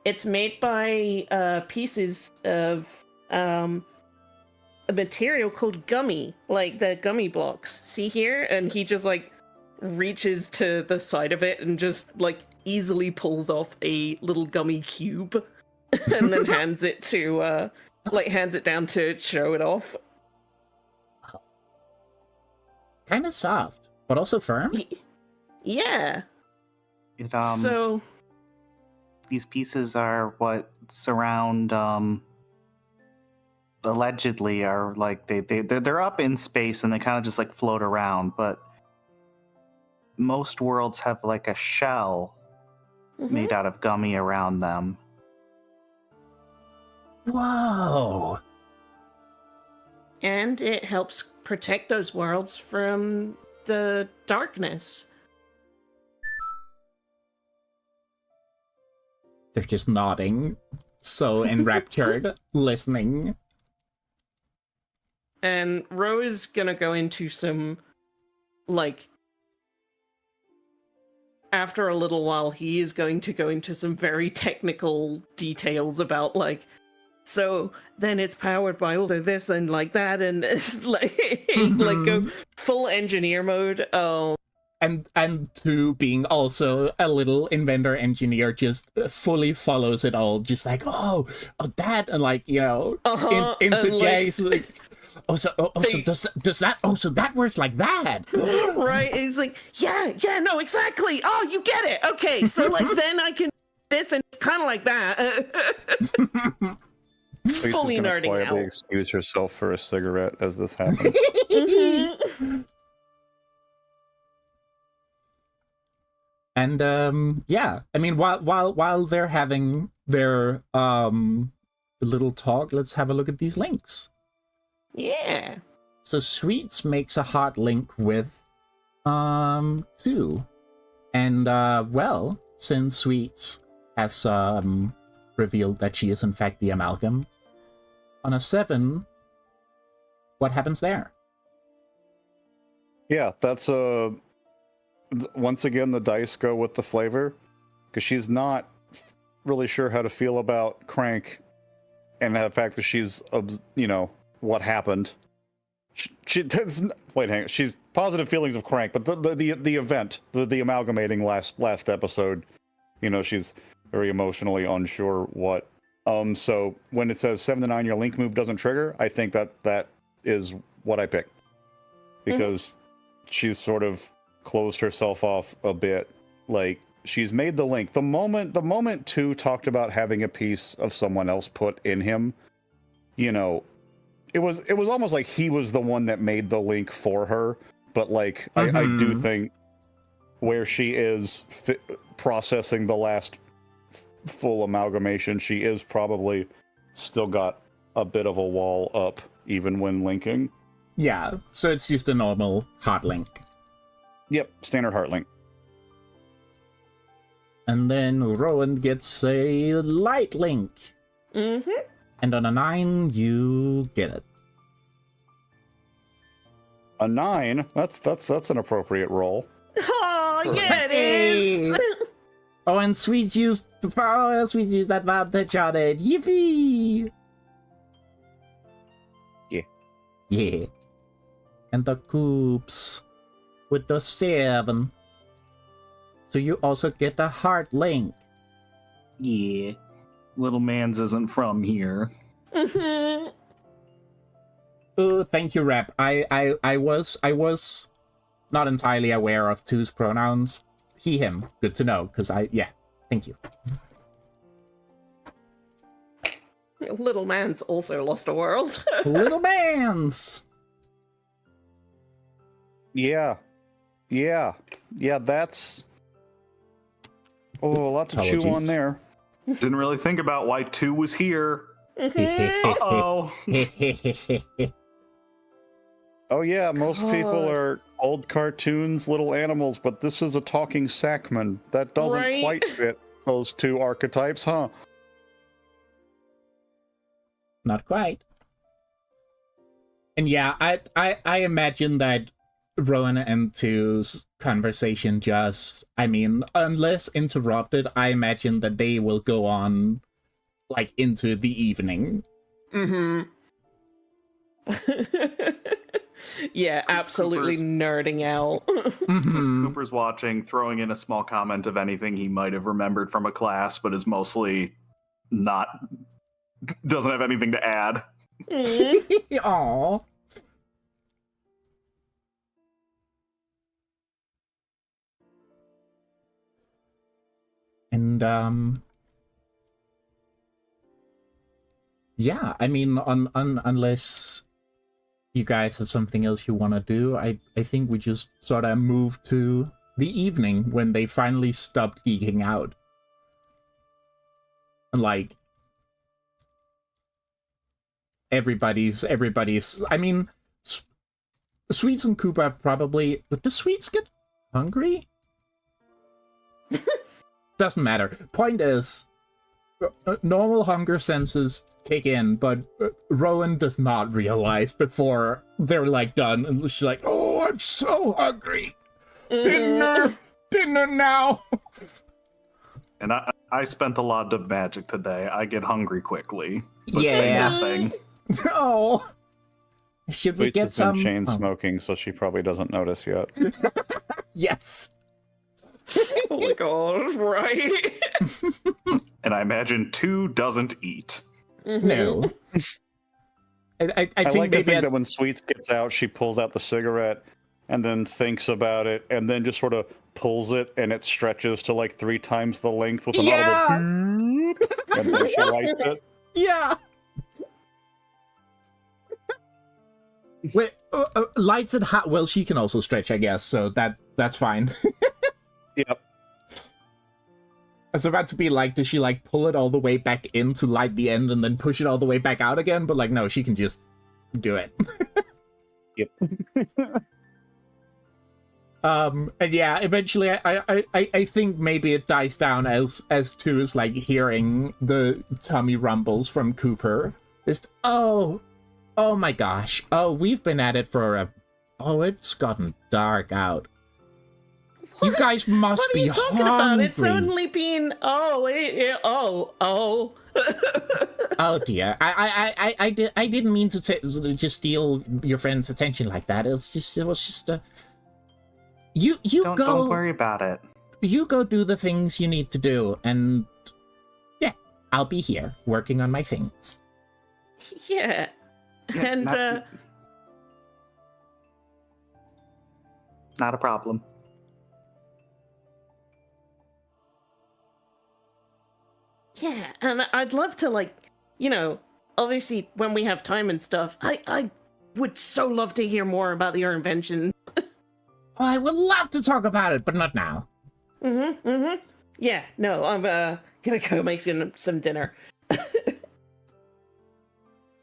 it's made by pieces of a material called gummy, like the gummy blocks. See here? And he just like reaches to the side of it and just like easily pulls off a little gummy cube and then hands it to hands it down to show it off. Kind of soft, but also firm. Yeah. It So these pieces are what surround allegedly are like they're up in space and they kind of just like float around, but most worlds have like a shell made out of gummy around them. Whoa! And it helps protect those worlds from the darkness. They're just nodding, so enraptured, listening. And Ro is gonna go into some, like, after a little while, he is going to go into some very technical details about, like, so then it's powered by also this and like that, and like, like go full engineer mode. Oh, And to being also a little inventor engineer, just fully follows it all, just like that, and like into and, Jay's like, so does that so that works like that, right? It's like yeah, no, exactly. Oh, you get it. Okay, so like then I can this and it's kind of like that. So Fully you're just nerding gonna quietly out. excuse yourself for a cigarette as this happens. And yeah, I mean, while they're having their little talk, let's have a look at these links. Yeah. So Sweets makes a hot link with 2. And well, since Sweets has revealed that she is in fact the amalgam, on a 7, what happens there? Yeah, that's once again the dice go with the flavor, because she's not really sure how to feel about Crank, and the fact that she's what happened. Wait, hang on. She's positive feelings of Crank, but the event, the amalgamating last episode, she's very emotionally unsure what. So when it says 7 to 9, your link move doesn't trigger, I think that is what I picked, because she's sort of closed herself off a bit. Like, she's made the link. The moment 2 talked about having a piece of someone else put in him, it was almost like he was the one that made the link for her. But like, I do think where she is processing the last full amalgamation, she is probably still got a bit of a wall up even when linking. Yeah, so it's just a normal hot link. Yep, standard heart link. And then Rowan gets a light link. And on a 9, you get it. A 9? That's an appropriate roll. Oh, yeah, it is. Oh, and Sweets used advantage on it. Yippee! Yeah. Yeah. And the Coops with the 7. So you also get a heart link. Yeah. Little Mans isn't from here. Oh, thank you, Rep. I was not entirely aware of 2's pronouns. He, him. Good to know, because thank you. Little Man's also lost a world. Little Mans! Yeah, that's... Oh, a lot to chew on Apologies. there. Didn't really think about why 2 was here. Uh-oh. Oh yeah, most people God. are old cartoons, little animals, but this is a talking Sackman. That doesn't Right? quite fit those 2 archetypes, huh? Not quite. And yeah, I imagine that Rowan and 2's conversation unless interrupted, I imagine that they will go on, like, into the evening. Yeah, absolutely Cooper's- nerding out. Cooper's watching, throwing in a small comment of anything he might have remembered from a class, but is mostly doesn't have anything to add. Aww. And yeah, I mean, unless you guys have something else you want to do, I think we just sort of move to the evening when they finally stopped geeking out. And like, everybody's, I mean, Sweets and Koopa probably, but do Sweets get hungry? Doesn't matter. Point is, normal hunger senses kick in, but Rowan does not realize before they're like done, and she's like, "Oh, I'm so hungry! Dinner now!" And I spent a lot of magic today. I get hungry quickly. But say Yeah. nothing. Oh, should we Sweets get has been some? chain Oh, smoking, so she probably doesn't notice yet. yes. Oh my god, right? And I imagine 2 doesn't eat. No. I I think like to maybe think that when Sweets gets out, she pulls out the cigarette and then thinks about it and then just sort of pulls it and it stretches to like 3 times the length with an audible beep, and then she lights it. Yeah. Wait, lights and hot. Well, she can also stretch, I guess. So that's fine. Yep. I was about to be like, does she like pull it all the way back in to light the end and then push it all the way back out again? But like, no, she can just do it. Yep. And yeah, eventually, I think maybe it dies down as two is like hearing the tummy rumbles from Cooper. Just oh my gosh, oh, we've been at it for it's gotten dark out. You guys must What are be you talking hungry. about? It's only been oh. Oh dear, I didn't mean to just steal your friend's attention like that. It was just you Don't worry about it. you go do the things you need to do, and yeah, I'll be here working on my things. Yeah. Yeah, And not a problem. yeah, and I'd love to, like, obviously when we have time and stuff, I would so love to hear more about your invention. I would love to talk about it, but not now. Yeah, no, I'm gonna go make some dinner.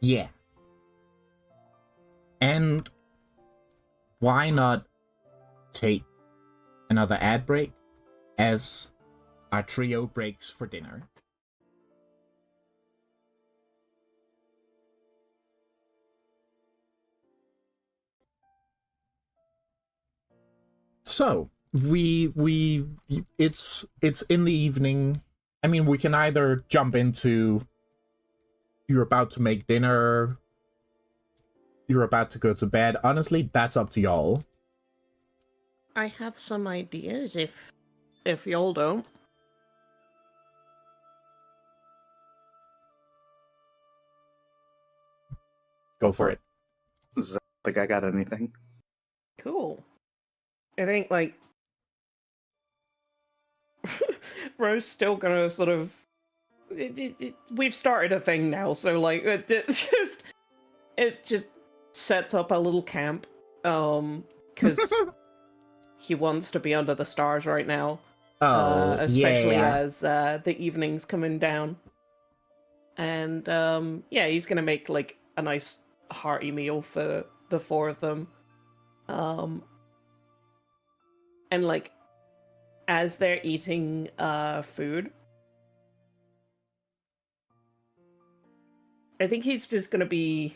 Yeah. And why not take another ad break as our trio breaks for dinner? So it's in the evening. I mean, we can either jump into you're about to make dinner, you're about to go to bed. Honestly, that's up to y'all. I have some ideas if y'all don't. Go for it. Think I got anything? Cool. I think, like, Ro's still gonna sort of. We've started a thing now, so like it just sets up a little camp, because he wants to be under the stars right now. Especially yeah. as the evening's coming down, and yeah, he's gonna make like a nice hearty meal for the 4 of them, and like as they're eating food, I think he's just gonna be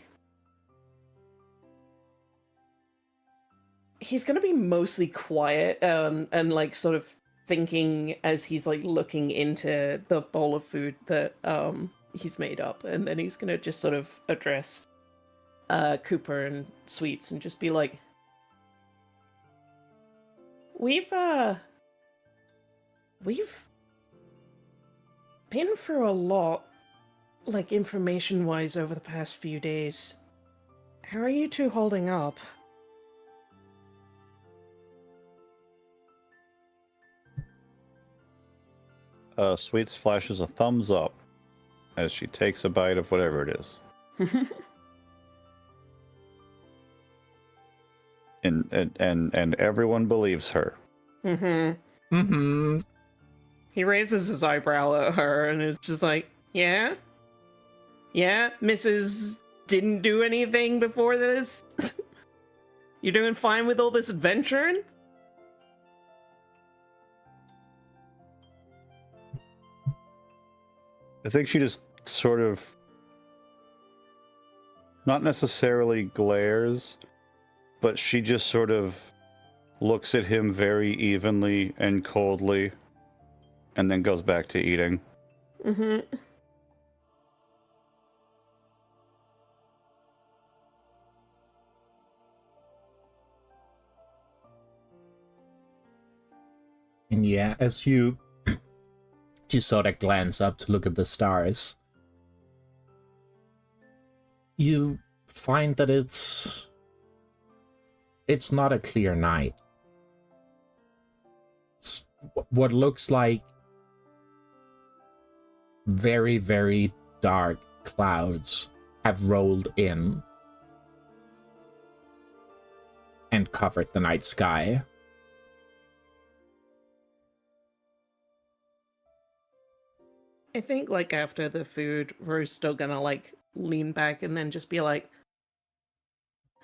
mostly quiet, and like sort of thinking as he's like looking into the bowl of food that he's made up, and then he's gonna just sort of address Cooper and Sweets and just be like, we've been through a lot, like information wise, over the past few days. How are you two holding up? Sweets flashes a thumbs up as she takes a bite of whatever it is. And everyone believes her. Mm-hmm. Mm-hmm. He raises his eyebrow at her and is just like, yeah? Yeah, Mrs. didn't do anything before this? You're doing fine with all this adventuring? I think she just sort of, not necessarily glares, but she just sort of looks at him very evenly and coldly, and then goes back to eating. Mm-hmm. And yeah, as you just sort of glance up to look at the stars, you find that it's not a clear night. It's what looks like very, very dark clouds have rolled in and covered the night sky. I think, like, after the food, we're still gonna, like, lean back and then just be like,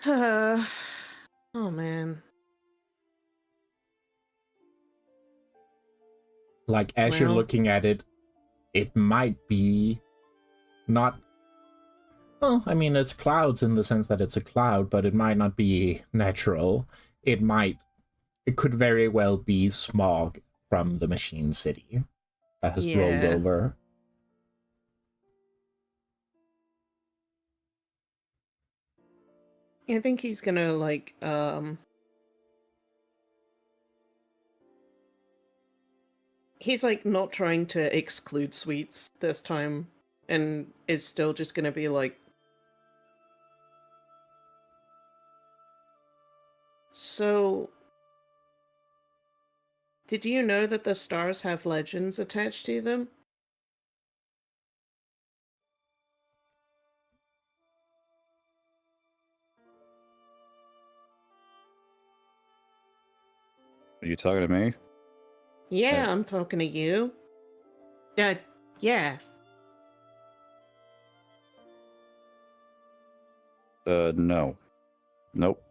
oh, man. Like, as you're Well. looking at it, it might be not... Well, I mean, it's clouds in the sense that it's a cloud, but it might not be natural. It could very well be smog from the machine city that has rolled Yeah. over. I think he's gonna, like, he's, like, not trying to exclude sweets this time, and is still just gonna be like, so, did you know that the stars have legends attached to them? Are you talking to me? Yeah, I'm talking to you. Yeah. No. Nope.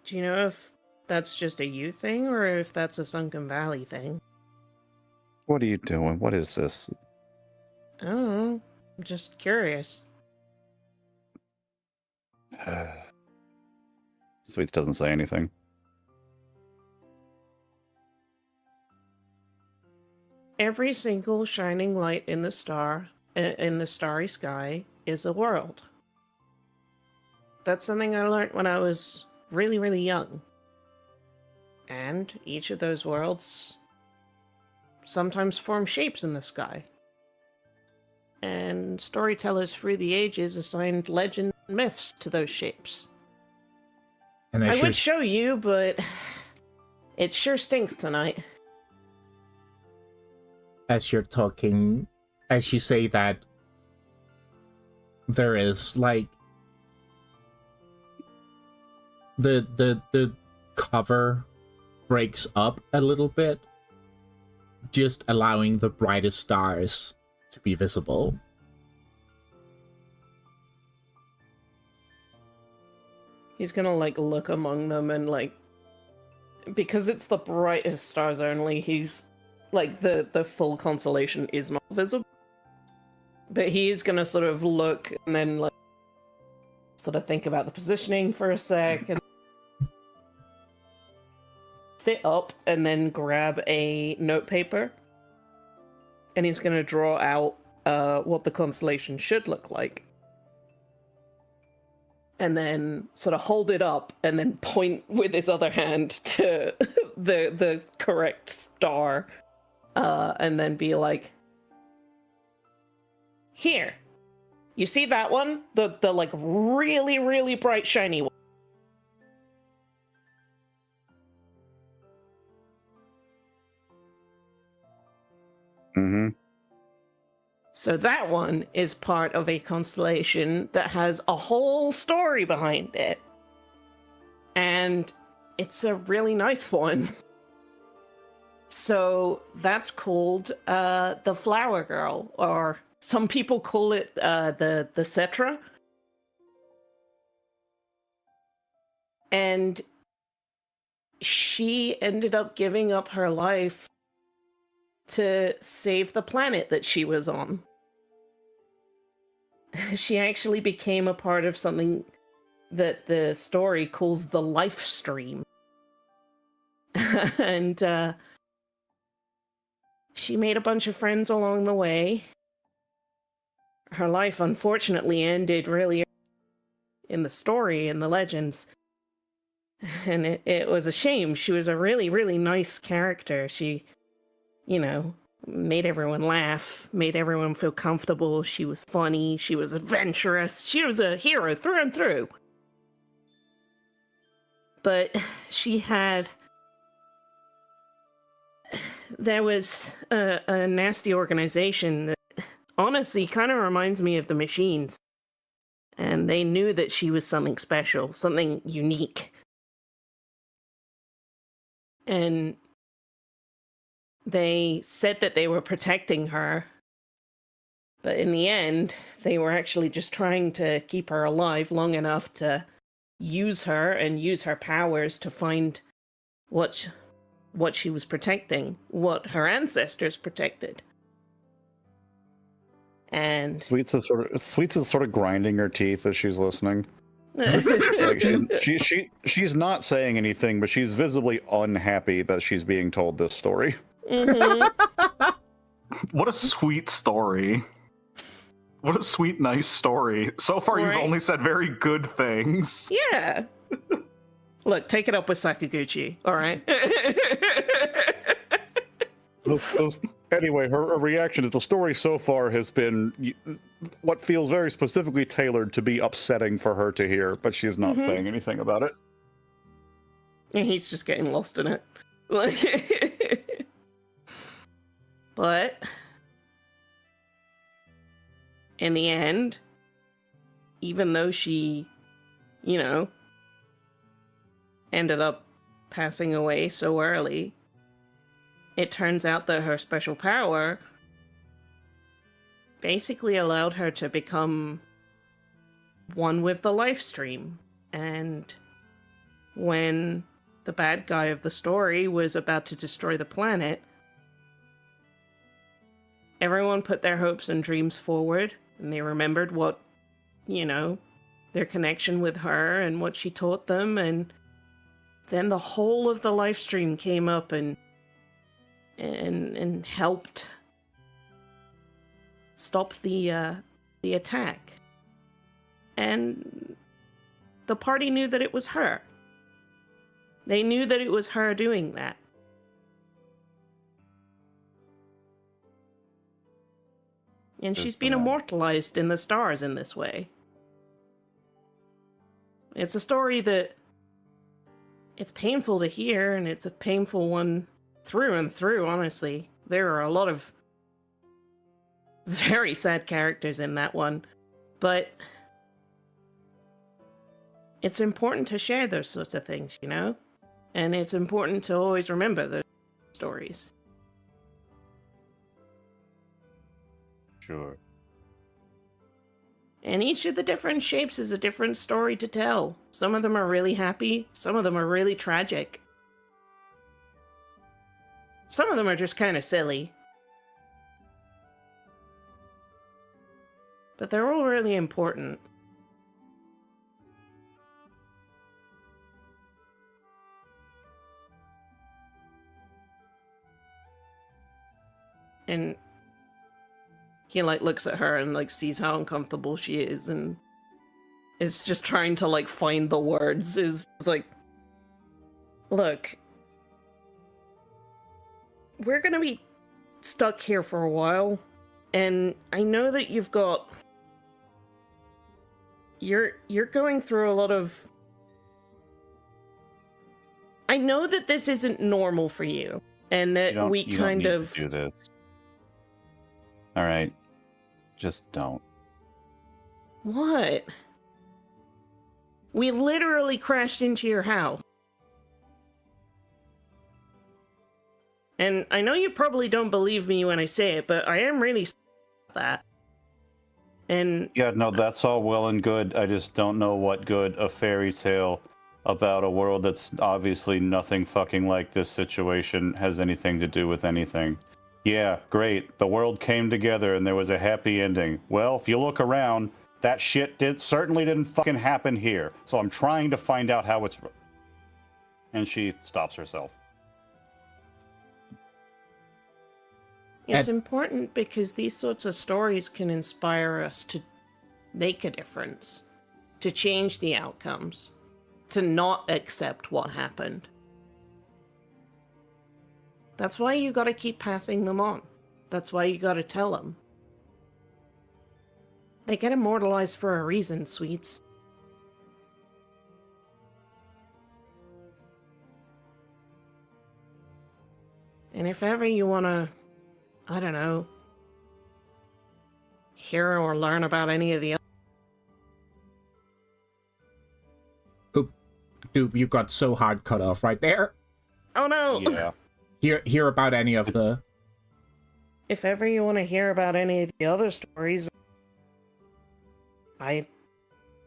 Do you know if that's just a you thing, or if that's a Sunken Valley thing? What are you doing? What is this? I don't know. I'm just curious. Sweets doesn't say anything. Every single shining light in the starry sky is a world. That's something I learned when I was really, really young. And each of those worlds sometimes form shapes in the sky. And storytellers through the ages assigned legends and myths to those shapes. And I would show you, but it sure stinks tonight. as you're talking, as you say that, there is like the cover breaks up a little bit, just allowing the brightest stars to be visible. He's gonna, like, look among them and, like, because it's the brightest stars only, he's, like, the full constellation is not visible. But he's gonna sort of look and then, like, sort of think about the positioning for a sec and sit up and then grab a notepaper. And he's gonna draw out what the constellation should look like. And then sort of hold it up and then point with his other hand to the correct star. And then be like, here, you see that one? The like really, really bright shiny one. Mm-hmm. So that one is part of a constellation that has a whole story behind it. And it's a really nice one. So that's called the Flower Girl, or some people call it the Cetra. And she ended up giving up her life to save the planet that she was on. She actually became a part of something that the story calls the life stream. And she made a bunch of friends along the way. Her life unfortunately ended really in the story, in the legends. And it was a shame. She was a really, really nice character. She, you know, made everyone laugh, made everyone feel comfortable. She was funny. She was adventurous. She was a hero through and through. But she had... There was a nasty organization that honestly kind of reminds me of the Machines. And they knew that she was something special, something unique. And they said that they were protecting her. But in the end, they were actually just trying to keep her alive long enough to use her and use her powers to find what she was protecting, what her ancestors protected. And Sweets is sort of grinding her teeth as she's listening. Like she's not saying anything, but she's visibly unhappy that she's being told this story. Mhm. What a sweet story. What a sweet, nice story. So far, Right. you've only said very good things. Yeah. Look, take it up with Sakaguchi, all right? Anyway, her reaction to the story so far has been what feels very specifically tailored to be upsetting for her to hear, but she is not saying anything about it. And he's just getting lost in it. Like, but in the end, even though she, you know, ended up passing away so early, it turns out that her special power basically allowed her to become one with the life stream. And when the bad guy of the story was about to destroy the planet, everyone put their hopes and dreams forward, and they remembered what, you know, their connection with her and what she taught them, and then the whole of the life stream came up and helped stop the attack. And the party knew that it was her. They knew that it was her doing that. And she's been immortalized in the stars in this way. It's a story that it's painful to hear, and it's a painful one through and through, honestly. There are a lot of very sad characters in that one, but it's important to share those sorts of things, you know? And it's important to always remember those stories. Sure. And each of the different shapes is a different story to tell. Some of them are really happy, some of them are really tragic. Some of them are just kind of silly. But they're all really important. And he, like, looks at her and, like, sees how uncomfortable she is and is just trying to, like, find the words. Is like, look, we're gonna be stuck here for a while, and I know that you've got... You're going through a lot of... I know that this isn't normal for you, and that we You kind don't need of... to do this. All right. Just don't. What? We literally crashed into your house. And I know you probably don't believe me when I say it, but I am really sorry about that. And Yeah, no, that's all well and good. I just don't know what good a fairy tale about a world that's obviously nothing fucking like this situation has anything to do with anything. Yeah, great. The world came together and there was a happy ending. Well, if you look around, that shit certainly didn't fucking happen here. So I'm trying to find out how it's... And she stops herself. it's important because these sorts of stories can inspire us to make a difference, to change the outcomes, to not accept what happened. That's why you gotta keep passing them on. That's why you gotta tell them. They get immortalized for a reason, sweets. And if ever you wanna, I don't know, hear or learn about any of the other... Dude, you got so hard cut off right there. Oh no! Yeah. Hear about any of the... If ever you want to hear about any of the other stories, I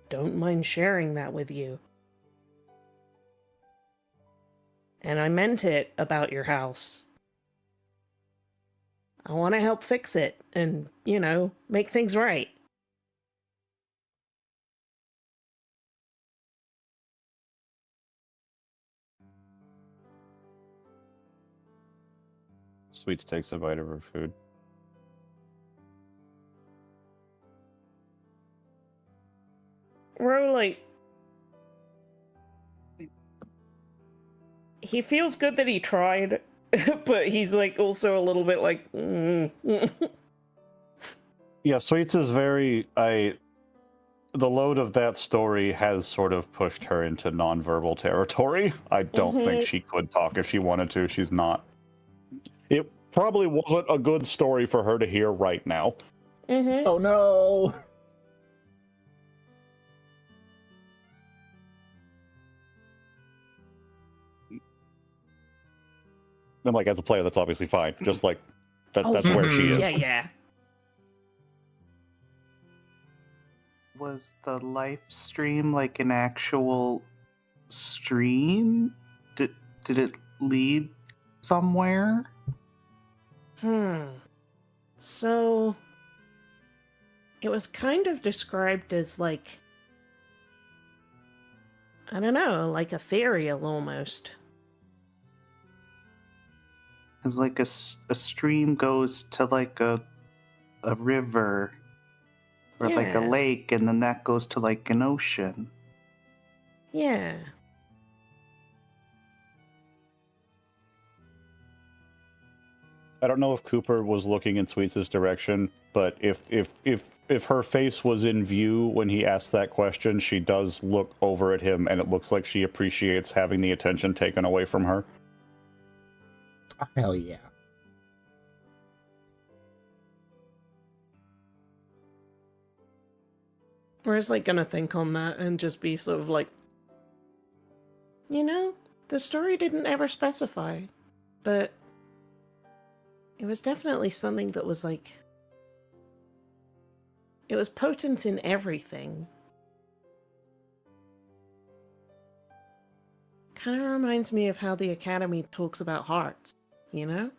don't mind sharing that with you. And I meant it about your house. I want to help fix it and, you know, make things right. Sweets takes a bite of her food. Ro, like, he feels good that he tried, but he's like also a little bit like, Yeah, Sweets is very... The load of that story has sort of pushed her into nonverbal territory. I don't think she could talk if she wanted to. She's not. It probably wasn't a good story for her to hear right now. Oh no! And like as a player, that's obviously fine. Just like that's where she is. Yeah. Was the live stream like an actual stream? Did it lead somewhere? So, it was kind of described as like, I don't know, like ethereal almost. It's like a stream goes to like a river or like a Yeah. lake, and then that goes to like an ocean. Yeah. I don't know if Cooper was looking in Sweets' direction, but if her face was in view when he asked that question, she does look over at him, and it looks like she appreciates having the attention taken away from her. Oh, hell yeah. Whereas like gonna think on that and just be sort of like, you know, the story didn't ever specify, but it was definitely something that was like, it was potent in everything. Kind of reminds me of how the Academy talks about hearts, you know?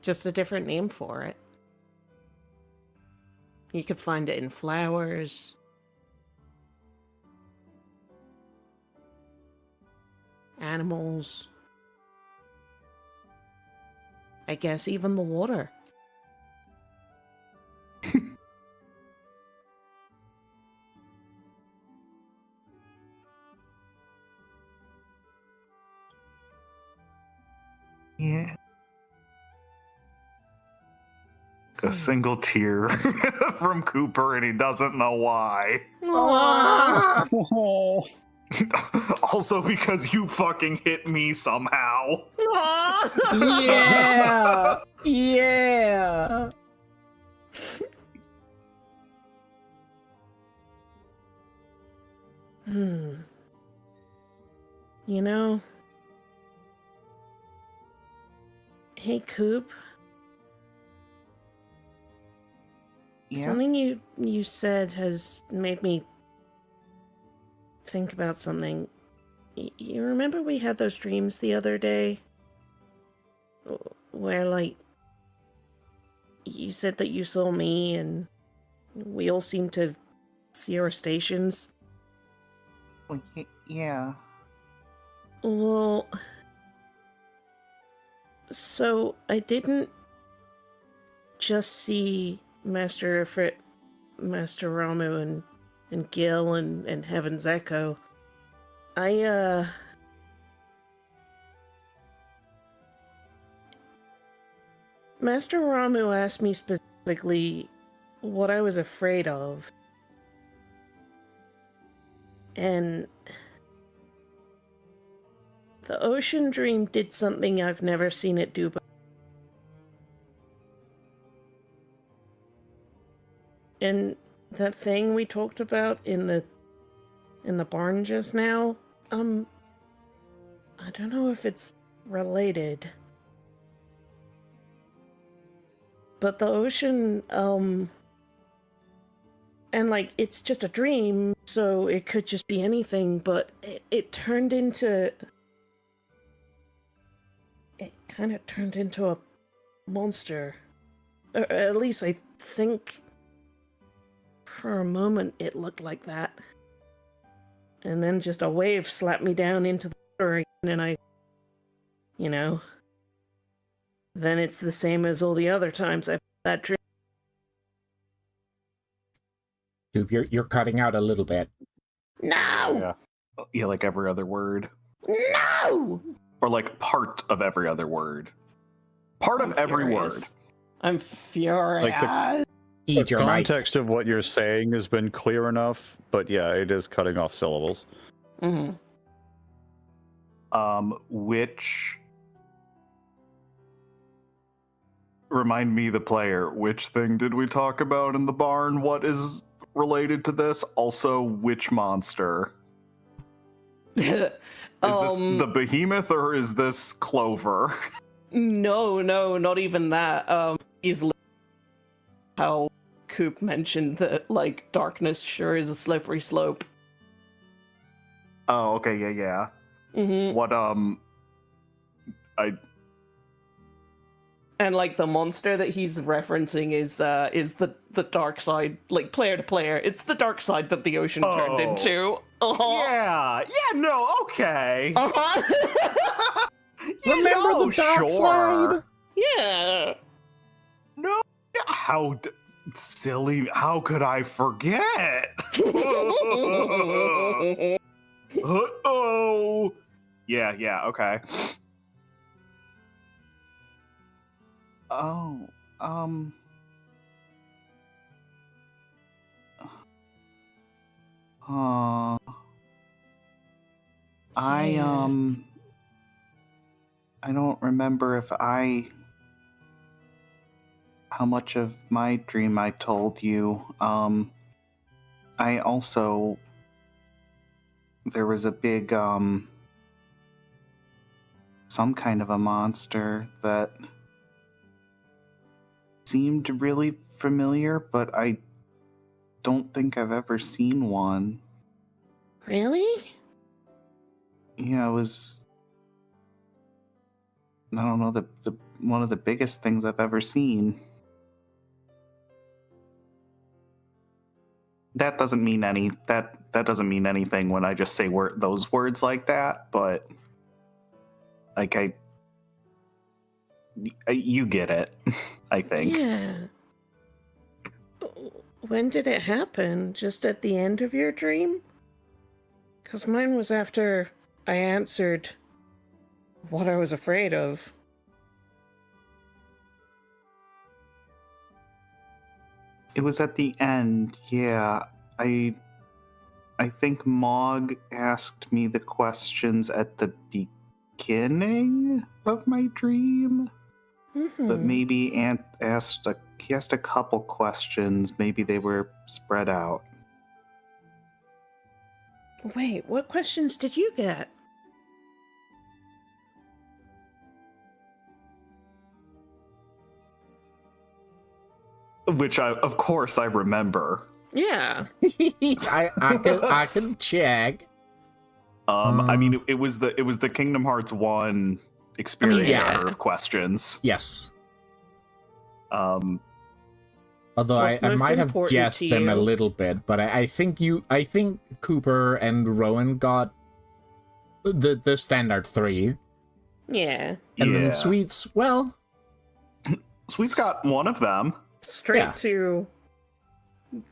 Just a different name for it. You could find it in flowers. Animals. I guess even the water. Yeah. A single tear from Cooper, and he doesn't know why. Also because you fucking hit me somehow. Yeah! Yeah! You know, hey Coop, Yeah. something you said has made me think about something. You remember we had those dreams the other day? Where, like, you said that you saw me and we all seemed to see our stations? Well, yeah. Well, so I didn't just see Master Ifrit, Master Ramu, and Gil and Heaven's Echo. Master Ramu asked me specifically what I was afraid of. And the ocean dream did something I've never seen it do before. And that thing we talked about in the barn just now, I don't know if it's related. But the ocean, and like, it's just a dream, so it could just be anything, but it turned into... It kind of turned into a monster. Or at least I think for a moment it looked like that. And then just a wave slapped me down into the water again, and I... You know... Then it's the same as all the other times I've had that dream. Dude, you're cutting out a little bit. No! Yeah, like every other word. No! Or like part of every other word. Part of every word. I'm furious. Like the Eat your mic. context of what you're saying has been clear enough, but yeah, it is cutting off syllables. Mm-hmm. Which... Remind me, the player, which thing did we talk about in the barn? What is related to this? Also, which monster? Is this the behemoth or is this Clover? No, not even that. He's how Coop mentioned that, like, darkness sure is a slippery slope. Oh, okay, yeah. Mm-hmm. What, And like the monster that he's referencing is the dark side, like player to player. It's the dark side that the ocean turned into. Yeah, no, okay. Remember the dark side? Yeah. No, how silly, how could I forget? Oh. Yeah, okay. Oh, I don't remember how much of my dream I told you. I also, there was a big, some kind of a monster that seemed really familiar, but I don't think I've ever seen one. Really? Yeah, it was, I don't know, the one of the biggest things I've ever seen. That doesn't mean that doesn't mean anything when I just say those words like that, but like you get it, I think. Yeah. When did it happen? Just at the end of your dream? Because mine was after I answered what I was afraid of. It was at the end, yeah. I think Mog asked me the questions at the beginning of my dream. Mm-hmm. But maybe he asked a couple questions. Maybe they were spread out. Wait, what questions did you get? which of course, I remember. Yeah. I can check. I mean, it was the Kingdom Hearts 1 experience yeah. curve questions. Yes. Um, Although What's I most might have important guessed to them a you? little bit, but I think Cooper and Rowan got the standard 3. Yeah. And then yeah. Sweets, well, Sweet's got one of them. Straight Yeah. to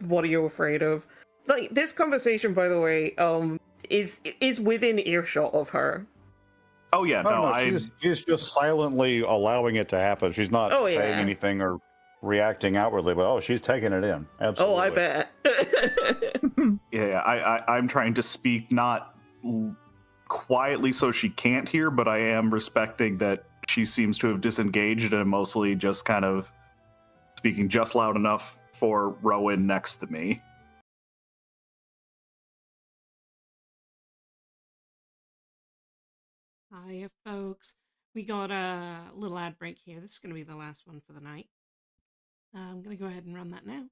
what are you afraid of? Like, this conversation, by the way, is within earshot of her. Oh yeah, no, she's just silently allowing it to happen. She's not Oh, saying yeah. anything or reacting outwardly, but she's taking it in. Absolutely. Oh, I bet. I'm trying to speak not quietly so she can't hear, but I am respecting that she seems to have disengaged and mostly just kind of speaking just loud enough for Rowan next to me. Hiya, folks. We got a little ad break here. This is going to be the last one for the night. I'm going to go ahead and run that now.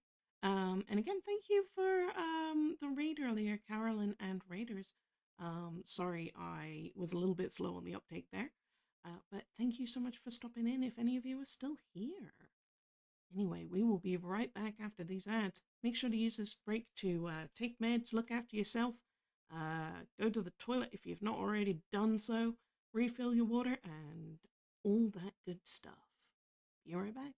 And again, thank you for the raid earlier, Carolyn and Raiders. Sorry, I was a little bit slow on the uptake there. But thank you so much for stopping in if any of you are still here. Anyway, we will be right back after these ads. Make sure to use this break to take meds, look after yourself, go to the toilet if you've not already done so, refill your water, and all that good stuff. Be right back.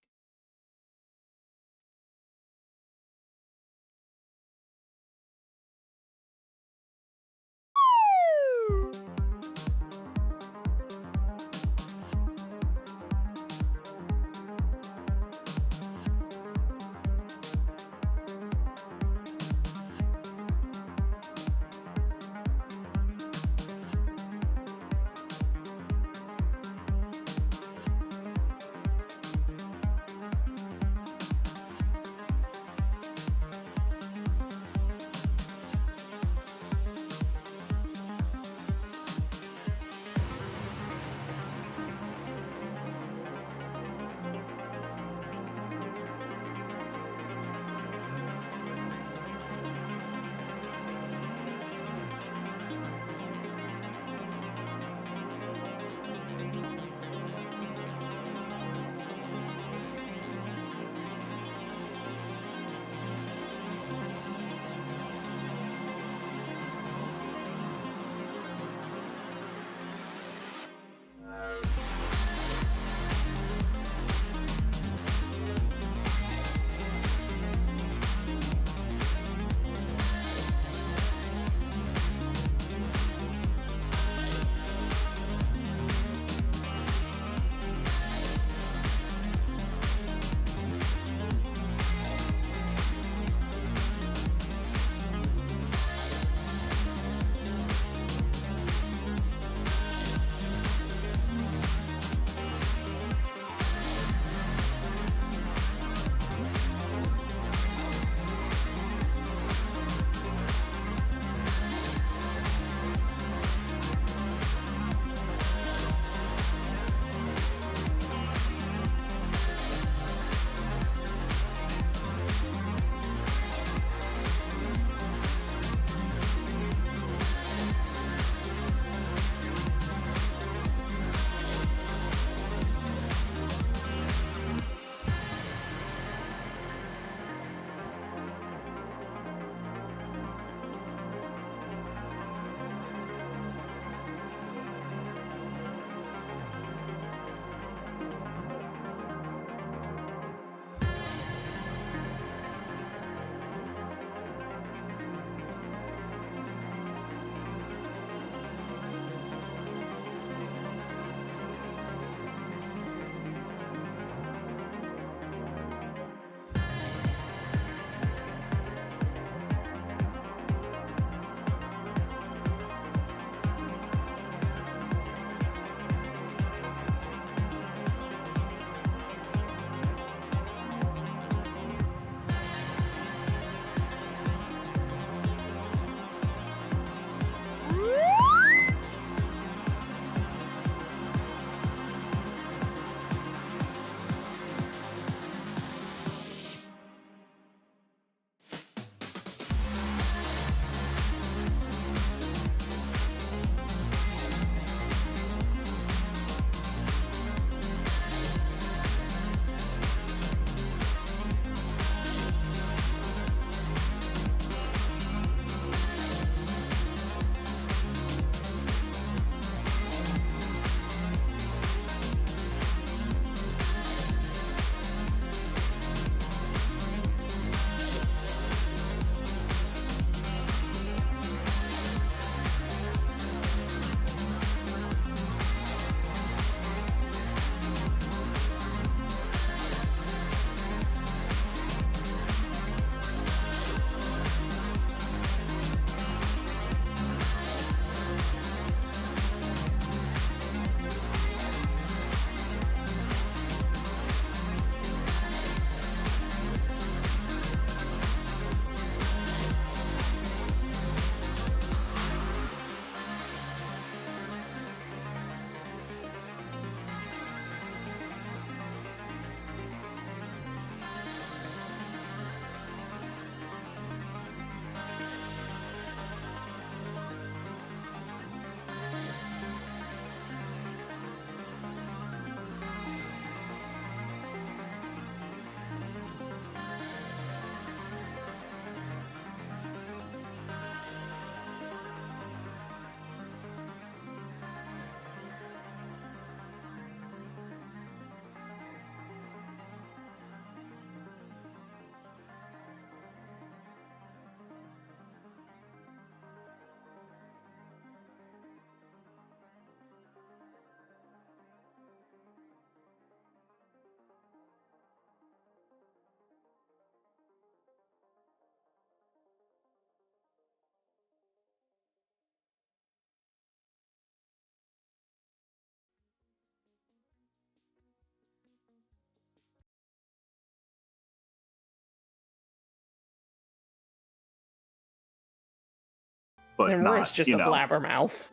but And not, Roof's just you a know. blabbermouth.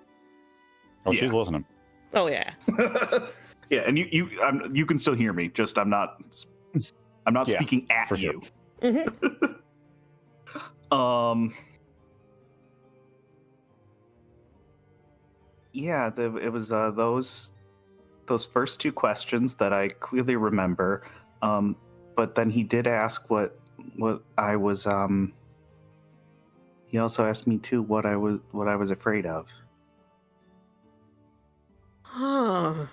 Oh, Yeah. she's listening. Oh yeah. Yeah, and you can still hear me. Just I'm not Yeah, speaking at for sure. you. Mhm. Yeah, it was those first two questions that I clearly remember. But then he did ask what I was. He also asked me too what I was afraid of. Huh.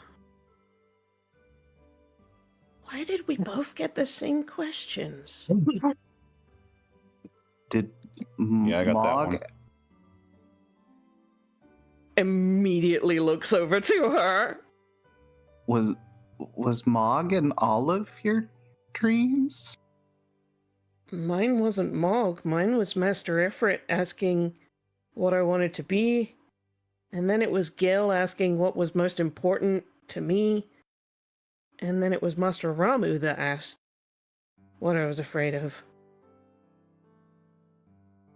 Why did we both get the same questions? Did Yeah, I got that Mog one. Immediately looks over to her. was Mog in all of your dreams? Mine wasn't Mog. Mine was Master Ifrit asking what I wanted to be. And then it was Gil asking what was most important to me. And then it was Master Ramu that asked what I was afraid of.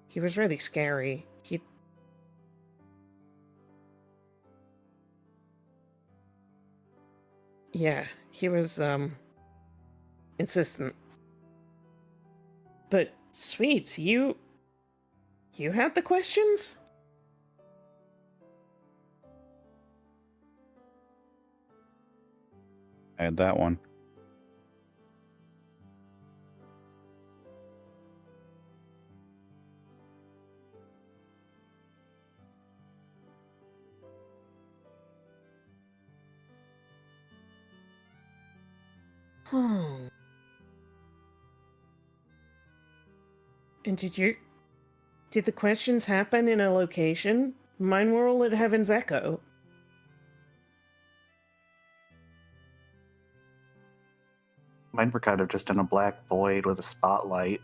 He was really scary. Yeah, he was, insistent. But, Sweets, you had the questions? I had that one. Hmm. And did the questions happen in a location? Mine were all at Heaven's Echo. Mine were kind of just in a black void with a spotlight.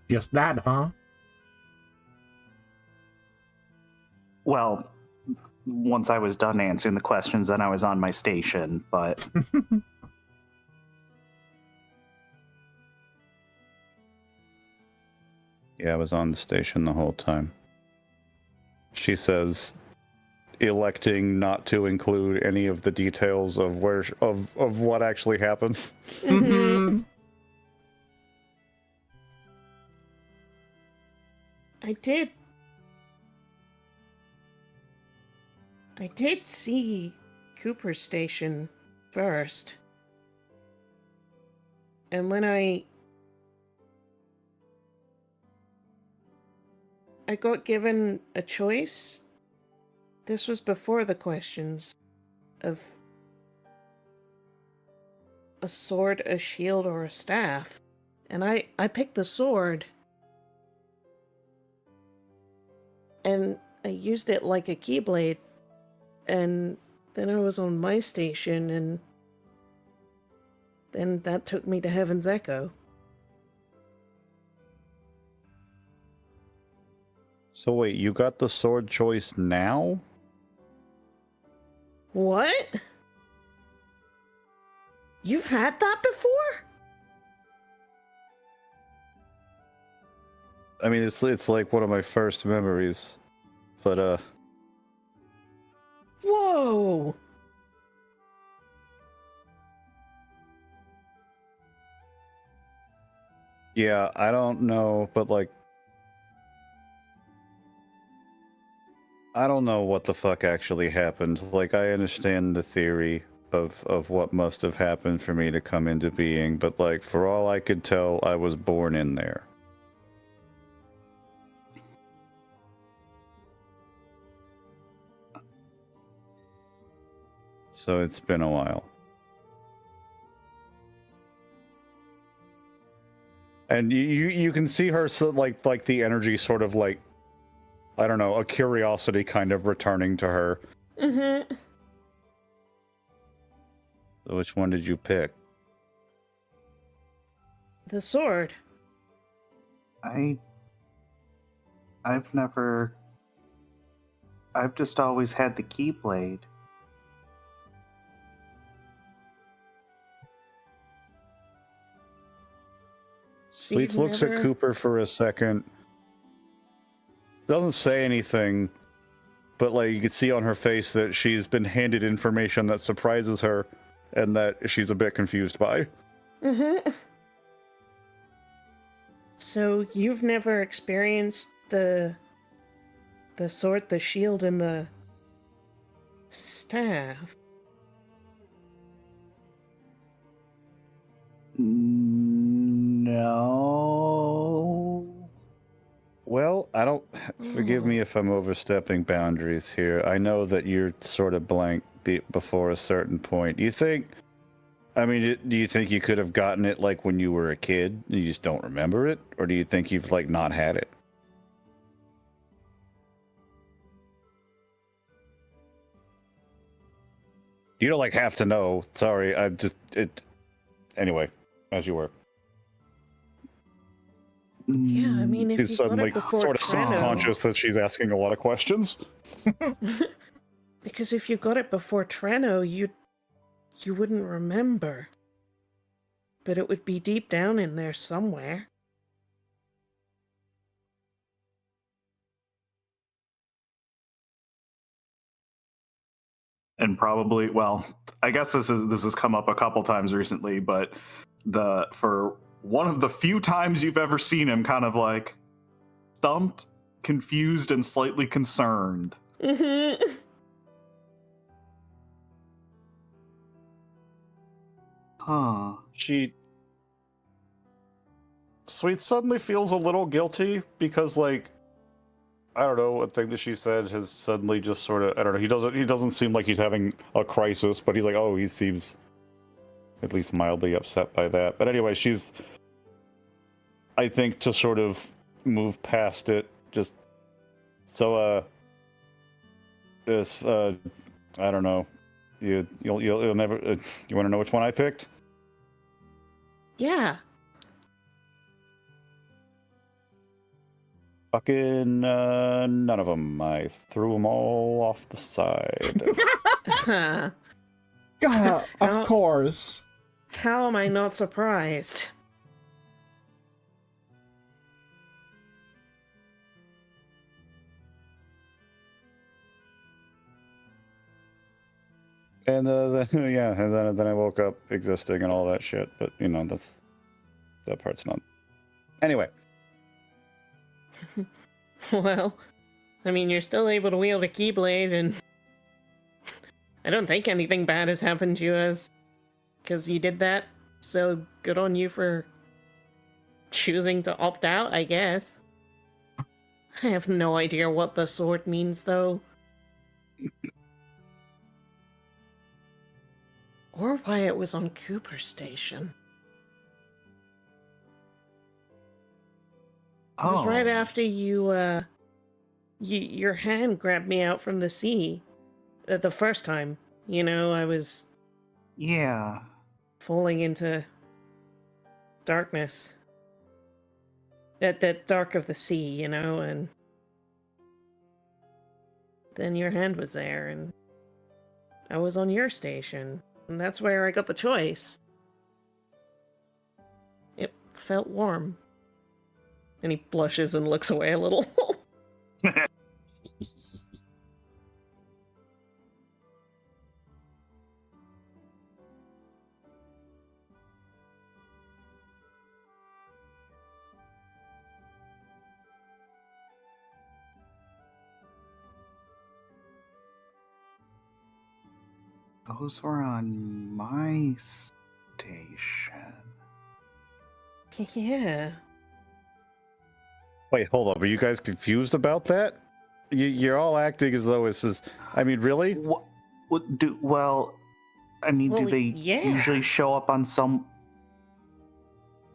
Just that, huh? Well, once I was done answering the questions, then I was on my station, but Yeah, I was on the station the whole time. She says, electing not to include any of the details of of what actually happened. Mm-hmm. I did see Cooper's station first. And when I got given a choice, this was before the questions of a sword, a shield, or a staff. And I picked the sword. And I used it like a keyblade. And then I was on my station, and then that took me to Heaven's Echo. So wait, you got the sword choice now? What? You've had that before? I mean, it's like one of my first memories, but Whoa! yeah, I don't know, but like, I don't know what the fuck actually happened. Like, I understand the theory of what must have happened for me to come into being, but like, for all I could tell, I was born in there. So it's been a while. And you can see her like the energy sort of like, I don't know, a curiosity kind of returning to her. Mm-hmm. So which one did you pick? The sword. I've just always had the Keyblade. So you've Leets looks at never- Cooper for a second. Doesn't say anything, but like you can see on her face that she's been handed information that surprises her and that she's a bit confused by. Mm-hmm. So you've never experienced the sword, the shield, and the staff. No. Well, I don't. Forgive me if I'm overstepping boundaries here. I know that you're sort of blank before a certain point. Do you think? I mean, do you think you could have gotten it like when you were a kid and you just don't remember it, or do you think you've like not had it? You don't like have to know. Sorry, I just it. Anyway, as you were. Yeah, I mean, if She's you got suddenly it before sort of Treno, self-conscious that she's asking a lot of questions. because if you got it before Treno, you wouldn't remember. But it would be deep down in there somewhere. And probably, well, I guess this has come up a couple times recently, but for one of the few times you've ever seen him kind of like stumped, confused, and slightly concerned. Mm-hmm. Huh. Sweet suddenly feels a little guilty because, like, I don't know, a thing that she said has suddenly just sort of, I don't know, he doesn't seem like he's having a crisis, but he's like, oh, he seems at least mildly upset by that. But anyway, she's, I think, to sort of move past it, just, so, I don't know, you'll never, you want to know which one I picked? Yeah. Fucking none of them. I threw them all off the side. God, How- of course. How am I not surprised? And then, yeah, and then I woke up existing and all that shit. But you know, that part's not. Anyway, Well, I mean, you're still able to wield a keyblade, and I don't think anything bad has happened to you as because you did that. So good on you for choosing to opt out, I guess. I have no idea what the sword means, though. Or why it was on Cooper Station. It was right after your hand grabbed me out from the sea. The first time, you know, I was Yeah. falling into darkness. That dark of the sea, you know, and then your hand was there, and I was on your station, and that's where I got the choice. It felt warm. And he blushes and looks away a little. Those were on my station. Yeah. wait, hold up. Are you guys confused about that? You're all acting as though this is. I mean, really? What do? Well, I mean, Well, do they yeah. usually show up on some?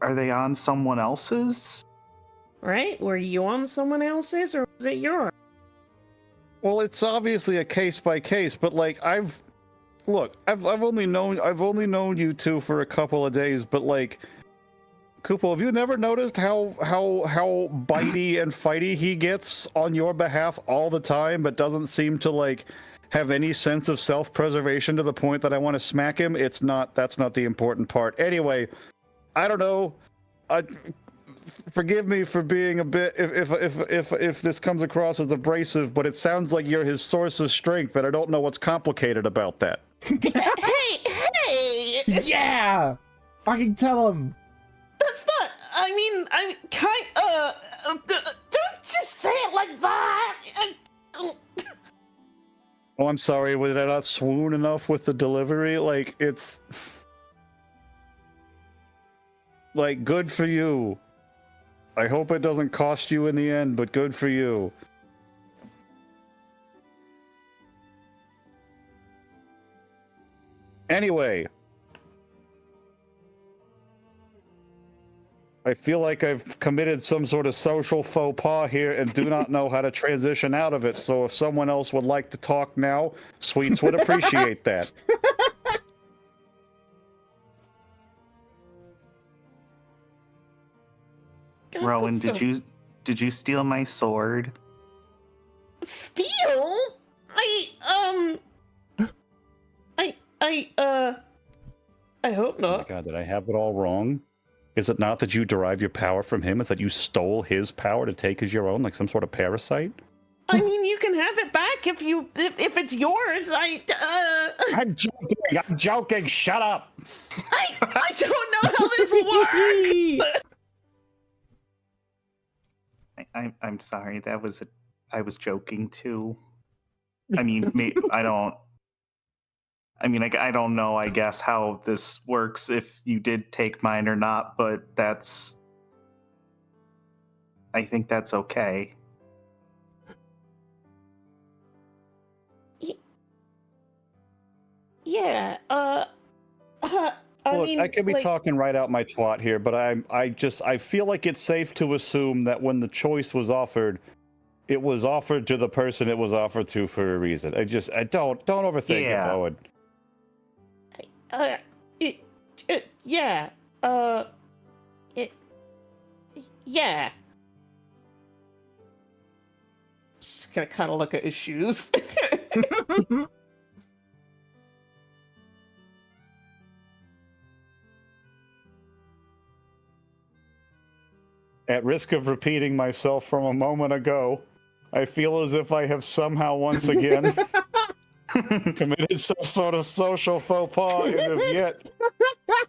Are they on someone else's? Right? Were you on someone else's, or was it yours? Well, it's obviously a case by case, but like I've only known you two for a couple of days, but like, Koopo, have you never noticed how bitey and fighty he gets on your behalf all the time, but doesn't seem to like have any sense of self-preservation to the point that I want to smack him? That's not the important part. Anyway, I don't know. forgive me for being a bit if this comes across as abrasive, but it sounds like you're his source of strength, and I don't know what's complicated about that. Hey! Yeah! Fucking tell him! That's not. I mean, I'm kind. Don't just say it like that. Oh, I'm sorry. Was I not swoon enough with the delivery? Like, it's like, good for you. I hope it doesn't cost you in the end, but good for you. Anyway, I feel like I've committed some sort of social faux pas here and do not know how to transition out of it. So if someone else would like to talk now, Sweets would appreciate that. God, Rowan, that's so- did you steal my sword? steal? I hope Oh my not. god, did I have it all wrong? Is it not that you derive your power from him? Is that you stole his power to take as your own, like some sort of parasite? I mean, you can have it back if it's yours. I'm joking, shut up! I don't know how this works. I'm sorry. I was joking too. I mean, I don't know, I guess, how this works if you did take mine or not, but I think that's okay. Yeah. Look, I could be talking right out my twat here, but I feel like it's safe to assume that when the choice was offered, it was offered to the person it was offered to for a reason. I don't overthink it, Owen. Yeah. Yeah. Just gonna kind of look at his shoes. At risk of repeating myself from a moment ago, I feel as if I have somehow once again committed some sort of social faux pas and have yet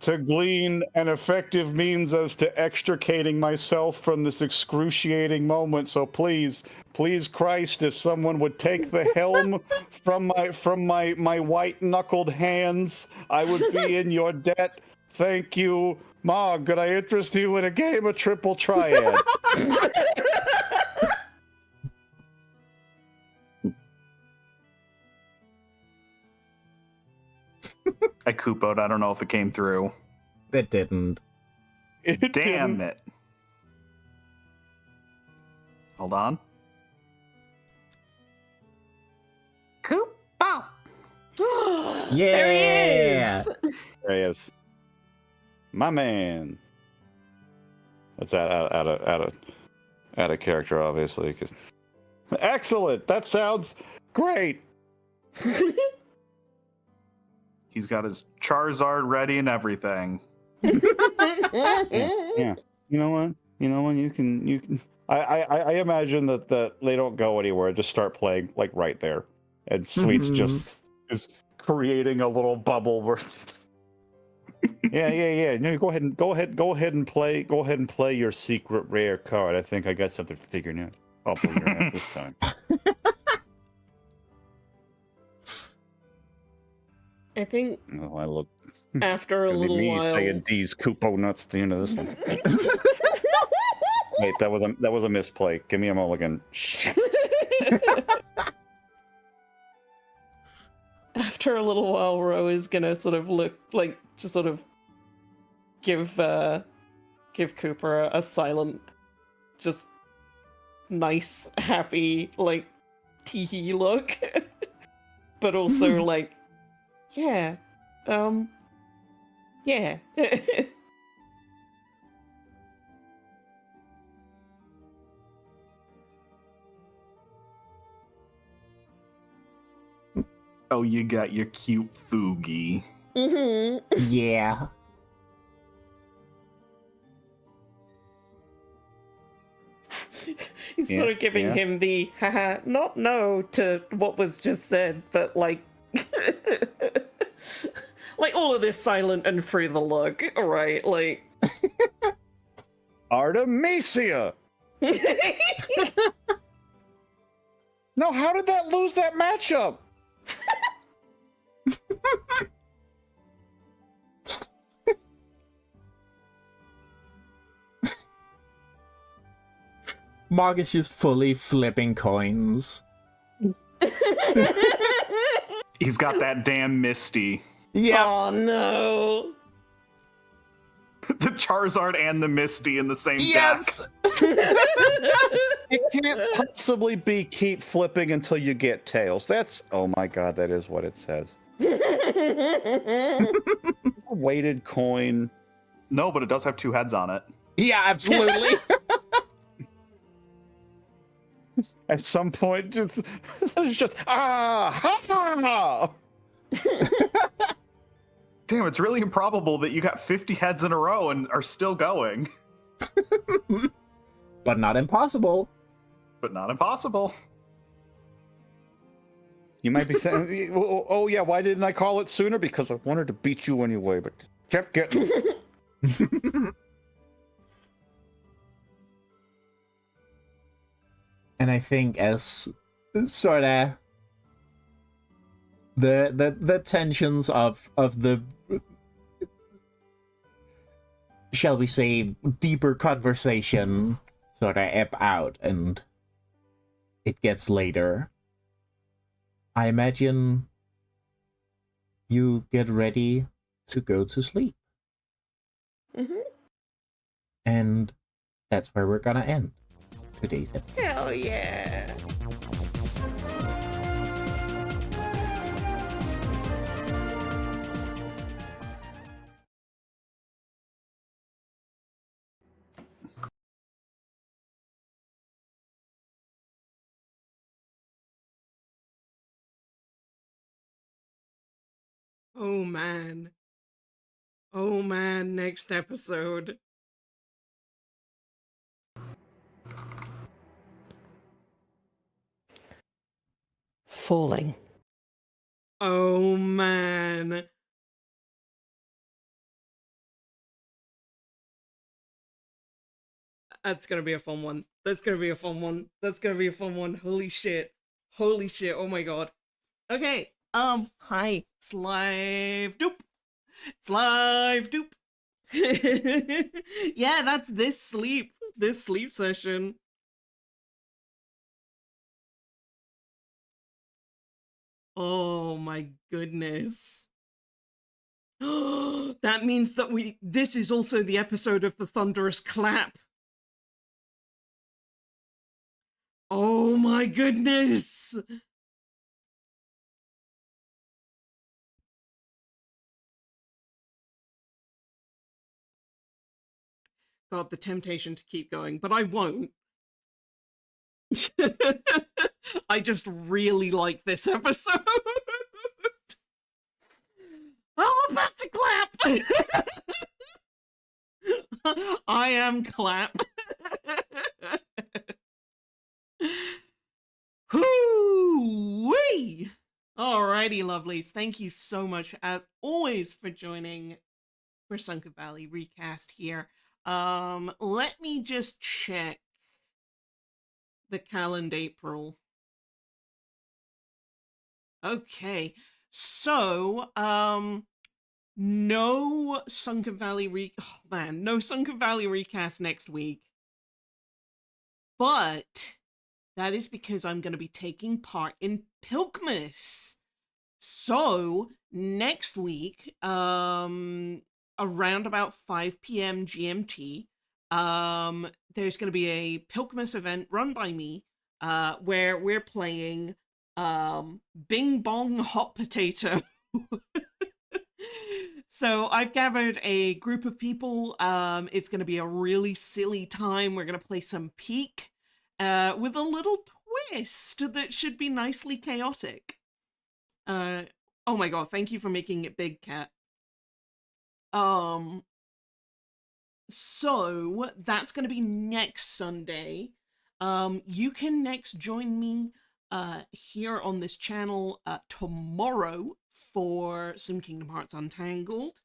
to glean an effective means as to extricating myself from this excruciating moment. So please Christ, if someone would take the helm from my white-knuckled hands, I would be in your debt. Thank you. Mog, could I interest you in a game of Triple Triad? I Koopoed. I don't know if it came through. It didn't. Damn it. Hold on. Koopo! Yeah! There he is! There he is. My man. That's out of character, obviously. Excellent. That sounds great. He's got his Charizard ready and everything. Yeah. You know what? You can. I imagine that they don't go anywhere. Just start playing like right there, and Sweets just is creating a little bubble where. Yeah. No, go ahead and play your secret rare card. I think I got something figured out. I'll pull your ass this time. I think Oh, I look. after a little Me while. saying D's Koopo nuts at the end of this one. Wait, that was a misplay. Give me a mulligan. Shit. After a little while, Ro is gonna sort of look like to sort of give Cooper a silent, just nice, happy, like teehee look, but also like, yeah, yeah. Oh, you got your cute Foogie. Mm-hmm. Yeah. He's Yeah, sort of giving yeah. him the haha, not no to what was just said, but like like all of this silent and through the look, right? Like Artemisia! No, how did that lose that matchup? Marcus is fully flipping coins. He's got that damn Misty. Yeah. Oh no. The Charizard and the Misty in the same Yes. It can't possibly be keep flipping until you get tails. That's, oh my god, that is what it says. It's a weighted coin. deck. No, but it does have 2 heads on it. Yeah, absolutely. At some point, just, it's just, ha! Damn, it's really improbable that you got 50 heads in a row and are still going. But not impossible. But not impossible. You might be saying, oh yeah, why didn't I call it sooner? Because I wanted to beat you anyway, but kept getting. And I think as sort of the tensions of the, shall we say, deeper conversation sort of ebb out and it gets later, I imagine you get ready to go to sleep. Mhm. And that's where we're gonna end today's episode. Hell yeah. Oh man. Oh man, next episode. Falling. Oh man. That's gonna be a fun one. That's gonna be a fun one. That's gonna be a fun one. Holy shit. Holy shit. Oh my god. Okay. Hi. It's live doop. It's live doop. Yeah, that's this sleep session. Oh my goodness. That means that this is also the episode of the thunderous clap. Oh my goodness. God, the temptation to keep going, but I won't. I just really like this episode. I'm about to clap. I am clap. Hoo-wee! Alrighty, lovelies. Thank you so much, as always, for joining for Sunken Valley Recast here. Let me just check the calendar April. Okay, so, no Sunken Valley no Sunken Valley Recast next week. But that is because I'm going to be taking part in Pilkmas. So, next week, around about 5 p.m. GMT, there's going to be a Pilkmas event run by me, where we're playing Bing Bong Hot Potato. So I've gathered a group of people. It's going to be a really silly time. We're going to play some Peak with a little twist that should be nicely chaotic. Oh my god, thank you for making it big, Cat. So that's going to be next Sunday. You can next join me here on this channel tomorrow for some Kingdom Hearts Untangled.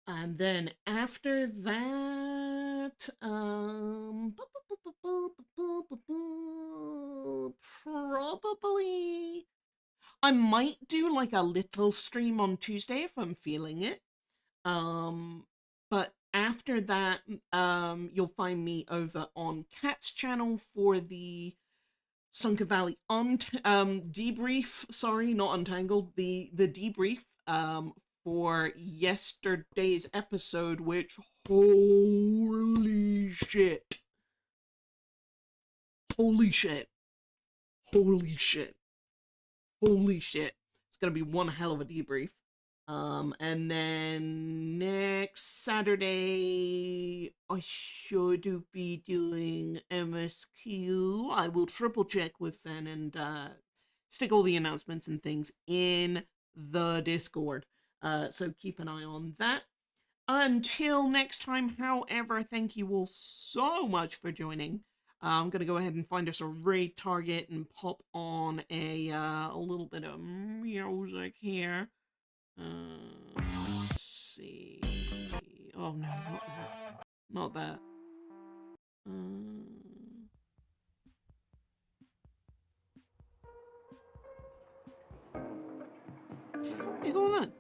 And then after that, probably I might do like a little stream on Tuesday if I'm feeling it. But after that, you'll find me over on Kat's channel for the Sunken Valley debrief. Sorry, not Untangled. The debrief for yesterday's episode, which holy shit, holy shit, holy shit, holy shit. It's gonna be one hell of a debrief. And then next Saturday, I should be doing MSQ. I will triple check with Fen and stick all the announcements and things in the Discord. So keep an eye on that. Until next time, however, thank you all so much for joining. I'm going to go ahead and find us a raid target and pop on a little bit of music here. Let's see. Oh no, not that. Not that. Hey, hold on.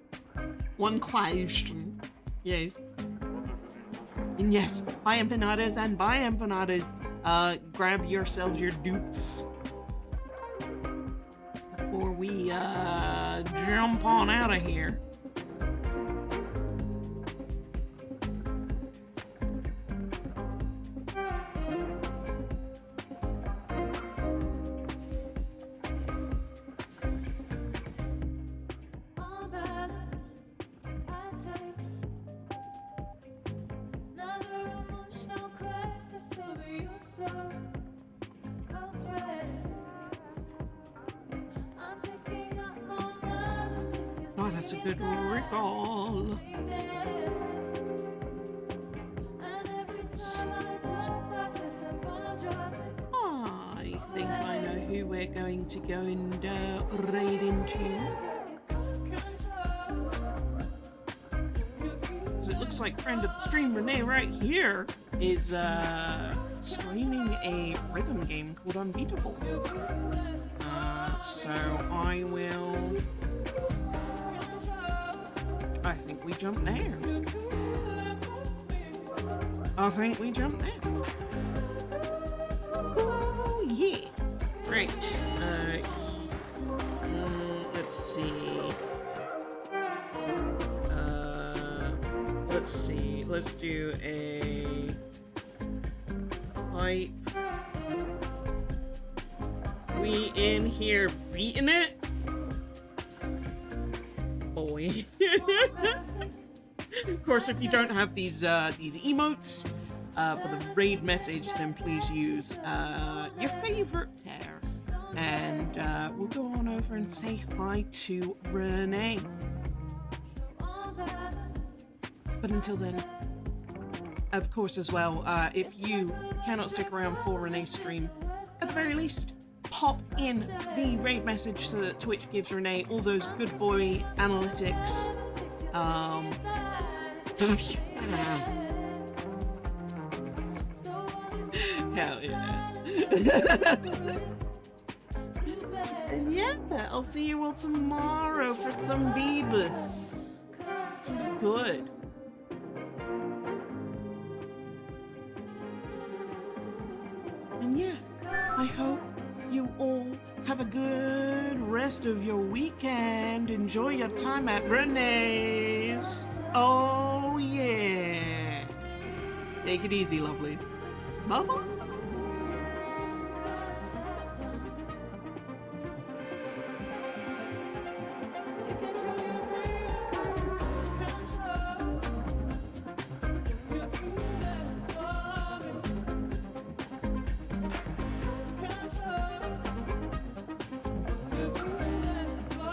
One question. Yes. And yes, by empanadas and by empanadas, grab yourselves your dupes before we jump on out of here. Oh, that's a good recall. I think I know who we're going to go and raid into. Because it looks like friend of the stream, Renee, right here, is streaming a rhythm game called Unbeatable. So I will... I think we jump there. Oh, yeah. Right. Let's see. Let's do a pipe. We in here beating it? Boy. Of course, if you don't have these emotes for the raid message, then please use your favorite pair, and we'll go on over and say hi to Renee. But until then, of course, as well, if you cannot stick around for Renee's stream, at the very least, pop in the raid message so that Twitch gives Renee all those good boy analytics. Hell yeah. And yeah, I'll see you all tomorrow for some Beebus. Good. And yeah, I hope you all have a good rest of your weekend. Enjoy your time at Renee's. Oh yeah. Take it easy, lovelies. Bye-bye. You can